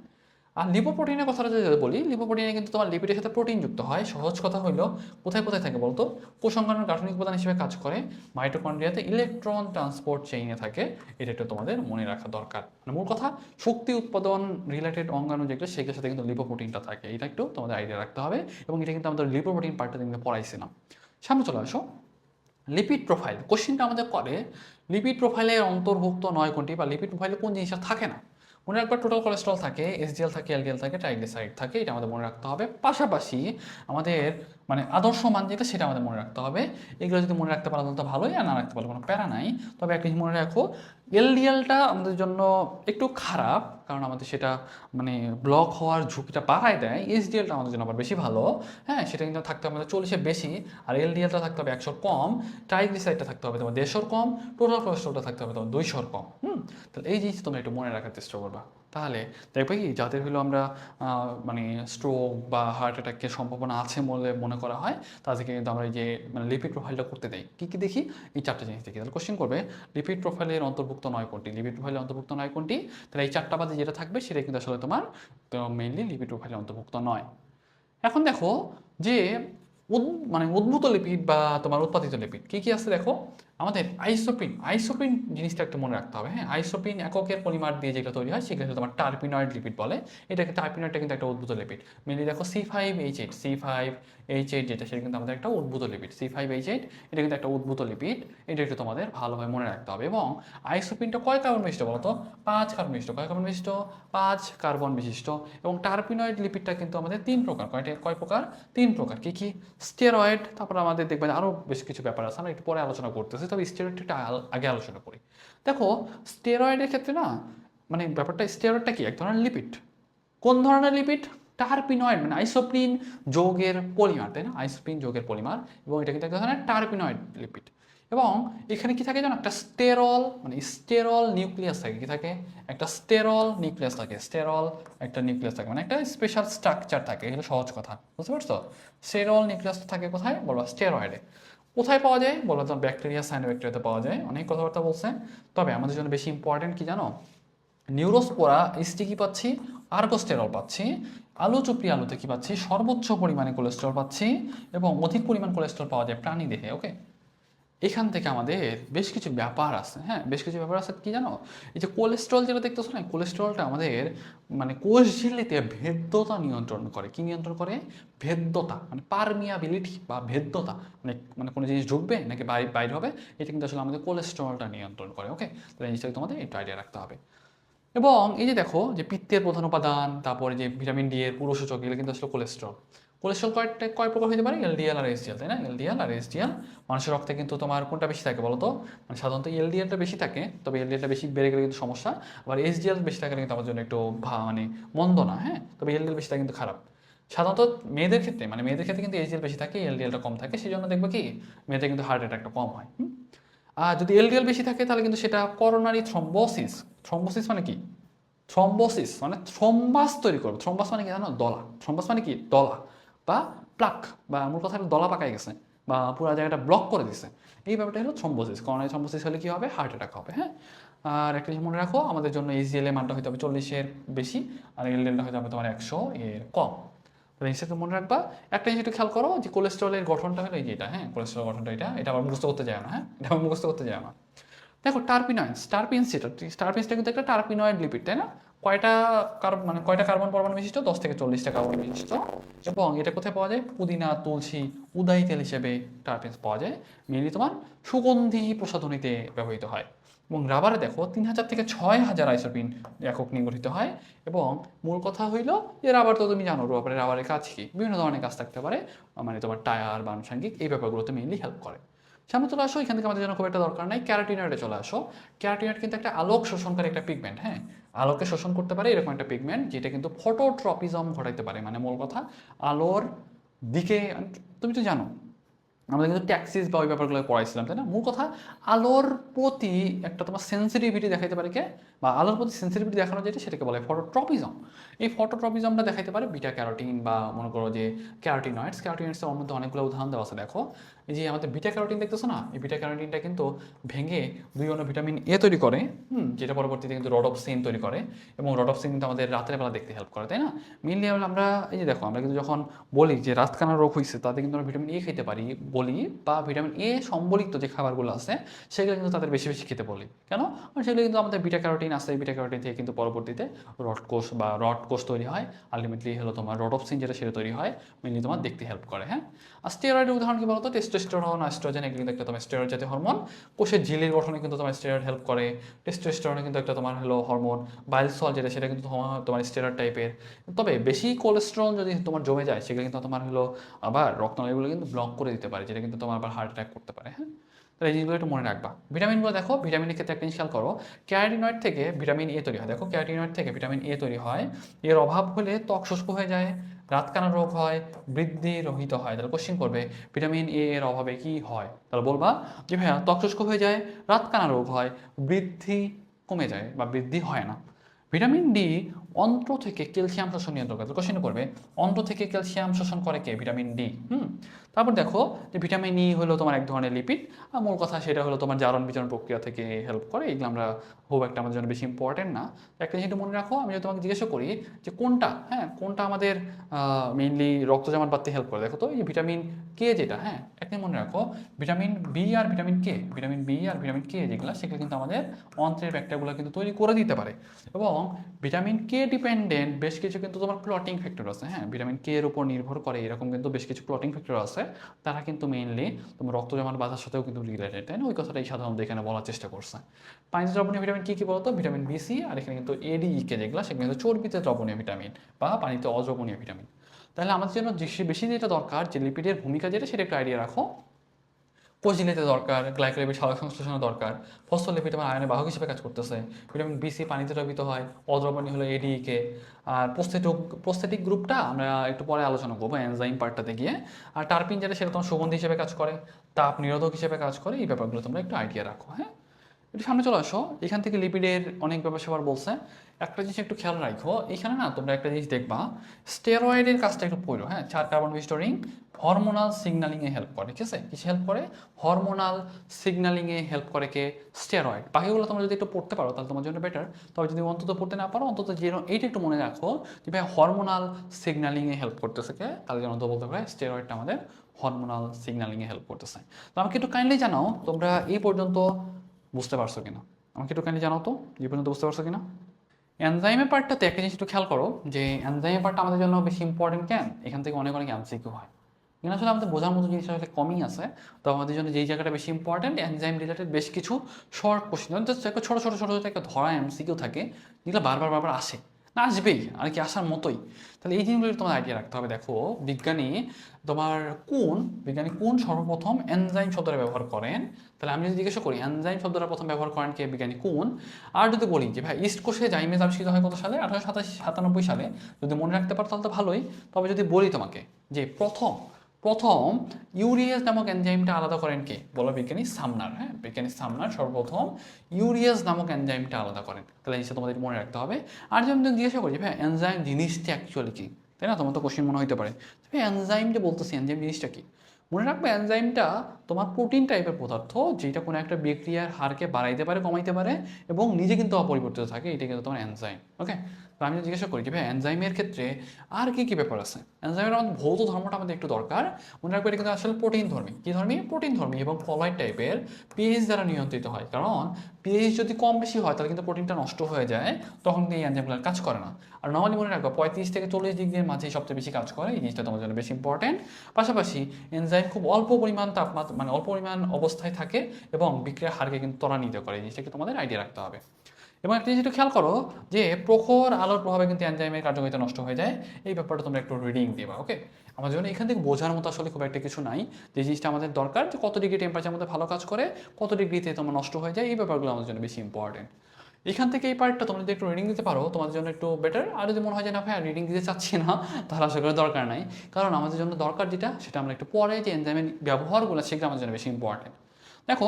আর লিপোপ্রোটিনের কথাটা যদি বলি, লিপোপ্রোটিনে কিন্তু তোমার লিপিডের সাথে প্রোটিন যুক্ত হয়। সহজ কথা হইলো, কোথায় কোথায় থাকে বলতো? কোষাঙ্গাণুর গাঠনিক উপাদান হিসেবে কাজ করে, মাইটোকন্ড্রিয়াতে ইলেকট্রন ট্রান্সপোর্ট চেইনে থাকে। এটা একটু তোমাদের মনে রাখা দরকার। মানে মূল কথা, শক্তি উৎপাদন রিলেটেড অঙ্গাণু যেগুলো সেগুলোর সাথে কিন্তু লিপোপ্রোটিনটা থাকে। এটা একটু তোমাদের আইডিয়া রাখতে হবে। এবং এটা কিন্তু আমাদের লিপোপ্রোটিন পার্টটা কিন্তু পড়াইছিলাম। সামনে চলে আসো, লিপিড প্রোফাইল। কোশ্চিনটা আমাদের করে লিপিড প্রোফাইলের অন্তর্ভুক্ত নয় কোনটি, বা লিপিড প্রোফাইলে কোন জিনিসটা থাকে না। মনে রাখবা, টোটাল কোলেস্ট্রল থাকে, এসডিএল থাকে, এলডিএল থাকে, ট্রাইগ্লিসারাইড থাকে। এটা আমাদের মনে রাখতে হবে। পাশাপাশি আমাদের মানে আদর্শ মান যেটা সেটা আমাদের মনে রাখতে হবে। এগুলো যদি মনে রাখতে পারো তাহলে তো ভালোই, আর না রাখতে পারলে কোনো প্যারা নাই। তবে একটা জিনিস মনে রাখো, এলডিএলটা আমাদের জন্য একটু খারাপ, কারণ আমাদের সেটা মানে ব্লক হওয়ার ঝুঁকিটা বাড়ায় দেয়। এসডিএলটা আমাদের জন্য আবার বেশি ভালো, হ্যাঁ। সেটা কিন্তু থাকতে হবে আমাদের 40-এর বেশি, আর এলডিএলটা থাকতে হবে 100-র কম, ট্রাইগ্লিসারাইডটা থাকতে হবে তোমার 150-র কম, টোটাল কোলেস্ট্রলটা থাকতে হবে তোমার 200-র কম। তাহলে এই জিনিস তোমরা একটু মনে রাখার চেষ্টা করবা। তাহলে দেখবে কি, যাদের হলো আমরা মানে স্ট্রোক বা হার্ট অ্যাটাকের সম্ভাবনা আছে বলে মনে করা হয়, তাদেরকে কিন্তু আমরা এই যে মানে লিপিড প্রোফাইলটা করতে দেই। কী কী দেখি? এই 4টা জিনিস দেখি। তাহলে কোশ্চেন করবে লিপিড প্রোফাইলের অন্তর্ভুক্ত নয় কোনটি? লিপিড প্রোফাইলের অন্তর্ভুক্ত নয় কোনটি? তাহলে এই 4টা বাদে যেটা থাকবে সেটা কিন্তু আসলে তোমার মেইনলি লিপিড প্রোফাইলের অন্তর্ভুক্ত নয়। এখন দেখো যে মানে উদ্ভূত লিপিড বা তোমার উৎপাদিত লিপিড কী কী আছে দেখো। আমাদের আইসোপিন, আইসোপিন জিনিসটা একটু মনে রাখতে হবে, হ্যাঁ। আইসোপিন এককের পলিমার দিয়ে যেটা তৈরি হয় সেগুলো তোমার টার্পিনয়েড লিপিড বলে। এটাকে টার্পিনয়েডটা কিন্তু একটা উদ্ভূত লিপিড। মেনলি দেখো C5H8, C5H8 যেটা সেটা কিন্তু আমাদের একটা উদ্ভূত লিপিড। C5H8 এটা কিন্তু একটা উদ্ভূত লিপিড। এটা একটু তোমাদের ভালোভাবে মনে রাখতে হবে। এবং আইসোপিনটা কয় কার্বন বিশিষ্ট বলো তো? 5 কার্বন বিশিষ্ট। কয় কার্বন বিশিষ্ট? 5 কার্বন বিশিষ্ট। এবং টার্পিনয়েড লিপিডটা কিন্তু আমাদের 3 প্রকার। কয় প্রকার? 3 প্রকার। কি কি? স্টেরয়েড, তারপর আমাদের দেখবেন আরও বেশ কিছু ব্যাপার আছে, আমরা একটু পরে আলোচনা করতেছি। তবে স্টেরয়েডটা আগে আলোচনা করি। দেখো স্টেরয়েডের ক্ষেত্রে না, মানে ব্যাপারটা, স্টেরয়েডটা কি? এক ধরনের লিপিড। কোন ধরনের লিপিড? টার্পিনয়েড, মানে আইসোপ্রিন যৌগের পলিমার, তাই না? আইসোপ্রিন যৌগের পলিমার। এবং এটা কিন্তু এক ধরনের টার্পিনয়েড লিপিড। এবং এখানে কি থাকে জানো? একটা স্টেরল, মানে স্টেরল নিউক্লিয়াস থাকে। কি থাকে? একটা স্টেরল নিউক্লিয়াস থাকে। স্টেরল একটা নিউক্লিয়াস থাকে, মানে একটা স্পেশাল স্ট্রাকচার থাকে। এগুলো সহজ কথা, বুঝতে পারছো? স্টেরল নিউক্লিয়াস থাকে কোথায়? বলবা স্টেরয়েডে। কোথায় পাওয়া যায়? বলবো তোমার ব্যাকটেরিয়া, সায়ানোব্যাকটেরিয়াতে পাওয়া যায়। অনেক কথাবার্তা বলছে। তবে আমাদের জন্য বেশি ইম্পর্টেন্ট কি জানো? নিউরোস্পোরা এসটি কি পাচ্ছি? আর্গোস্টেরল পাচ্ছি। আলু চুপড়ি আলুতে কি পাচ্ছি? সর্বোচ্চ পরিমাণে কোলেস্টেরল পাচ্ছি। এবং অধিক পরিমাণ কোলেস্টেরল পাওয়া যায় প্রাণী দেহে, ওকে। এখান থেকে আমাদের বেশ কিছু ব্যাপার আছে, হ্যাঁ, বেশ কিছু ব্যাপার আছে কি জানো? এই যে কোলেস্ট্রল যেটা দেখতেছো না, কোলেস্ট্রলটা আমাদের মানে কোষ ঝিল্লিতে ভেদ্যতা নিয়ন্ত্রণ করে। কি নিয়ন্ত্রণ করে? ভেদ্যতা, মানে পারমিয়াবিলিটি বা ভেদ্যতা, মানে মানে কোনো জিনিস ঢুকবে নাকি বাইরে হবে, এটা কিন্তু আসলে আমাদের কোলেস্ট্রলটা নিয়ন্ত্রণ করে। ওকে, তাহলে এই জিনিসটাকে তোমাদের একটু আইডিয়া রাখতে হবে। এবং এই যে দেখো যে পিত্তের প্রধান উপাদান, তারপরে যে ভিটামিন ডি এর পুরো সূচক, এগুলো কিন্তু আসলে কোলেস্ট্রল। কোলেস্ট্রল কয় প্রকার হতে পারে? এলডিএল আর এসডিএল, তাই না? এলডিএল আর এসডিএল। মানুষের রক্তে কিন্তু তোমার কোনটা বেশি থাকে বলো তো? মানে সাধারণত এলডিএলটা বেশি থাকে, তবে এলডিএলটা বেশি বেড়ে গেলে কিন্তু সমস্যা। আবার এসডিএল বেশি থাকলে কিন্তু আমার জন্য একটু মানে মন্দ না, হ্যাঁ, তবে এলডিএল বেশি থাকে কিন্তু খারাপ। সাধারণত মেয়েদের ক্ষেত্রে কিন্তু এসডিএল বেশি থাকে, এলডিএলটা কম থাকে, সেই জন্য দেখবো কি মেয়েদের কিন্তু হার্ট অ্যাটাকটা কম হয়। আর যদি এলডিএল বেশি থাকে তাহলে কিন্তু সেটা করোনারি থ্রম্বোসিস। থ্রম্বোসিস মানে কি? থ্রম্বোসিস মানে থ্রম্বাস তৈরি করবে। থ্রম্বাস মানে কি জানো? দলা। থ্রম্বাস মানে কি? দলা বা প্লাক, বা মূল কথা হলো দলা পাকায় গেছে বা পুরো জায়গাটা ব্লক করে দিছে, এই ব্যাপারটা হলো থ্রম্বোসিস। করোনারি থ্রম্বোসিস হলে কি হবে? হার্ট অ্যাটাক হবে, হ্যাঁ। আর একটা জিনিস মনে রাখো, আমাদের জন্য এইচডিএল এর মানটা হতে হবে 40-এর বেশি, আর এলডিএলটা হতে হবে তোমার 100-এর কম। তাহলে জিনিসটাকে মনে রাখবা। একটা জিনিস একটু খেয়াল করো যে কোলেস্ট্রলের গঠনটা হলো এই যে এটা, হ্যাঁ, কোলেস্ট্রল গঠনটা এটা আবার মুখস্থ করতে যায় না, হ্যাঁ, এটা আবার মুখস্থ করতে যায় না। দেখো টার্পিনয়েডস, টার্পিনসটা কিন্তু একটা টার্পিনয়েড লিপিড, তাই না? কয়টা মানে কয়টা কার্বন পরমাণু বিশিষ্ট? 10 থেকে 40টা কার্বন বিশিষ্ট। এবং এটা কোথায় পাওয়া যায়? পুদিনা, তুলসী, উদাই তেল হিসেবে টার্পিনস পাওয়া যায়। মেনলি তোমার সুগন্ধি প্রসাধনীতে ব্যবহৃত হয়। এবং রাবারে দেখো 3000 থেকে 6000 আইসোপিন একক নিগঠিত হয়। এবং মূল কথা হইল যে রাবার তো তুমি জানো, রাবারের কাজ কি? বিভিন্ন ধরনের কাজ থাকতে পারে, মানে তোমার টায়ার বা আনুষঙ্গিক এই ব্যাপারগুলোতে মেনলি হেল্প করে। সামনে চলে আসো, এখান থেকে আমাদের জন্য খুব একটা দরকার নাই, ক্যারোটিনয়েডে চলে আসো। ক্যারোটিনয়েড কিন্তু একটা আলোক শোষণকারী একটা পিগমেন্ট, হ্যাঁ, আলোকে শোষণ করতে পারে এরকম একটা পিগমেন্ট, যেটা কিন্তু ফটোট্রপিজম ঘটাইতে পারে। মানে মূল কথা আলোর দিকে, তুমি তো জানো আমরা কিন্তু ট্যাক্সিস বা ওই ব্যাপারগুলো পড়াইছিলাম, তাই না? মূল কথা আলোর প্রতি একটা তোমার সেন্সিটিভিটি দেখাইতে পারে কে, বা আলোর প্রতি সেন্সিটিভিটি দেখানো যেটা সেটাকে বলে ফটোট্রপিজম। এই ফটোট্রপিজমটা দেখাইতে পারে বিটা ক্যারোটিন, বা মনে করো যে ক্যারোটিনয়েডসের মধ্যে অনেকগুলো উদাহরণ দেওয়া আছে। দেখো এই যে আমাদের বিটা ক্যারোটিন দেখতেছো না, এই বিটা ক্যারোটিনটা কিন্তু ভেঙে দুই অন্য ভিটামিন এ তৈরি করে, যেটা পরবর্তীতে কিন্তু রডপসিন তৈরি করে। এবং রডপসিন কিন্তু আমাদের রাতের বেলা দেখতে হেল্প করে, তাই না? মেনলি আমরা এই যে দেখো, আমরা কিন্তু যখন বলি যে রাতকানা রোগ হয়েছে, তাতে কিন্তু আমরা ভিটামিন এ খেতে পারি বলি, বা ভিটামিন এ সম্বলিত যে খাবারগুলো আছে সেগুলো কিন্তু তাদের বেশি বেশি খেতে বলি। কেন? কারণ সেগুলো কিন্তু আমাদের বিটা ক্যারোটিন আছে, বিটা ক্যারোটিন থেকে কিন্তু পরবর্তীতে রড কোষ তৈরি হয়। আলটিমেটলি হলো তোমার রডপসিন যেটা সেটা তৈরি হয়, মেনলি তোমার দেখতে হেল্প করে, হ্যাঁ। আর স্টেরয়েডের উদাহরণ কি বলতো? টেস্টোস্টেরন, এস্ট্রোজেন, এগুলো কিন্তু একটা তোমার স্টেরয়েড জাতীয় হরমোন। কোষের ঝিল্লির গঠনে কিন্তু তোমার স্টেরয়েড হেল্প করে। টেস্টোস্টেরন কিন্তু একটা তোমার হলো হরমোন। বাইল সল যেটা, সেটা কিন্তু তোমার স্টেরয়েড টাইপের। তবে বেশি কোলেস্ট্রল যদি তোমার জমে যায়, সেগুলো কিন্তু তোমার হলো আবার রক্তনালীগুলো কিন্তু ব্লক করে দিতে পারে, যেটা কিন্তু তোমার আবার হার্ট অ্যাটাক করতে পারে, হ্যাঁ। তাহলে এই জিনিসগুলো একটু মনে রাখবা। ভিটামিনগুলো দেখো, ভিটামিনের ক্ষেত্রে একটা জিনিস খেয়াল করো, ক্যারোটিনয়েড থেকে ভিটামিন এ তৈরি হয়। দেখো ক্যারোটিনয়েড থেকে ভিটামিন এ তৈরি হয়। এর অভাব হলে ত্বক শুষ্ক হয়ে যায়, রাতকানা রোগ হয়, বৃদ্ধি রহিত হয়। তাহলে কোশ্চেন করবে ভিটামিন এ এর অভাবে কি হয়? তাহলে বলবা যে ভাইয়া ত্বক শুষ্ক হয়ে যায়, রাতকানা রোগ হয়, বৃদ্ধি কমে যায় বা বৃদ্ধি হয় না। ভিটামিন ডি অন্ত্র থেকে ক্যালসিয়াম শোষণ নিয়ন্ত্রণ করে। কোশ্চেন করবে অন্ত্র থেকে ক্যালসিয়াম শোষণ করে কে? Vitamin D. তারপর দেখো যে ভিটামিন ই হলো তোমার এক ধরনের লিপিড, আর মূল কথা সেটা হলো তোমার জারণ বিজারণ প্রক্রিয়া থেকে হেল্প করে। এগুলো আমরা খুব একটা আমাদের জন্য বেশি ইম্পর্টেন্ট না। একটা জিনিস মনে রাখো, আমি যদি তোমাকে জিজ্ঞাসা করি যে কোনটা, হ্যাঁ, কোনটা আমাদের মেইনলি রক্ত জমাট বাঁধতে হেল্প করে, দেখো তো এই ভিটামিন কে যেটা, হ্যাঁ, একটা মনে রাখো, ভিটামিন বি আর ভিটামিন কে যেগুলো, সেগুলো কিন্তু আমাদের অন্ত্রের ব্যাকটেরিয়াগুলো কিন্তু তৈরি করে দিতে পারে। এবং ভিটামিন কে ডিপেন্ডেন্ট বেশ কিছু কিন্তু তোমার ক্লটিং ফ্যাক্টর আছে, হ্যাঁ, ভিটামিন কে এর উপর নির্ভর করে এরকম কিন্তু বেশ কিছু ক্লটিং ফ্যাক্টর আছে। তারা কিন্তু মেইনলি তোমার রক্ত জমাট বাঁধার সাথেও কিন্তু রিলেটেড, তাই না? ওই কথাটাই সাধারণত এখানে বলার চেষ্টা করছে। পানিতে দ্রবণীয় ভিটামিন কি কি বলতো? ভিটামিন বি, সি, আর এখানে কিন্তু এডিইকে যেগুলো, সেগুলো কিন্তু চর্বিতে দ্রবণীয় ভিটামিন বা পানিতে অদ্রবণীয় ভিটামিন। তাহলে আমাদের জন্য বেশি যেটা দরকার, যে লিপিডের ভূমিকা যেটা, সেটা একটু আইডিয়া রাখো। কোজিনেতে দরকার, গ্লাইকোলিপিড সালোক সংশ্লেষণে দরকার, ফসফোলিপিড আমার আয়নের বাহক হিসেবে কাজ করতেছে, ভিটামিন বি, সি পানিতে দ্রবীত হয়, অদ্রবণীয় হলো এডিকে। আর প্রস্থেটিক গ্রুপটা আমরা একটু পরে আলোচনা করবো এনজাইম পার্টটাতে গিয়ে। আর টার্পিন যেটা, সেটা তোমার সুগন্ধি হিসেবে কাজ করে, তাপ নিরোধক হিসেবে কাজ করে। এই ব্যাপারগুলো তোমরা একটু আইডিয়া রাখো, হ্যাঁ। একটু সামনে চলে আসো, এখান থেকে লিপিডের অনেক ব্যাপার স্যাপার বলছে। একটা জিনিস একটু খেয়াল রাখো, এখানে না তোমরা একটা জিনিস দেখবা, স্টেরয়েডের কাজটা একটু পড়ো, হ্যাঁ। 4 কার্বন বিশিষ্ট রিং হরমোনাল সিগন্যালিংয়ে হেল্প করে, ঠিক আছে? কিসে হেল্প করে? হরমোনাল সিগন্যালিংয়ে হেল্প করে কে? স্টেরয়েড। বাকিগুলো তোমরা যদি একটু পড়তে পারো তাহলে তোমার জন্য বেটার। তবে যদি অন্তত পড়তে না পারো, অন্তত যে এইটা একটু মনে রাখো যে ভাই হরমোনাল সিগন্যালিংয়ে হেল্প করতেছে কে? তাহলে যেন তো বলতে পারে স্টেরয়েডটা আমাদের হরমোনাল সিগন্যালিংয়ে হেল্প করতেছে। তো আমাকে একটু কাইন্ডলি জানাও তোমরা এই পর্যন্ত বুঝতে পারছো কিনা, আমাকে একটু কাইন্ডলি জানাও তো এই পর্যন্ত বুঝতে পারছো কিনা। এনজাইমের পার্টটাতে একটা জিনিস একটু খেয়াল করো যে এনজাইমের পার্টটা আমাদের জন্য বেশি ইম্পর্টেন্ট কেন, এখান থেকে অনেক অনেক এমসিকিউ হয়। এখানে আসলে আমাদের বোঝার মতো জিনিস আসলে কমই আছে। তো আমাদের জন্য যেই জায়গাটা বেশি ইম্পর্টেন্ট, এনজাইম রিলেটেড বেশ কিছু শর্ট কোশ্চেন, জাস্ট একটা ছোটো ছোটো ছোটো ছোটো একটা ধরা এমসিকিউ থাকে, যেগুলো বারবার বারবার আসে, না আসবেই আর কি, আসার মতোই। তাহলে এই জিনিসগুলো তোমার আইডিয়া রাখতে হবে। দেখো বিজ্ঞানী তোমার বিজ্ঞানী কোন সর্বপ্রথম এনজাইম শব্দটা ব্যবহার করেন, তাহলে আমি যদি জিজ্ঞাসা করি এনজাইম শব্দটা প্রথম ব্যবহার করেন কে, বিজ্ঞানী কোন। আর যদি বলি যে ভাই ইস্ট কোষে জাইমেজ আবিষ্কৃত হয় কত সালে, 1897 সালে, যদি মনে রাখতে পারো তাহলে তো ভালোই। তবে যদি বলি তোমাকে যে প্রথম প্রথম ইউরিয়াস নামক এনজাইমটা আলাদা করেন কে, বলো বিজ্ঞানী সামনার, হ্যাঁ। বিজ্ঞানী সামনার সর্বপ্রথম ইউরিয়াস নামক এনজাইমটা আলাদা করেন, তাহলে জিনিসটা তোমাদের মনে রাখতে হবে। আর যদি আমি জিজ্ঞাসা করি ভাই এনজাইম জিনিসটা অ্যাকচুয়ালি কি, তাই না? তোমার তো কোশ্চেন মনে হতে পারে ভাই এনজাইম যে বলতেছি, এনজাইম জিনিসটা কি। মনে রাখবে এনজাইমটা তোমার প্রোটিন টাইপের পদার্থ, যেটা কোনো একটা বিক্রিয়ার হারকে বাড়াইতে পারে, কমাইতে পারে এবং নিজে কিন্তু অপরিবর্তিত থাকে, এটা কিন্তু তোমার এনজাইম, ওকে। তো আমি জিজ্ঞাসা করি যে ভাই এনজাইমের ক্ষেত্রে আর কি কি ব্যাপার আছে, এনজাইমের আমাদের ভৌত ধর্মটা আমাদের একটু দরকার। মনে রাখবে এটা কিন্তু আসলে প্রোটিন ধর্মী, কি ধর্মী? প্রোটিন ধর্মী এবং কলয়েড টাইপের, পিএইচ দ্বারা নিয়ন্ত্রিত হয়। কারণ পিএইচ যদি কম বেশি হয় তাহলে কিন্তু প্রোটিনটা নষ্ট হয়ে যায়, তখন কিন্তু এই এনজাইমগুলো কাজ করে না। আর নর্মালি মনে রাখবো 35 থেকে 40 ডিগ্রির মাঝে সবচেয়ে বেশি কাজ করে, এই জিনিসটা তোমার জন্য বেশি ইম্পর্টেন্ট। পাশাপাশি এনজাইম খুব অল্প পরিমাণ তাপমাত্রা, মানে অল্প পরিমাণ অবস্থায় থাকে এবং বিক্রিয়ার হারকে কিন্তু ত্বরান্বিত করে, এই জিনিসটাকে তোমাদের আইডিয়া রাখতে হবে। এবং একটা জিনিস একটু খেয়াল করো যে প্রখর আলোর প্রভাবে কিন্তু এনজাইমের কার্যকারিতা নষ্ট হয়ে যায়, এই ব্যাপারটা তোমরা একটু রিডিং দিবা, ওকে। আমাদের জন্য এখান থেকে বোঝার মতো আসলে খুব একটা কিছু নাই, যে জিনিসটা আমাদের দরকার যে কত ডিগ্রি টেম্পারেচার মধ্যে ভালো কাজ করে, কত ডিগ্রিতে তোমার নষ্ট হয়ে যায়, এই ব্যাপারগুলো আমাদের জন্য বেশি ইম্পর্টেন্ট। এখান থেকে এই পার্টটা তোমরা যদি একটু রিডিং দিতে পারো তোমাদের জন্য একটু বেটার। আর যদি মনে হয় যে না ভাই রিডিং দিতে চাচ্ছি না, তাহলে আশা করি দরকার নাই। কারণ আমাদের জন্য দরকার যেটা, সেটা আমরা একটু পরে যে এনজাইমের ব্যবহারগুলো, সেগুলো আমাদের জন্য বেশি ইম্পর্টেন্ট। দেখো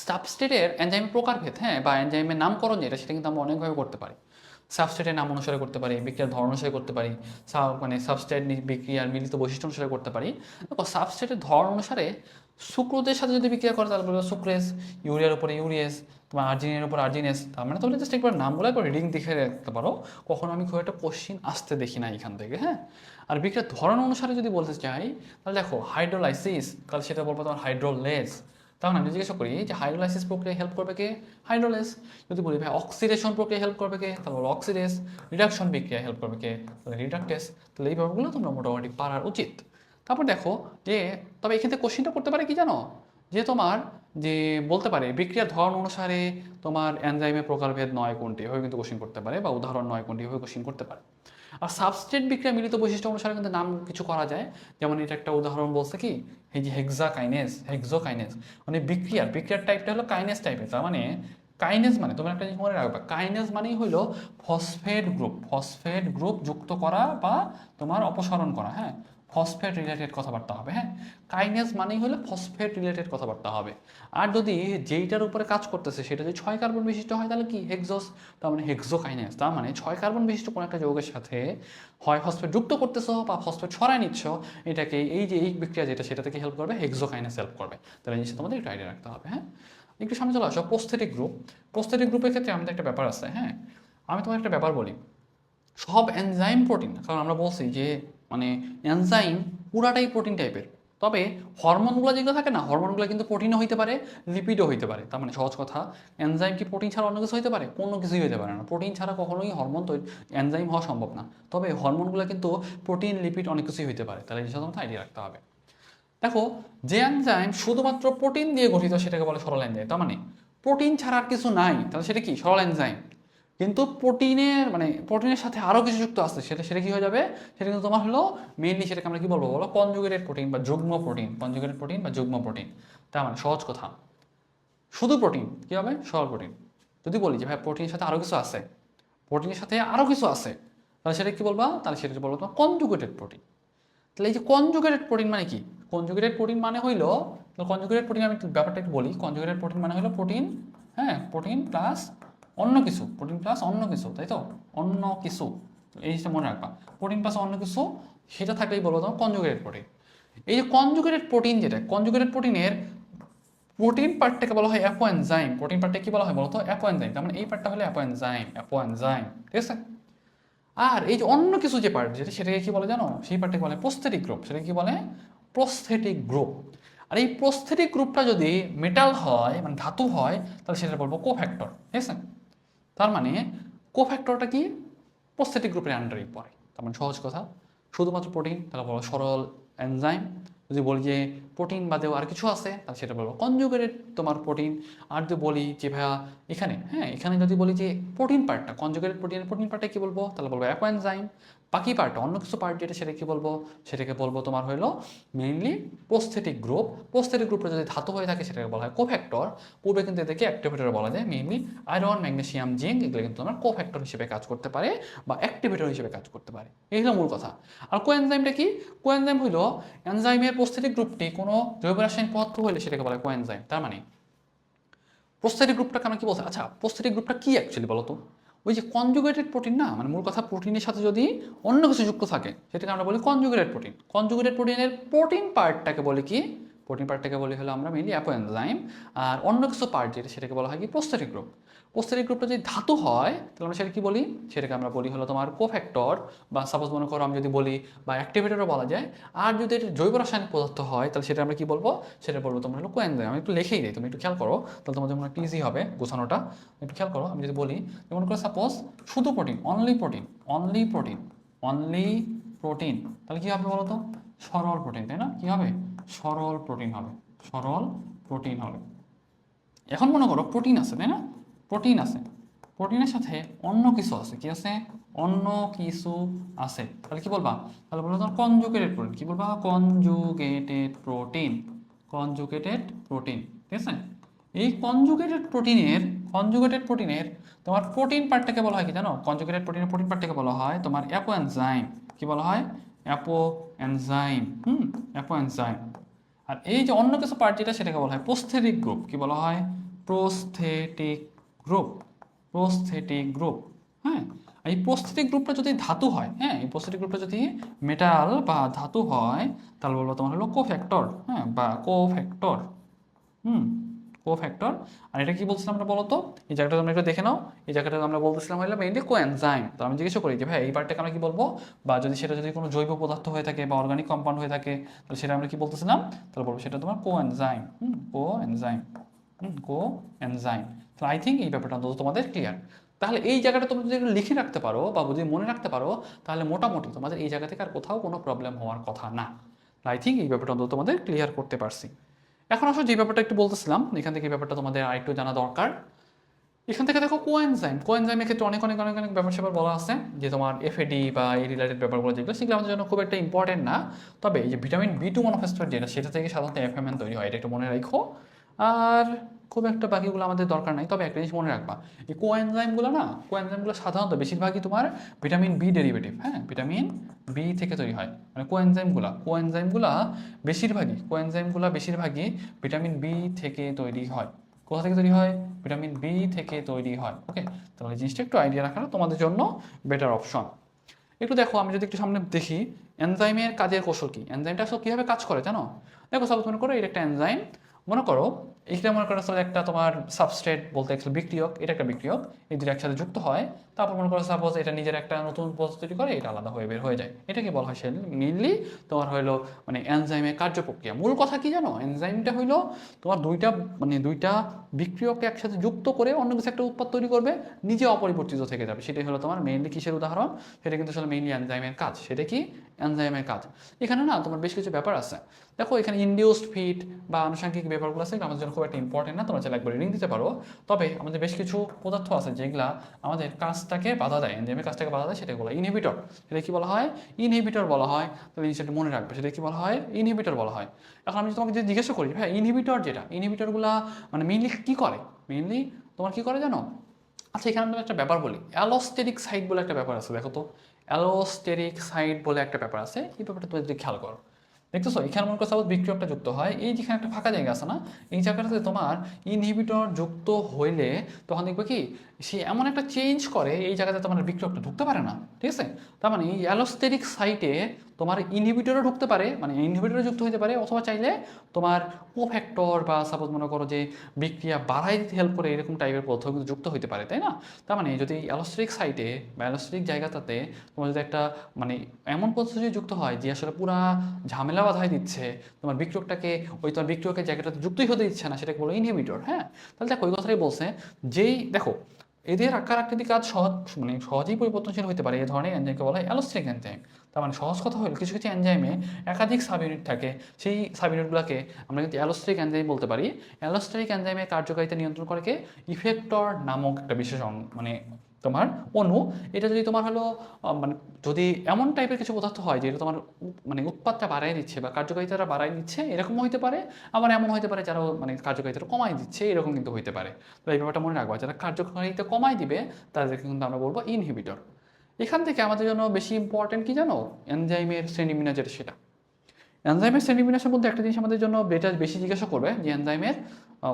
সাবস্ট্রেটের এনজাইমের প্রকারভেদ, হ্যাঁ, বা এনজাইমের নামকরণ যেটা, সেটা কিন্তু আমরা অনেকভাবে করতে পারি। সাবস্ট্রেটের নাম অনুসারে করতে পারি, বিক্রিয়ার ধরন অনুসারে করতে পারি, মানে সাবস্ট্রেট বিক্রিয়ার মিলিত বৈশিষ্ট্য অনুসারে করতে পারি। দেখো সাবস্ট্রেটের ধরন অনুসারে সুক্রোজের সাথে যদি বিক্রিয়া করে তাহলে বলবো সুক্রেজ, ইউরিয়ার উপরে ইউরিয়েস, তোমার আর্জিনের উপর আর্জিনেস। তার মানে তোমরা জাস্ট একবার নামগুলো একবার রিডিং দেখে রাখতে পারো, কখনো আমি খুব একটা কোশ্চিন আসতে দেখি না এখান থেকে, হ্যাঁ। আর বিক্রিয়ার ধরন অনুসারে যদি বলতে চাই তাহলে দেখো হাইড্রোলাইসিস, তাহলে সেটা বলবো তোমার হাইড্রোলেজ। তখন আমি জিজ্ঞাসা করি যে হাইড্রোলাইসিস প্রক্রিয়া হেল্প করবে কে, হাইড্রোলেস। যদি বলি ভাই অক্সিডেশন প্রক্রিয়া হেল্প করবে কে, তাহলে বলো অক্সিডেস। রিডাকশন বিক্রিয়া হেল্প করবে কে, তাহলে রিডাকটেস। তাহলে এই ব্যাপারগুলো তোমরা মোটামুটি পারার উচিত। তারপর দেখো যে তবে এখান থেকে কোশ্চিনটা করতে পারে কি জানো, যে তোমার যে বলতে পারে বিক্রিয়ার ধরন অনুসারে তোমার এনজাইমের প্রকারভেদ নয় কোনটি, এভাবে কিন্তু কোশ্চিন করতে পারে, বা উদাহরণ নয় কোনটি, এভাবে কোশ্চিন করতে পারে। আর সাবস্ট্রেট বিক্রিয়া মিলিত বৈশিষ্ট্য অনুসারে কিন্তু নাম কিছু করা যায়। যেমন এটা একটা উদাহরণ বলছে কি, এই যে হেক্সোকাইনেস, মানে বিক্রিয়ার টাইপটা হলো কাইনেস টাইপের। তার মানে কাইনেস মানে তোমরা একটা জিনিস মনে রাখবা, কাইনেস মানেই হলো ফসফেট গ্রুপ যুক্ত করা বা তোমার অপসারণ করা, হ্যাঁ। ফসফেট রিলেটেড কথাবার্তা হবে, হ্যাঁ। কাইনেস মানেই হলো ফসফেট রিলেটেড কথাবার্তা হবে। আর যদি যেইটার উপরে কাজ করতেছে সেটা যদি 6 কার্বন বিশিষ্ট হয় তাহলে কি হেক্সোস, তার মানে হেক্সোকাইনেস। তার মানে 6 কার্বন বিশিষ্ট কোনো একটা যৌগের সাথে হয় ফসফেট যুক্ত করতেছো বা ফসফেট সরাই নিচ্ছ, এটাকে এই যে এই বিক্রিয়া যেটা, সেটা থেকে হেল্প করবে, হেক্সোকাইনেস হেল্প করবে। তাহলে জিনিসটা তোমাদের একটু আইডিয়া রাখতে হবে, হ্যাঁ। একটু সামনে চলে আসো, প্রস্থেটিক গ্রুপের ক্ষেত্রে আমাদের একটা ব্যাপার আছে, হ্যাঁ। আমি তোমার একটা ব্যাপার বলি, সব এনজাইম প্রোটিন, কারণ আমরা বলছি যে মানে এনজাইম পুরাটাই প্রোটিন টাইপের। তবে হরমোনগুলো যেগুলো থাকে না, হরমোনগুলো কিন্তু প্রোটিনও হইতে পারে, লিপিডও হইতে পারে। তার মানে সহজ কথা, এনজাইম কি প্রোটিন ছাড়া অন্য কিছু হইতে পারে? কোনো কিছুই হইতে পারে না। প্রোটিন ছাড়া কখনোই হরমোন এনজাইম হওয়া সম্ভব না। তবে হরমোনগুলো কিন্তু প্রোটিন, লিপিড অনেক কিছুই হইতে পারে। তাহলে এই জিনিসটা তোমাকে আইডিয়া রাখতে হবে। দেখো যে এনজাইম শুধুমাত্র প্রোটিন দিয়ে গঠিত সেটাকে বলে সরল এনজাইম। তার মানে প্রোটিন ছাড়া আর কিছু নাই, তাহলে সেটা কি? সরল এনজাইম। কিন্তু প্রোটিনের সাথে আরও কিছু যুক্ত আছে, সেটা সেটা কী হয়ে যাবে? সেটা কিন্তু তোমার হলো মেইনলি, সেটাকে আমরা কী বলবো বলো, কনজুগেটেড প্রোটিন বা যুগ্ম প্রোটিন। তার মানে সহজ কথা, শুধু প্রোটিন কী হবে? সরল প্রোটিন। যদি বলি যে ভাই প্রোটিনের সাথে আরও কিছু আছে, তাহলে সেটা কী বলবা? তাহলে সেটা বলবো তোমার কনজুগেটেড প্রোটিন। তাহলে এই যে কনজুগেটেড প্রোটিন মানে কি? কনজুগেটেড প্রোটিন মানে হইলো, কনজুগেটেড প্রোটিন আমি ব্যাপারটা একটু বলি। কনজুগেটেড প্রোটিন মানে হলো প্রোটিন হ্যাঁ, প্রোটিন প্লাস অন্য কিছু, প্রোটিন প্লাস অন্য কিছু, তাই তো, অন্য কিছু, এই জিনিসটা মনে রাখবা, প্রোটিন প্লাস অন্য কিছু, সেটা থাকলেই বলবো তোমার কনজুগেটেড প্রোটিন। এই যে কনজুগেটেড প্রোটিন, যেটা কনজুগেটেড প্রোটিনের প্রোটিন পার্টটাকে বলা হয় অ্যাপোএনজাইম। প্রোটিন পার্টটা কি বলা হয় বলতো? অ্যাপোএনজাইম। তার মানে এই পার্টটা হলো অ্যাপোএনজাইম, অ্যাপোএনজাইম, ঠিক আছে। আর এই যে অন্য কিছু যে পার্ট, যেটা সেটাকে কি বলে জানো? সেই পার্টটাকে বলে প্রস্থেটিক গ্রুপ। সেটাকে কি বলে? Prosthetic group. আর এই প্রস্থেটিক গ্রুপটা যদি মেটাল হয়, মানে ধাতু হয়, তাহলে সেটা বলবো কোফ্যাক্টর, ঠিক আছে। তার মানে কোফ্যাক্টরটা কি? প্রস্থেটিক গ্রুপের আন্ডারেই পড়ে। তার মানে সহজ কথা, শুধুমাত্র প্রোটিন তাহলে বলো সরল এনজাইম। যদি বলি যে প্রোটিন বাদেও আর কিছু আছে, তাহলে সেটা বলবো কনজুগেটেড তোমার প্রোটিন। আর যদি বলি যে ভাইয়া এখানে, হ্যাঁ এখানে যদি বলি যে প্রোটিন পার্টটা, কনজুগেটেড প্রোটিনের প্রোটিন পার্টটা কি বলবো? তাহলে বলবো অ্যাপোএনজাইম। বাকি পার্টটা, অন্য কিছু পার্ট যেটা, সেটা কি বলবো? সেটাকে বলবো তোমার হলো মেইনলি প্রস্থেটিক গ্রুপ। প্রস্থেটিক গ্রুপটা যদি ধাতু হয়ে থাকে সেটাকে বলা হয় কোফ্যাক্টর। পূর্বে কিন্তু এদেরকে অ্যাক্টিভেটর বলা যায়। মেইনলি আয়রন, ম্যাগনেসিয়াম, জিঙ্ক এগুলো কিন্তু তোমার কোফ্যাক্টর হিসেবে কাজ করতে পারে বা অ্যাক্টিভেটর হিসেবে কাজ করতে পারে। এই হলো মূল কথা। আর কোএনজাইমটা কি? কোএনজাইম হলো এনজাইমের প্রস্থেটিক গ্রুপটি কোনো জৈব রাসায়নিক পদার্থ হলে সেটাকে বলা হয় কোএনজাইম। তার মানে প্রস্থেটিক গ্রুপটাকে আমরা কি বলছি? আচ্ছা, প্রস্থেটিক গ্রুপটা কি অ্যাকচুয়ালি বলো তো? ওই যে কনজুগেটেড প্রোটিন না, মানে মূল কথা প্রোটিনের সাথে যদি অন্য কিছু যুক্ত থাকে সেটাকে আমরা বলি কনজুগেটেড প্রোটিন। কনজুগেটেড প্রোটিনের প্রোটিন পার্টটাকে বলি কি? প্রোটিন পার্টটাকে বলি হলো আমরা মেইনলি অ্যাপোএনজাইম। আর অন্য কিছু পার্ট যেটা, সেটাকে বলা হয় কি? Prosthetic group. প্রস্থেটিক গ্রুপটা যদি ধাতু হয় তাহলে আমরা সেটা কি বলি? সেটাকে আমরা বলি হলো তোমার কোফ্যাক্টর, বা সাপোজ মনে করো আমি যদি বলি বা অ্যাক্টিভেটরও বলা যায়। আর যদি এটা জৈব রাসায়নিক পদার্থ হয় তাহলে সেটা আমরা কি বলবো? সেটা বলবো তোমরা হলো কোএনজাইম। আমি একটু লিখেই দিই, তুমি একটু খেয়াল করো, তাহলে তোমাদের মনে একটু ইজি হবে গোছানোটা। একটু খেয়াল করো, আমি যদি বলি যেমন করে সাপোজ শুধু protein, only protein, only protein, only protein, তাহলে কী হবে বলো তো? সরল প্রোটিন, তাই না? কী হবে? সরল প্রোটিন হবে, সরল প্রোটিন হবে। এখন মনে করো প্রোটিন আছে, তাই না? প্রোটিন আছে, প্রোটিনের সাথে অন্য কিছু আছে, কি আছে? অন্য কিছু আছে, তাহলে কি বলবা? তাহলে বলবো তোমার কনজুগেটেড প্রোটিন। কি বলবা? কনজুগেটেড প্রোটিন, কনজুগেটেড প্রোটিন, ঠিক আছে। এই কনজুগেটেড প্রোটিনের তোমার প্রোটিন পার্টটাকে বলা হয় কি জানো? কনজুগেটেড প্রোটিনের প্রোটিন পার্টটাকে বলা হয় তোমার অ্যাপোএনজাইম। কি বলা হয়? Apoenzyme, apoenzyme. আর এই যে অন্য কিছু পার্ট যেটা, সেটাকে বলা হয় প্রস্থেটিক গ্রুপ। কি বলা হয়? Prosthetic group, prosthetic group. হ্যাঁ, এই প্রস্থেটিক গ্রুপটা যদি ধাতু হয়, হ্যাঁ এই প্রস্থেটিক গ্রুপটা যদি মেটাল বা ধাতু হয়, তাহলে বলবো তোমার হলো কোফ্যাক্টর, হ্যাঁ বা কোফ্যাক্টর। হুম, কোফ্যাক্টর। আর এটা কি বলছিলাম আমরা বলতো? এই জায়গাটা তোমরা একটু দেখে নাও। এই জায়গাটা আমরা বলতেছিলাম হলো মেইনলি কোএনজাইম। তো আমি জিজ্ঞেস করি যে ভাই এই পার্টটাকে আমরা কি বলবো? বা যদি সেটা যদি কোনো জৈব পদার্থ হয়ে থাকে বা অর্গানিক কম্পাউন্ড হয়ে থাকে, তাহলে সেটা আমরা কি বলতেছিলাম? তাহলে বলবো সেটা তোমার কোএনজাইম। Coenzyme, coenzyme. তো আই থিঙ্ক এই ব্যাপারটা অন্তত তোমাদের ক্লিয়ার। তাহলে এই জায়গাটা তোমরা যদি একটু লিখে রাখতে পারো বা যদি মনে রাখতে পারো, তাহলে মোটামুটি তোমাদের এই জায়গা থেকে আর কোথাও কোনো প্রবলেম হওয়ার কথা না। আই থিঙ্ক এই ব্যাপারটা অন্তত তোমাদের ক্লিয়ার করতে পারছি। এখন আসলে যে ব্যাপারটা একটু বলতেছিলাম, এখান থেকে এই ব্যাপারটা তোমাদের আরেকটু জানা দরকার। এখান থেকে দেখো কোএনজাইম, কোএনজাইমের ক্ষেত্রে অনেক অনেক অনেক অনেক ব্যাপার স্যাপার বলা আছে, যে তোমার এফএডি বা এই রিলেটেড ব্যাপারগুলো যেগুলো, সেগুলো আমাদের জন্য খুব একটা ইম্পর্টেন্ট না। তবে এই যে ভিটামিন বি টু মনোফেসফেট যেটা, সেটা থেকে সাধারণত এফএমএন তৈরি হয়, এটা একটু মনে রাখো। আর খুব একটা বাকিগুলো আমাদের দরকার নাই। তবে একটা জিনিস মনে রাখবা, এই কোএনজাইমগুলো না, কোএনজাইমগুলো সাধারণত বেশিরভাগই তোমার ভিটামিন বি ডেরিভেটিভ, হ্যাঁ ভিটামিন বি থেকে তৈরি হয়। মানে কোএনজাইমগুলো বেশিরভাগই ভিটামিন বি থেকে তৈরি হয়। কোথা থেকে তৈরি হয়? ভিটামিন বি থেকে তৈরি হয়। ওকে, তাহলে এই জিনিসটা একটু আইডিয়া রাখাটা তোমাদের জন্য বেটার অপশন। একটু দেখো, আমি যদি একটু সামনে দেখি এনজাইমের কাজের কৌশল কি, এনজাইমটা আসলে কীভাবে কাজ করে জানো? দেখো সাপোজ মনে করো এটা একটা এনজাইম। মনে করো এইটা মনে করো আসলে একটা তোমার সাবস্ট্রেট বলতে একটা বিক্রিয়ক, এটা একটা বিক্রিয়ক, এই দুটো একসাথে যুক্ত হয়। তারপর মনে করো সাপোজ এটা নিজের একটা নতুন পদার্থ তৈরি করে, এটা আলাদা হয়ে বের হয়ে যায়। এটাকে বলা হয় মেইনলি তোমার হলো মানে এনজাইমের কার্যপ্রক্রিয়া। মূল কথা কি জানো? এনজাইমটা হইলো তোমার দুইটা বিক্রিয়ককে একসাথে যুক্ত করে অন্য কিছু একটা উৎপাদ তৈরি করবে, নিজে অপরিবর্তিত থেকে যাবে। সেটাই হলো তোমার মেইনলি কিসের উদাহরণ? সেটা কিন্তু আসলে মেইনলি এনজাইমের কাজ। সেটা কি? এনজাইমের কাজ। এখানে না তোমার বেশ কিছু ব্যাপার আছে। দেখো এখানে ইনডিউসড ফিট বা আনুষঙ্গিক ব্যাপারগুলো আছে, আমাদের জন্য খুব একটা ইম্পর্টেন্ট না, তোমরা চাইলে একবার রিডিং দিতে পারো। তবে আমাদের বেশ কিছু পদার্থ আছে যেগুলা আমাদের কাজটাকে বাধা দেয়, এনজাইমের কাজটাকে বাধা দেয়, সেটা বলা ইনহিবিটর। সেটা কি বলা হয়? ইনহিবিটর বলা হয়। তাহলে জিনিসটা মনে রাখবে, সেটা কি বলা হয়? ইনহিবিটর বলা হয়। এখন আমি তোমাকে যদি জিজ্ঞাসা করি ভাই ইনহিবিটর যেটা, ইনহিবিটরগুলা মানে মেইনলি কী করে? মেইনলি তোমার কী করে জানো? আচ্ছা এখানে আমি একটা ব্যাপার বলি, অ্যালোস্টেরিক সাইট বলে একটা ব্যাপার আছে। দেখো তো, অ্যালোস্টেরিক সাইট বলে একটা ব্যাপার আছে, এই ব্যাপারটা তুমি যদি খেয়াল করো, দেখতেছো এখানে মনে করো সাপোজ বিক্রিয়কটা যুক্ত হয়, এই যেখানে একটা ফাঁকা জায়গা আছে না, এই জায়গাটাতে তোমার ইনহিবিটর যুক্ত হইলে তখন দেখবে কি সে এমন একটা চেঞ্জ করে এই জায়গাতে তোমার বিক্রিয়কটা ঢুকতে পারে না, ঠিক আছে। তার মানে এই অ্যালোস্টেরিক সাইটে তোমার ইনহিবিটরও ঢুকতে পারে, মানে ইনহিবিটরও যুক্ত হতে পারে, অথবা চাইলে তোমার কোফ্যাক্টর বা সাপোজ মনে করো যে বিক্রিয়া বাড়াই দিতে হেল্প করে এরকম টাইপের পদার্থ কিন্তু যুক্ত হতে পারে, তাই না। তার মানে যদি অ্যালোস্টেরিক সাইটে বা অ্যালোস্টেরিক জায়গাটাতে তোমার যদি একটা মানে এমন পদার্থ যদি যুক্ত হয় যে আসলে পুরা ঝামেলা বাধাই দিচ্ছে, তোমার বিক্রিয়কটাকে ওই তোমার বিক্রিয়কের জায়গাটাতে যুক্তই হতে দিচ্ছে না, সেটাকে বলো ইনহিবিটর। হ্যাঁ, তাহলে দেখো ওই কথাটাই বলছে, যেই দেখো এদের আকার আকৃতি কাজ সহজ মানে সহজেই পরিবর্তনশীল হতে পারে, এই ধরনের এনজাইমকে বলা হয় অ্যালোস্টেরিক এনজাইম। তার মানে সহজ কথা হলো কিছু কিছু এনজাইমে একাধিক সাব ইউনিট থাকে, সেই সাব ইউনিটগুলোকে আমরা কিন্তু অ্যালোস্টেরিক এনজাইম বলতে পারি। অ্যালোস্টেরিক এনজাইমের কার্যকারিতা নিয়ন্ত্রণ করে কি ইফেক্টর নামক একটা বিশেষ মানে তোমার অণু। এটা যদি তোমার হলো মানে যদি এমন টাইপের কিছু পদার্থ হয় যেটা তোমার মানে উৎপাদটা বাড়াই দিচ্ছে বা কার্যকারিতাটা বাড়াই দিচ্ছে, এরকম হইতে পারে। আবার এমন হইতে পারে যারা মানে কার্যকারিতাটা কমাই দিচ্ছে, এরকম কিন্তু হইতে পারে। তো এই ব্যাপারটা মনে রাখবা, যারা কার্যকারিতা কমাই দিবে তাদেরকে কিন্তু আমরা বলবো ইনহিবিটর। এখান থেকে আমাদের জন্য বেশি ইম্পর্টেন্ট কি জানো, এনজাইমের শ্রেণীবিন্যাস যেটা সেটা। এনজাইমের শ্রেণীবিন্যাসের মধ্যে একটা জিনিস আমাদের জন্য বেশি জিজ্ঞাসা করবে যে এনজাইমের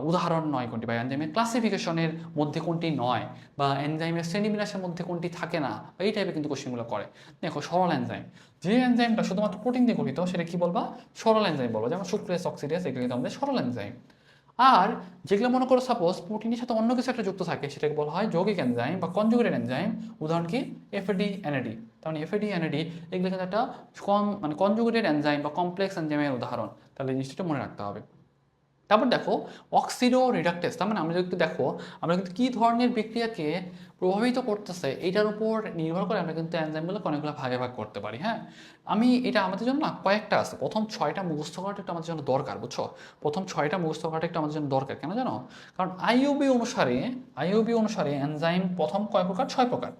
উদাহরণ নয় কোনটি, বা এনজাইমের ক্লাসিফিকেশনের মধ্যে কোনটি নয়, বা এনজাইমের শ্রেণীবিন্যাসের মধ্যে কোনটি থাকে না, এই টাইপের কিন্তু কোশ্চেনগুলো করে। দেখো সরল এনজাইম, যে এনজাইমটা শুধুমাত্র প্রোটিন দিয়ে গঠিত সেটা কি বলবা, সরল এনজাইম বলবো, যেমন সুক্রেস, অক্সিডেস, এগুলো কিন্তু আমাদের সরল এনজাইম। আর যেগুলো মনে করো সাপোজ প্রোটিনের সাথে অন্য কিছু একটা যুক্ত থাকে, সেটাকে বলা হয় যৌগিক এনজাইম বা কনজুগেটেড এনজাইম। উদাহরণ কি এফএডি, এনএডি। তার মানে এফএডি, এনএডি এগুলো কিন্তু একটা মানে কনজুগেটেড এনজাইম বা কমপ্লেক্স এনজাইমের উদাহরণ। তাহলে এই জিনিসটা মনে রাখতে হবে। তারপর দেখো অক্সিডো রিডাকটেস, তার মানে আমরা যদি দেখো আমরা কিন্তু কী ধরনের বিক্রিয়াকে প্রভাবিত করতেছে এটার উপর নির্ভর করে আমরা কিন্তু এনজাইমগুলোকে অনেকগুলো ভাগে ভাগ করতে পারি। হ্যাঁ, আমি এটা আমাদের জন্য না কয়েকটা আছে, প্রথম 6টা মুখস্থ করাটা একটু আমাদের জন্য দরকার, বুঝছো। প্রথম 6টা মুখস্থ করাটা একটু আমাদের জন্য দরকার, কেন জানো? কারণ আইইউবি অনুসারে এনজাইম প্রথম কয় প্রকার, 6 প্রকার।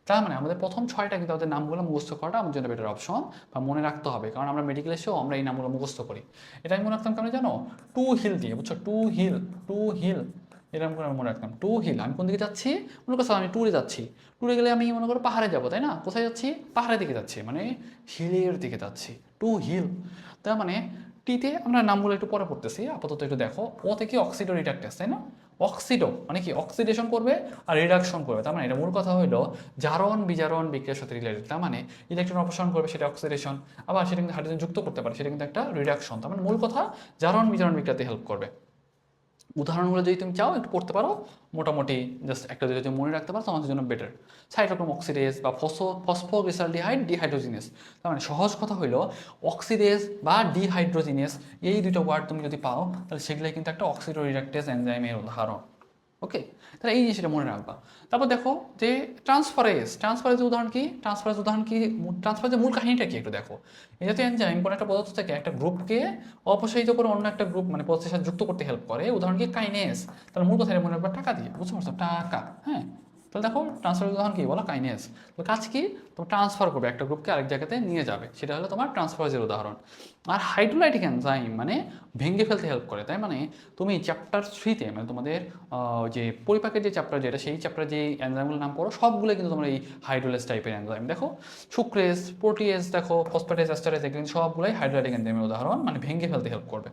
তার মানে আমাদের প্রথম 6টা কিন্তু আমাদের নামগুলো মুখস্থ করাটা আমার জন্য বেটার অপশন বা মনে রাখতে হবে, কারণ আমরা মেডিকেল এসেও আমরা এই নামগুলো মুখস্থ করি। এটা আমি মনে রাখতাম কেন জানো, টু হিল দিয়ে, বুঝছো, টু হিল এরকম করে আমি মনে রাখতাম। টু হিল, আমি কোন দিকে যাচ্ছি, মনে করছো আমি ট্যুরে যাচ্ছি, ট্যুরে গেলে আমি মনে করো পাহাড়ে যাবো, তাই না। কোথায় যাচ্ছি, পাহাড়ের দিকে যাচ্ছি, মানে হিলের দিকে যাচ্ছি, টু হিল। তার মানে টিতে আমরা নামগুলো একটু পরে পড়তেছি, আপাতত একটু দেখো। ও থেকে অক্সিডো রিডাকটেস, তাই না। অক্সিডো মানে কি, অক্সিডেশন করবে আর রিডাকশন করবে। তার মানে এটা মূল কথা হলো জারণ বিজারণ বিক্রিয়ার সাথে রিলেটেড। তার মানে ইলেকট্রন অপসারণ করবে, সেটা অক্সিডেশন। আবার সেটা কিন্তু হাইড্রোজেন যুক্ত করতে পারে, সেটা কিন্তু একটা রিডাকশন। তার মানে মূল কথা জারণ বিজারণ বিক্রিয়াতে হেল্প করবে। উদাহরণগুলো যদি তুমি চাও একটু পড়তে পারো, মোটামুটি জাস্ট একটা যদি মনে রাখতে পারো তোমাদের জন্য বেটার। সাইটোক্রোম অক্সিডেজ বা ফসফোগ্লিসালডিহাইড ডিহাইড্রোজিনেস। তার মানে সহজ কথা হইলো অক্সিডেজ বা ডিহাইড্রোজিনেস, এই দুটো ওয়ার্ড তুমি যদি পাও তাহলে সেগুলোই কিন্তু একটা অক্সিডো রিডাকটেজ এনজাইমের উদাহরণ। ওকে, তাহলে এই জিনিসটা মনে রাখবা। তারপর দেখো যে ট্রান্সফারেজের উদাহরণ কি, ট্রান্সফারেজের মূল কাহিনীটা কি একটু দেখো। এই জাতীয় এনজাইম কোনো একটা পদার্থ থেকে একটা গ্রুপকে অপসারিত করে অন্য একটা গ্রুপ মানে পদার্থের সাথে যুক্ত করতে হেল্প করে। উদাহরণ কি কাইনেস। তাহলে মূল কথা মনে রাখবা টাকা দিয়ে, বুঝতে পারছো, টাকা। হ্যাঁ, তাহলে দেখো ট্রান্সফারের উদাহরণ কি বলো, কাইনেস। তো কাজ কি, তোমার ট্রান্সফার করবে, একটা গ্রুপকে আরেক জায়গাতে নিয়ে যাবে, সেটা হলো তোমার ট্রান্সফারেজের উদাহরণ। আর হাইড্রোলাইটিক এনজাইম মানে ভেঙে ফেলতে হেল্প করে। তাই মানে তুমি চ্যাপ্টার 3তে মানে তোমাদের যে পরিপাকের যে চ্যাপ্টার যেটা, সেই চ্যাপ্টার যে এনজাইমগুলোর নাম পড়ো সবগুলো কিন্তু তোমরা এই হাইড্রোলেস টাইপের এনজাইম। দেখো সুক্রেস, প্রোটিয়েজ, দেখো ফসফেটেজ, অ্যাস্টারেজ, এগুলো সবগুলোই হাইড্রোলাইটিক এনজাইমের উদাহরণ, মানে ভেঙে ফেলতে হেল্প করবে।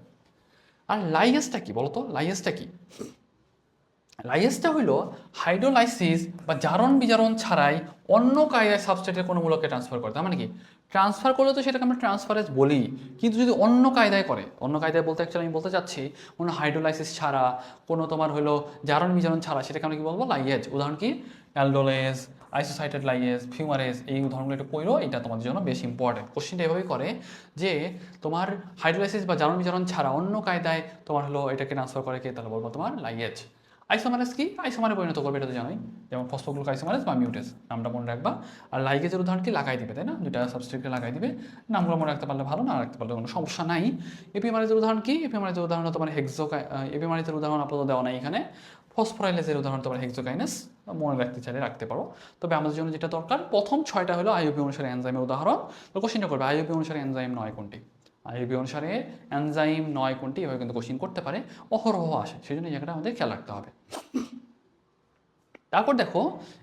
আর লাইগেজটা কি বলতো, লাইগেজটা কি? লাইগেজটা হইল হাইড্রোলাইসিস বা জারণ বিজারণ ছাড়াই অন্য কায়দায় সাবস্ট্রেটের কোনো মূলকে ট্রান্সফার করে। তার মানে কি, ট্রান্সফার করলে তো সেটাকে আমরা ট্রান্সফারেজ বলি, কিন্তু যদি অন্য কায়দায় করে, অন্য কায়দায় বলতে অ্যাকচুয়ালি আমি বলতে চাচ্ছি কোনো হাইড্রোলাইসিস ছাড়া, কোনো তোমার হলো জারণ বিজারণ ছাড়া, সেটাকে আমরা কি বলবো, লাইগেজ। উদাহরণ কি অ্যালডোলেজ, আইসোসাইটেড লাইগেজ, ফিউমারেজ, এই উদাহরণগুলো একটু পড়ো, এটা তোমাদের জন্য বেশি ইম্পর্টেন্ট। কোশ্চেনটা এভাবেই করে যে তোমার হাইড্রোলাইসিস বা জারণ বিজারণ ছাড়া অন্য কায়দায় তোমার হলো এটাকে ট্রান্সফার করে কে, তাহলে বলবো তোমার লাইগেজ। আইসোমারেজ কি, আইসোমারে পরিণত করবে, এটা তো জানোই, যেমন ফসফোগ্লুক আইসোমারেজ বা মিউটেজ, নামটা মনে রাখবা। আর লাইগেজের উদাহরণ কি, লাগাই দিবে, তাই না, দুটা সাবস্ট্রেটকে লাগাই দিবে। নামগুলো মনে রাখতে পারলে ভালো, না রাখতে পারলে কোনো সমস্যা নাই। এপিমারেজের উদাহরণ কি, এপিমারেজের উদাহরণ তোমার এপিমারেজের উদাহরণ আপাতত দেওয়া নাই এখানে। ফসফোরাইলেজের উদাহরণ তোমার হেক্সোকাইনেস, মনে রাখতে চাইলে রাখতে পারো। তবে আমাদের জন্য যেটা দরকার প্রথম 6টা হলো আইইউপি অনুসারে এনজাইমের উদাহরণ। তো কোশ্চেনটা করবে আইইউপি অনুসারে এনজাইম নয় কোনটি, আইইউপি অনুসারে এনজাইম নয় কোনটি, এভাবে কিন্তু কোশ্চেন করতে পারে, অহরহ আসে, সেই জন্য এই জায়গাটা আমাদের খেয়াল রাখতে হবে। তারপর দেখো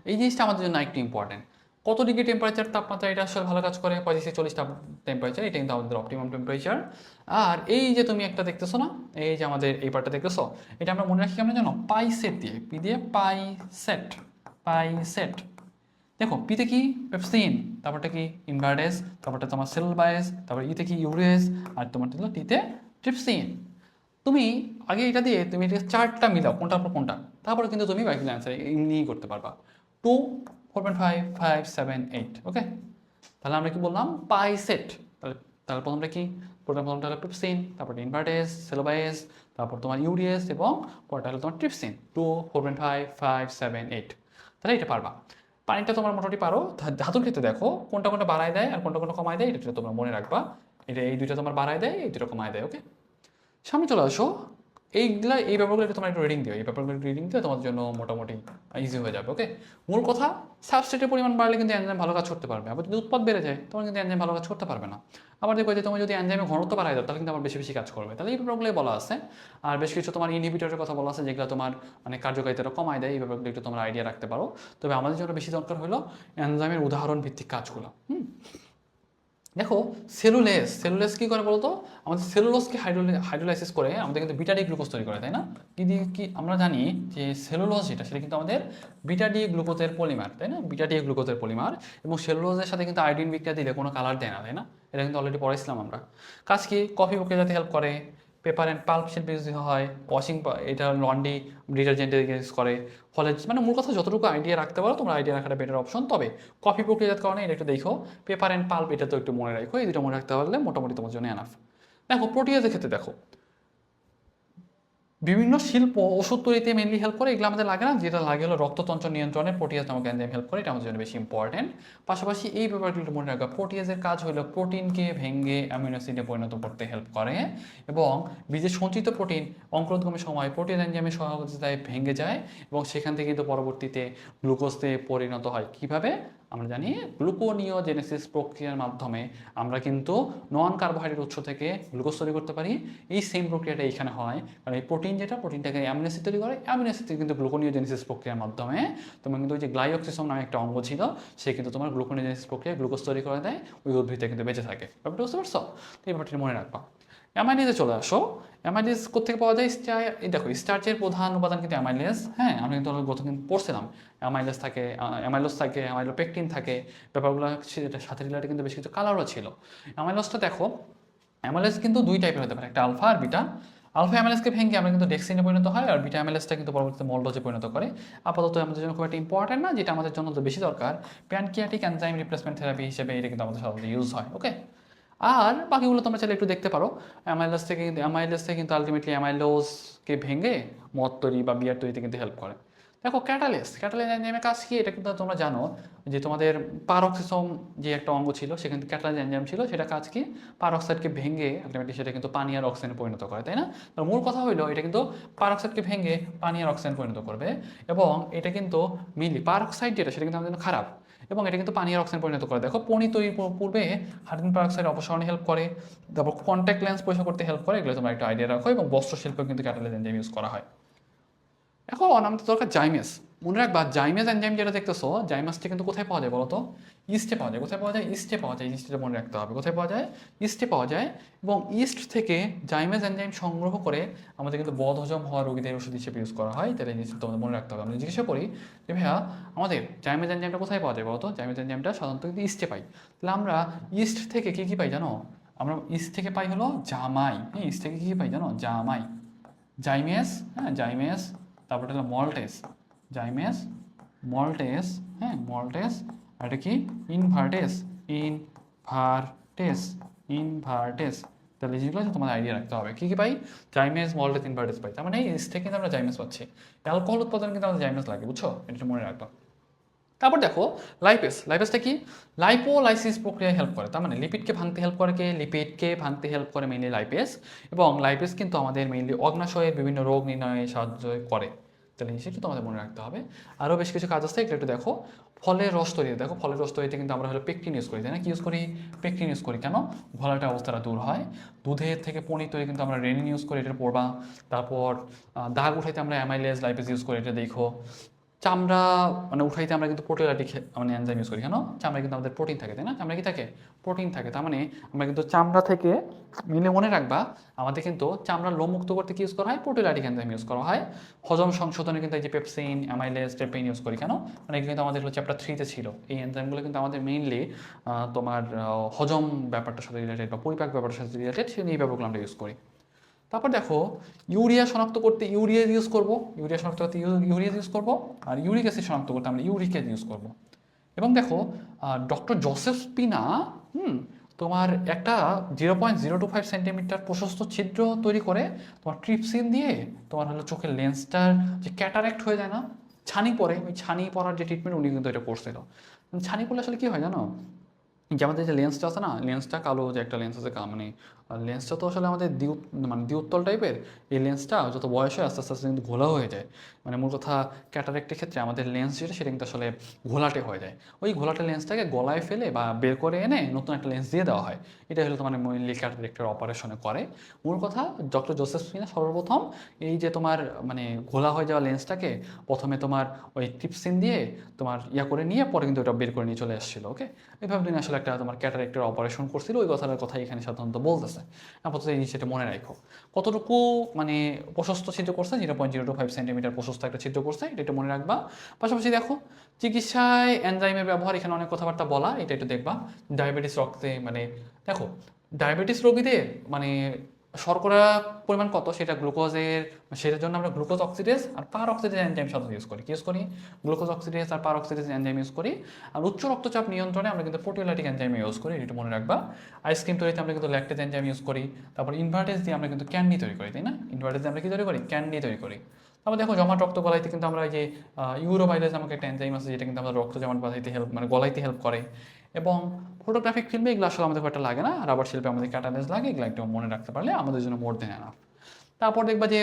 এই জিনিসটা আমাদের জন্য একটু ইম্পর্টেন্ট, কত ডিগ্রি টেম্পারেচার তাপমাত্রা এটা আসলে ভালো কাজ করে? 35-40 টেম্পারেচার, এটা কিন্তু আমাদের অপটিমাম টেম্পারেচার। আর এই যে তুমি একটা দেখতেছো না, এই যে আমাদের এই পার্টটা দেখতেছো, এটা আমরা মনে রাখি কেমন জানো? পাই সেট দিয়ে, পি দিয়ে পাই সেট, পাই সেট। দেখো পিতে কি পেপসিন, তারপরটা কি ইনভার্টেস, তারপরটা তোমার সেল বায়াস, তারপর ইতে কি ইউরেস, আর তোমার হলো টিতে ট্রিপসিন। তুমি আগে এটা দিয়ে তুমি এটা চারটা মিলাও কোনটার পর কোনটা, তারপরে কিন্তু তুমি বাকি অ্যান্সার এমনিই করতে পারবা। 2, 4.5, 5, 7, 8, ওকে। তাহলে আমরা কি বললাম? পাই সেট। তাহলে তাহলে প্রথমটা কি? প্রথমটা হলো পেপসিন, তারপরে ইনভার্টেস, সেলোবায়েস, তারপর তোমার ইউরিয়াস, এবং পরটা হলো তোমার ট্রিপসিন। 2, 4.5, 5, 7, 8। তাহলে এটা পারবা। পানিটা তোমার মোটামুটি পারো। ধাতুর ক্ষেত্রে দেখো কোনটা কোনটা বাড়ায় দেয় আর কোনটা কোনটা কমায় দেয়, এটা তোমরা মনে রাখবা। এটা এই দুইটা তোমার বাড়ায় দেয়, এই দুটো কমায় দেয়, ওকে। সামনে চলে আসো। এই ব্যাপারগুলো একটু তোমার একটু রিডিং দিও, এই ব্যাপারগুলো একটু রিডিং দিও, তোমার জন্য মোটামুটি ইজি হয়ে যাবে, ওকে। মূল কথা, সাবস্ট্রেটের পরিমাণ বাড়লে কিন্তু এনজাইম ভালো কাজ করতে পারবে, আবার যদি উৎপাদ বেড়ে যায় তখন কিন্তু এনজাইম ভালো কাজ করতে পারবে না। আবার দেখো যে তুমি যদি এনজাইমের ঘনত্ব বাড়ায় দাও তাহলে কিন্তু আবার বেশি বেশি কাজ করবে। তাহলে এই ব্যাপারগুলোই বলা আছে। আর বেশ কিছু তোমার ইনহিবিটরের কথা বলা আছে যেগুলো তোমার মানে কার্যকারিতাটা কমায় দেয়, এই ব্যাপারগুলো একটু তোমরা আইডিয়া রাখতে পারো। তবে আমাদের জন্য বেশি দরকার হলো এনজাইমের উদাহরণ ভিত্তিক কাজগুলো। দেখো সেলুলেস কি করে বলতো? আমাদের সেলুলোজকে হাইড্রোলাইসিস করে আমাদের কিন্তু বিটা ডি গ্লুকোজ তৈরি করে, তাই না? কি দিয়ে কি আমরা জানি যে সেলুলোজ যেটা সেটা কিন্তু আমাদের বিটা ডি গ্লুকোজের পলিমার, তাই না? বিটা ডি গ্লুকোজের পলিমার। এবং সেলুলোজের সাথে কিন্তু আয়োডিন বিক্রিয়া দিলে কোনো কালার দেয় না, তাই না? এটা কিন্তু অলরেডি পড়াইছিলাম আমরা। কাজ কি? কফি প্রক্রিয়াতে হেল্প করে, পেপার অ্যান্ড পাল্প শিল্পে ইউজ হয়, ওয়াশিং, এটা লন্ড্রি ডিটারজেন্টে ইউজ করে। ফলে মানে মূল কথা যতটুকু আইডিয়া রাখতে পারো তোমরা, আইডিয়া রাখাটা বেটার অপশন। তবে কফি প্রক্রিয়াজাত কারণে এটা একটু দেখো, পেপার অ্যান্ড পাল্প এটা তো একটু মনে রাখো, এই দুটো মনে রাখতে পারলে মোটামুটি তোমার জন্য এনাফ। দেখো প্রোটিয়াজের ক্ষেত্রে দেখো বিভিন্ন শিল্প ওষুধ তৈরিতে মেনলি হেল্প করে, এগুলো আমাদের লাগে না। যেটা লাগে হলো রক্ততন্ত্র নিয়ন্ত্রণে প্রোটিয়াজ নামক এনজাইম হেল্প করে, এটা আমাদের জন্য বেশি ইম্পর্টেন্ট। পাশাপাশি এই ব্যাপারগুলো মনে রাখবা, প্রোটিয়াজের কাজ হলো প্রোটিনকে ভেঙে অ্যামিনো অ্যাসিডে পরিণত করতে হেল্প করে, এবং বীজে সঞ্চিত প্রোটিন অঙ্কুরোদ্গমের সময় প্রোটিয়াজ এনজাইমের সহায়তায় ভেঙে যায়, এবং সেখান থেকে কিন্তু পরবর্তীতে গ্লুকোজে পরিণত হয়। কিভাবে? আমরা জানি গ্লুকোনিওজেনেসিস প্রক্রিয়ার মাধ্যমে আমরা কিন্তু নন কার্বোহাইড্রেট উৎস থেকে গ্লুকোজ তৈরি করতে পারি। এই সেম প্রক্রিয়াটা এখানে হয়, কারণ এই প্রোটিন যেটা, প্রোটিনটাকে অ্যামিনো অ্যাসিড তৈরি করে, অ্যামিনো অ্যাসিড কিন্তু গ্লুকোনিওজেনেসিস প্রক্রিয়ার মাধ্যমে তোমার কিন্তু ওই যে গ্লাইওক্সিসম নামে একটা অঙ্গ ছিল, সে কিন্তু তোমার গ্লুকোনিওজেনেসিস প্রক্রিয়ায় গ্লুকোজ তৈরি করে দেয়, ওই উদ্ভিদটা কিন্তু বেঁচে থাকে। ব্যাপারটা বুঝতে পারছো? তো এই ব্যাপারটা মনে রাখবা। অ্যামাইলেজে চলে আসো। অ্যামাইলেজ কোথেকে পাওয়া যায়? এই দেখো স্টার্চের প্রধান উপাদান কিন্তু অ্যামাইলেজ। হ্যাঁ, আমি কিন্তু গতদিন পড়ছিলাম অ্যামাইলেজ থাকে, অ্যামাইলোজ থাকে, অ্যামাইলোপেকটিন থাকে, ব্যাপারগুলো সাথে রিলেটেড কিন্তু বেশ কিছু কালারও ছিল। অ্যামাইলোজটা দেখো, অ্যামাইলেজ কিন্তু দুই টাইপের হতে পারে, একটা আলফা আর বিটা। আলফা অ্যামাইলেজকে ভেঙে আমরা কিন্তু ডেক্সিনে পরিণত হয়, আর বিটা অ্যামাইলেজটা কিন্তু পরবর্তীতে মল্ডোজে পরিণত করে। আপাতত আমাদের জন্য খুব একটা ইম্পর্টেন্ট না, যেটা আমাদের জন্য বেশি দরকার প্যানক্রিয়াটিক এনজাইম রিপ্লেসমেন্ট থেরাপি হিসেবে এটা কিন্তু আমাদের সাধারণত ইউজ হয়, ওকে। আর বাকিগুলো তোমরা চাইলে একটু দেখতে পারো। অ্যামাইলেজ থেকে কিন্তু আলটিমেটলি অ্যামাইলোজকে ভেঙে মদ তৈরি বা বিয়ার তৈরিতে কিন্তু হেল্প করে। দেখো ক্যাটালিস্ট এনজাইমের কাজ কি এটা কিন্তু তোমরা জানো, যে তোমাদের পারক্সিসম যে একটা অঙ্গ ছিল সেখানে ক্যাটালিস্ট এনজাইম ছিল, সেটা কাজ কি? পারক্সাইডকে ভেঙে আলটিমেটলি সেটা কিন্তু পানি আর অক্সিজেনে পরিণত করে, তাই না? তো মূল কথা হইলো এটা কিন্তু পারক্সাইডকে ভেঙে পানি আর অক্সিজেন পরিণত করবে, এবং এটা কিন্তু মেনলি পারক্সাইড যেটা সেটা কিন্তু আমাদের জন্য খারাপ, এবং এটা কিন্তু পানি আর অক্সিজেন পরিণত করে। দেখো পনি তৈরির পূর্বে হাইড্রোজেন পারক্সাইড অপসারণে হেল্প করে, তারপর কন্ট্যাক্ট লেন্স পরিষ্কার করতে হেল্প করে, এগুলো তোমরা একটা আইডিয়া রাখো। এবং বস্ত্র শিল্পেও কিন্তু ক্যাটালিস্ট এনজাইম ইউজ করা হয়। এখন আমাদের দরকার জাইমেস। মনে রাখবা জাইমেস এনজাইম যেটা দেখতেছো, জাইমাসটা কিন্তু কোথায় পাওয়া যায় বলো তো? ইস্টে পাওয়া যায়। কোথায় পাওয়া যায়? ইস্টে পাওয়া যায়। জিনিসটা মনে রাখতে হবে, কোথায় পাওয়া যায়? ইস্টে পাওয়া যায়। এবং ইস্ট থেকে জাইমেস এনজাইম সংগ্রহ করে আমাদের কিন্তু বদহজম হওয়া রোগীদের ওষুধ হিসেবে ইউজ করা হয়। তাহলে এই জিনিসটা তোমাদের মনে রাখতে হবে। আমরা জিজ্ঞাসা করি যে ভাইয়া আমাদের জাইমেস এনজাইমটা কোথায় পাওয়া যায় বলো তো? জাইমেস এনজাইমটা সাধারণত কিন্তু ইস্টে পাই। তাহলে আমরা ইস্ট থেকে কী কী পাই জানো? আমরা ইস্ট থেকে পাই হলো জামাই। হ্যাঁ, ইস্ট থেকে কী কী পাই জানো? জামাই, জাইমেস, হ্যাঁ জাইমেস, তারপরে হলো মল্টেস, জাইমেস, মল্টেস, হ্যাঁ মল্টেস, আর এটা কি? ইনভার্টেস, ইনভার্টেস, ইনভার্টেস। তাহলে এই জিনিসগুলো তোমাদের আইডিয়া রাখতে হবে। কী কী পাই? জাইমেস, মল্টেস, ইনভার্টেস পাই। তার মানে এই থেকে কিন্তু আমরা জাইমেস পাচ্ছি। অ্যালকোহল উৎপাদন কিন্তু আমাদের জাইমেস লাগে, বুঝছো? এটা মনে রাখবা। তারপর দেখো লাইপেসটা কি? লাইপোলাইসিস প্রক্রিয়ায় হেল্প করে। তার মানে লিপিডকে ভাঙতে হেল্প করে কে? লিপিডকে ভাঙতে হেল্প করে মেইনলি লাইপেস। এবং লাইপেস কিন্তু আমাদের মেইনলি অগ্নাশয়ের বিভিন্ন রোগ নির্ণয়ে সাহায্য করে। তাহলে সেটা তোমাদের মনে রাখতে হবে। আরও বেশ কিছু কাজ আছে, একটু দেখো। ফলের রস তৈরিতে দেখো, ফলের রস তৈরিতে কিন্তু আমরা হলো পেকটিন ইউজ করি, তাই না? কি ইউজ করি? পেকটিন ইউজ করি। কেন? ঘোলাটা অবস্থাটা দূর হয়। দুধের থেকে পনির তৈরি কিন্তু আমরা রেনিন ইউজ করি, এটা পড়বা। তারপর দাগ উঠাইতে আমরা অ্যামাইলেজ লাইপেস ইউজ করি, এটা দেখো। চামড়া মানে উঠাইতে আমরা কিন্তু প্রোটিওলাইটিক মানে এনজাইম ইউজ করি। কেন? চামড়ায় কিন্তু আমাদের প্রোটিন থাকে, তাই না? চামড়া কি থাকে? প্রোটিন থাকে। তার মানে আমরা কিন্তু চামড়া থেকে মিলে মনে রাখবা আমাদের কিন্তু চামড়ার লোম মুক্ত করতে কি ইউজ করা হয়? প্রোটিওলাইটিক এনজাইম ইউজ করা হয়। হজম সংশোধনে কিন্তু এই যে পেপসিন, অ্যামাইলেজ, ট্রেপেইন ইউজ করি। কেন? মানে এগুলো কিন্তু আমাদের হলো চ্যাপ্টার 3-তে ছিল। এই এনজাইমগুলো কিন্তু আমাদের মেইনলি তোমার হজম ব্যাপারটার সাথে রিলেটেড বা পরিপাক ব্যাপারটার সাথে রিলেটেড, সেই এই ব্যাপারগুলো আমরা ইউজ করি। তারপর দেখো ইউরিয়া শনাক্ত করতে ইউরিয়া ইউজ করব, ইউরিয়া শনাক্ত করতে ইউরিয়া ইউজ করব, আর ইউরিক অ্যাসিড শনাক্ত করতে আমরা ইউরিক অ্যাসিড ইউজ করব। এবং দেখো ডক্টর জোসেফ স্পিনা তোমার একটা 0.025 সেন্টিমিটার প্রশস্ত ছিদ্র তৈরি করে তোমার ট্রিপসিন দিয়ে তোমার হলো চোখের লেন্সটার যে ক্যাটারেক্ট হয়ে যায় না, ছানি পড়ে, ওই ছানি পড়ার যে ট্রিটমেন্ট উনি কিন্তু এটা করছিল। ছানি পড়লে আসলে কী হয় জানো? যে আমাদের যে লেন্সটা আছে না, লেন্সটা কালো যে একটা লেন্স আছে মানে লেন্সটা তো আসলে আমাদের মানে দ্বিউত্তল টাইপের। এই লেন্সটা যত বয়স হয় আস্তে আস্তে আস্তে কিন্তু ঘোলা হয়ে যায়। মানে মূল কথা ক্যাটারেক্টের ক্ষেত্রে আমাদের লেন্স যেটা সেটা কিন্তু আসলে ঘোলাটে হয়ে যায়। ওই ঘোলাটে লেন্সটাকে গলায় ফেলে বা বের করে এনে নতুন একটা লেন্স দিয়ে দেওয়া হয়। এটা হলো তোমার মেইনলি ক্যাটারেক্টের অপারেশনে করে। মূল কথা ডক্টর জোসেফ স্পিনা সর্বপ্রথম এই যে তোমার মানে ঘোলা হয়ে যাওয়া লেন্সটাকে প্রথমে তোমার ওই টিপসিন দিয়ে তোমার ইয়া করে নিয়ে পরে কিন্তু ওটা বের করে নিয়ে চলে আসছিল। ওকে, এইভাবে তিনি আসলে একটা তোমার ক্যাটারেক্টের অপারেশন করছিল, ওই কথাটার কথা এখানে সাধারণত বলতেছে। আপাতত এই জিনিসটা মনে রাখো। কতটুকু মানে প্রশস্ত ছিদ্র করছে? 0.025 সেন্টিমিটার প্রশস্ত একটা ছিদ্র করছে, এটা একটু মনে রাখবা। পাশাপাশি দেখো চিকিৎসায় এনজাইমের ব্যবহার, এখানে অনেক কথাবার্তা বলা, এটা একটু দেখবা। ডায়াবেটিস রক্তে মানে দেখো ডায়াবেটিস রোগীদের মানে শর্করা পরিমাণ কত সেটা গ্লুকোজের, সেটার জন্য আমরা গ্লুকোজ অক্সিডেজ আর পার অক্সিডেজ এনজাইম সাধারণত ইউজ করি। কি ইউজ করি? গ্লুকোজ অক্সিডেজ আর পার অক্সিডেজ এনজাইম ইউজ করি। আর উচ্চ রক্তচাপ নিয়ন্ত্রণে আমরা কিন্তু প্রোটিওলাইটিক এনজাইম ইউজ করি, এটা মনে রাখবা। আইসক্রিম তৈরিতে আমরা কিন্তু ল্যাকটেজ এনজাইম ইউজ করি। তারপর ইনভার্টেজ দিয়ে আমরা কিন্তু ক্যান্ডি তৈরি করি, তাই না? ইনভার্টেজ দিয়ে আমরা কি তৈরি করি? ক্যান্ডি তৈরি করি। তারপর দেখো জমাট রক্ত গলাইতে কিন্তু আমরা এই যে ইউরোবাইলেজ নামক একটা এনজাইম আছে যেটা কিন্তু আমরা রক্ত জমাট বাঁধাইতে হেল্প মানে গলাইতে হেল্প করে। এবং ফটোগ্রাফিক ফিল্মে এগুলো আসলে আমাদের একটা লাগে না, রাবার শিল্পে আমাদের ক্যাটালেজ লাগে, এগুলো একটু মনে রাখতে পারলে আমাদের জন্য মোর দেন এনাফ। তারপর দেখবা যে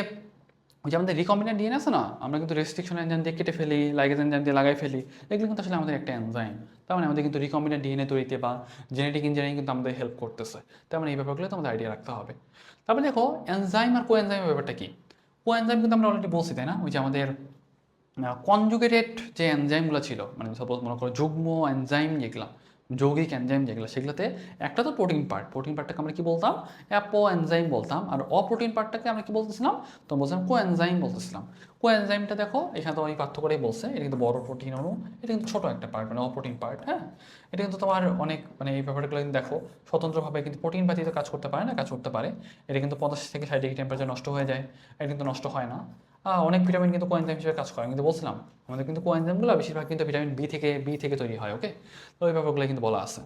ওই যে আমাদের রিকম্বিনেন্ট ডিএনএ আছে না, আমরা কিন্তু রেস্ট্রিকশন এনজাইম দিয়ে কেটে ফেলি, লাইগেজ এনজাইম দিয়ে লাগাই ফেলি, এগুলো কিন্তু আসলে আমাদের একটা এনজাইম। তার মানে আমাদের কিন্তু রিকম্বিনেন্ট ডিএনএ তৈরিতে বা জেনেটিক ইঞ্জিনিয়ারিং কিন্তু আমাদের হেল্প করতেছে। তার মানে এই ব্যাপারগুলো তো আমাদের আইডিয়া রাখতে হবে। তারপরে দেখো এনজাইম আর কোএনজাইমের ব্যাপারটা কি? কোএনজাইম কিন্তু আমরা অলরেডি বলছি, তাই না? ওই যে আমাদের কনজুগেটেড যে এনজাইমগুলো ছিল, মানে সাপোজ মনে করো যুগ্ম এনজাইম যেগুলো, যৌগিক এনজাইম যেগুলো, সেগুলোতে একটা তো প্রোটিন পার্ট, প্রোটিন পার্টটাকে আমরা কি বলতাম? অ্যাপো এনজাইম বলতাম। আর অপ্রোটিন পার্টটাকে আমরা কি বলতেছিলাম? তো বলছিলাম কো এনজাইম বলতেছিলাম। কো এনজাইমটা দেখো এখানে তো ওই পার্থক্যটাই বলছে, এটা কিন্তু বড় প্রোটিন অণু, এটা কিন্তু ছোটো একটা পার্ট মানে অপ্রোটিন পার্ট। হ্যাঁ, এটা কিন্তু তোমার অনেক মানে এই ব্যাপারগুলো কিন্তু দেখো স্বতন্ত্রভাবে কিন্তু প্রোটিন ব্যতীত কাজ করতে পারে না, কাজ করতে পারে। এটা কিন্তু 85 থেকে 60 ডিগ্রি টেম্পারেচার নষ্ট হয়ে যায়, এটা কিন্তু নষ্ট হয় না। অনেক ভিটামিন কিন্তু কোএনজাইম হিসেবে কাজ করে, কিন্তু বলছিলাম আমাদের কিন্তু কোএনজাইমগুলো বেশিরভাগ কিন্তু ভিটামিন বি থেকে তৈরি হয়। ওকে, তো ওই ব্যাপারগুলো কিন্তু বলা আছে।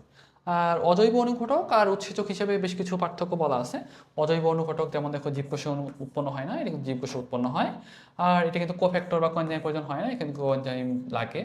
আর অজৈব অনুঘটক আর উৎসেচক হিসেবে বেশ কিছু পার্থক্য বলা আছে। অজৈব অনুঘটক যেমন দেখো জীবকোষে উৎপন্ন হয় না, এটা কিন্তু জীবকোষে উৎপন্ন হয়। আর এটা কিন্তু কোফ্যাক্টর বা কোএনজাইম প্রয়োজন হয় না, এটা কিন্তু কোএনজাইম লাগে।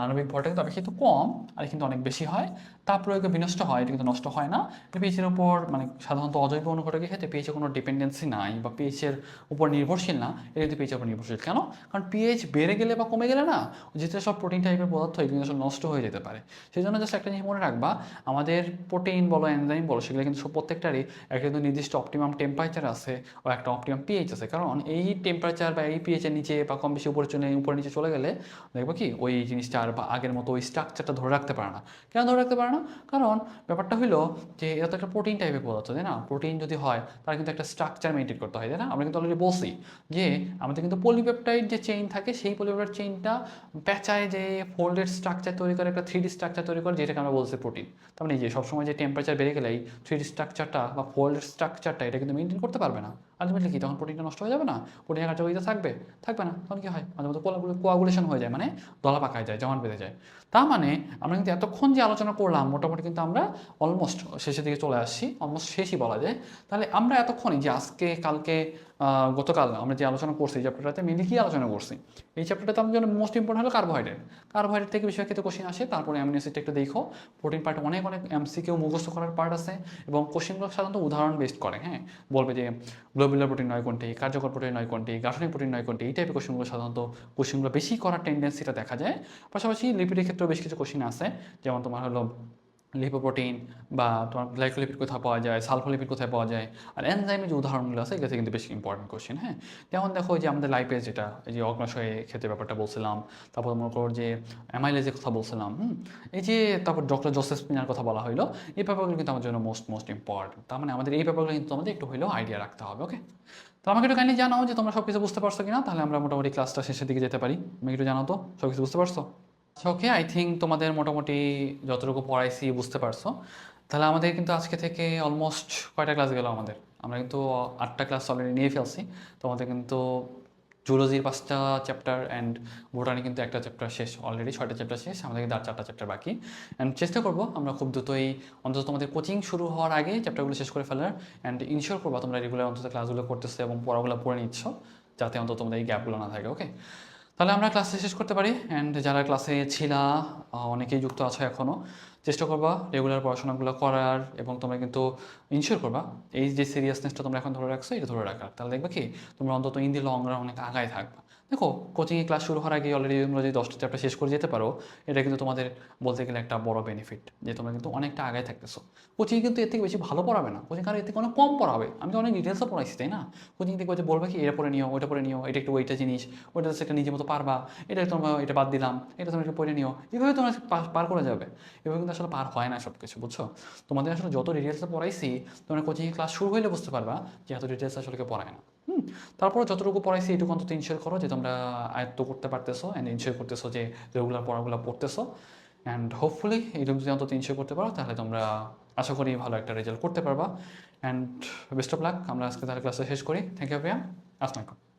আণবিক ভরটা কিন্তু অপেক্ষাকৃত কম, আর কিন্তু অনেক বেশি হয়। তাপ প্রয়োগে বিনষ্ট হয়, এটা কিন্তু নষ্ট হয় না। পিএইচের উপর মানে সাধারণত অজৈব অনুঘটকের ক্ষেত্রে পিএইচের কোনো ডিপেন্ডেন্সি নাই বা পিএইচের উপর নির্ভরশীল না, এটা কিন্তু পিএইচের উপর নির্ভরশীল। কেন? কারণ পিএইচ বেড়ে গেলে বা কমে গেলে না, যেতে সব প্রোটিন টাইপের পদার্থ এগুলো কিন্তু আসলে নষ্ট হয়ে যেতে পারে। সেই জন্য জাস্ট একটা জিনিস মনে রাখবা, আমাদের প্রোটিন বলো এনজাইম বলো সেগুলো কিন্তু প্রত্যেকটারই একটা কিন্তু নির্দিষ্ট অপটিমাম টেম্পারেচার আছে ও একটা অপটিমাম পিএইচ আছে। কারণ এই টেম্পারেচার বা এই পিএইচের নিচে বা কম বেশি উপরে নিচে চলে গেলে দেখবো কি ওই জিনিসটা আর বা আগের মতো ওই স্ট্রাকচারটা ধরে রাখতে পারে না। কেন ধরে রাখতে পারে না? কারণ ব্যাপারটা হলো যে এটা তো একটা প্রোটিন টাইপের পদার্থ, তাই না? প্রোটিন যদি হয় তার কিন্তু একটা স্ট্রাকচার মেনটেন করতে হয়, তাই না? আমরা কিন্তু অলরেডি বলছি যে আমাদের কিন্তু পলিপেপটাইড যে চেইন থাকে সেই পলিপেপটাইড চেইনটা প্যাঁচায় যে ফোল্ডেড স্ট্রাকচার তৈরি করে, একটা 3D স্ট্রাকচার তৈরি করে, যেটাকে আমরা বলছি প্রোটিন। তার মানে যে সবসময় যে টেম্পারেচার বেড়ে গেলে এই 3D স্ট্রাকচারটা বা ফোল্ডেড স্ট্রাকচারটা এটা কিন্তু মেনটেন করতে পারবে না। আলটিমেটলি কি তখন প্রোটিনটা নষ্ট হয়ে যাবে না? প্রোটিনের কার্যকারিতা থাকবে? থাকবে না। তখন কি হয়? মাঝে মধ্যে কোয়াগুলেশন হয়ে যায়, মানে দলা পাকায় যায়, জমাট বেঁধে যায়। তার মানে আমরা কিন্তু এতক্ষণ যে আলোচনা করলাম মোটামুটি কিন্তু আমরা অলমোস্ট শেষের দিকে চলে আসছি, অলমোস্ট শেষই বলা যায়। তাহলে আমরা এতক্ষণই যে আজকে কালকে গতকাল আমরা যে আলোচনা করছি এই চ্যাপ্টারটাতে মেনলি কী আলোচনা করছি? এই চ্যাপ্টারটাতে আমাদের জন্য মোস্ট ইম্পর্টেন্ট হলো কার্বোহাইড্রেট। কার্বোহাইড্রেট থেকে বেশিরভাগ ক্ষেত্রে কোশ্চেন আসে, তারপরে অ্যামিনো অ্যাসিডটা একটু দেখো। প্রোটিন পার্ট অনেক অনেক এমসিকিউ মুখস্থ করার পার্ট আছে, এবং কোশ্চেনগুলো সাধারণত উদাহরণ বেসড করে। হ্যাঁ, বলবে যে গ্লোবুলার প্রোটিন নয় কোনটি, কার্যকর প্রোটিন নয় কোনটি, গাঠনিক প্রোটিন নয় কোনটি, এই টাইপের কোশ্চেনগুলো সাধারণত কোশ্চেনগুলো বেশি করার টেন্ডেন্সিটা দেখা যায়। পাশাপাশি লিপিডের ক্ষেত্রেও বেশ কিছু কোশ্চেন আছে, যেমন তোমার হলো লিপোপ্রোটিন বা তোমার গ্লাইকোলিপিড কোথায় পাওয়া যায়, সালফোলিপিড কোথায় পাওয়া যায়, আর এনজাইমের যে উদাহরণগুলো আছে এগুলো কিন্তু বেশি ইম্পর্টেন্ট কোশ্চেন। হ্যাঁ, যেমন দেখো যে আমাদের লাইপেজ, যেটা এই যে অগ্নাশয়ে ক্ষেত্রে ব্যাপারটা বলছিলাম, তারপর মনে করো যে অ্যামাইলেজের কথা বলছিলাম, এই যে তারপর ডক্টর জোসেফ স্পিনার কথা বলা হলো, এই ব্যাপারগুলো কিন্তু আমার জন্য মোস্ট ইম্পর্টেন্ট। তার মানে আমাদের এই ব্যাপারগুলো কিন্তু আমাদের একটু হলেও আইডিয়া রাখতে হবে। ওকে, তো আমাকে একটু কাইন্ডলি জানাও যে তোমরা সব কিছু বুঝতে পারছো কিনা, তাহলে আমরা মোটামুটি ক্লাসটা শেষের দিকে যেতে পারি। আমাকে একটু জানাও তো সব কিছু বুঝতে পারছো? আচ্ছা, ওকে, আই থিঙ্ক তোমাদের মোটামুটি যতটুকু পড়াইছি বুঝতে পারছো। তাহলে আমাদের কিন্তু আজকে থেকে অলমোস্ট কয়টা ক্লাস গেল আমাদের? আমরা কিন্তু 8টা ক্লাস অলরেডি নিয়ে ফেলছি। তোমাদের কিন্তু জুলজির 5টা চ্যাপ্টার অ্যান্ড বোটানি কিন্তু একটা চ্যাপ্টার শেষ অলরেডি, 6টা চ্যাপ্টার শেষ, আমাদের কিন্তু আর 4টা চ্যাপ্টার বাকি। অ্যান্ড চেষ্টা করবো আমরা খুব দ্রুতই অন্তত তোমাদের কোচিং শুরু হওয়ার আগে চ্যাপ্টারগুলো শেষ করে ফেলার, অ্যান্ড ইনশিওর করবো তোমরা রেগুলার অন্তত ক্লাসগুলো করতেছো এবং পড়াগুলো পড়ে নিচ্ছ, যাতে অন্তত তোমাদের এই গ্যাপগুলো না থাকে। ওকে, তাহলে আমরা ক্লাসে শেষ করতে পারি। অ্যান্ড যারা ক্লাসে ছিলা অনেকেই যুক্ত আছো এখনও, চেষ্টা করবা রেগুলার পড়াশোনাগুলো করার, এবং তোমরা কিন্তু ইনশিওর করবা এই যে সিরিয়াসনেসটা তোমরা এখন ধরে রাখছো এটা ধরে রাখার। তাহলে দেখবে কি তোমরা অন্তত ইন দি লং রান অনেক আগায় থাকবা। দেখো, কোচিংয়ে ক্লাস শুরু হওয়ার আগে অলরেডি তোমরা যদি 10টা চ্যাপ্টার শেষ করে যেতে পারো, এটা কিন্তু তোমাদের বলতে গেলে একটা বড় বেনিফিট, যে তোমরা কিন্তু অনেকটা আগায় থাকতেছো। কোচিং কিন্তু এর থেকে বেশি ভালো পড়াবে না, কোচিং আর এর থেকে অনেক কম পড়াবে। আমি তো অনেক ডিটেলসও পড়াইছি, তাই না? কোচিং থেকে যে বলবে কি এটা পড়ে নিও, ওইটা পড়ে নিও, এটা একটু ওইটা জিনিস, ওইটা একটা নিজের মতো পারবা, এটা তোমরা এটা বাদ দিলাম, এটা তোমরা একটু পড়ে নিও, এভাবে তোমরা পার করে যাবে। এভাবে কিন্তু আসলে পার হয় না সব কিছু, বুঝছো? তোমাদের আসলে যত ডিটেলসে পড়াইছি, তোমরা কোচিংয়ে ক্লাস শুরু হইলে বুঝতে পারবা যে এত ডিটেলস আসলে কেউ পড়ায় না। তারপর যতটুকু পড়াইছি এটুকু অন্তত ইনশিওর করো যে তোমরা আয়ত্ত করতে পারতেছো, অ্যান্ড ইনশিওর করতেছো যে রেগুলার পড়াগুলো পড়তেছো। অ্যান্ড হোপফুলি এইটুকু যদি অন্তত ইনশিওর করতে পারো, তাহলে তোমরা আশা করি ভালো একটা রেজাল্ট করতে পারবা। And best of luck. আমরা আজকে তাহলে ক্লাসটা শেষ করি। থ্যাংক ইউ ভাইয়া, আসসালামু আলাইকুম।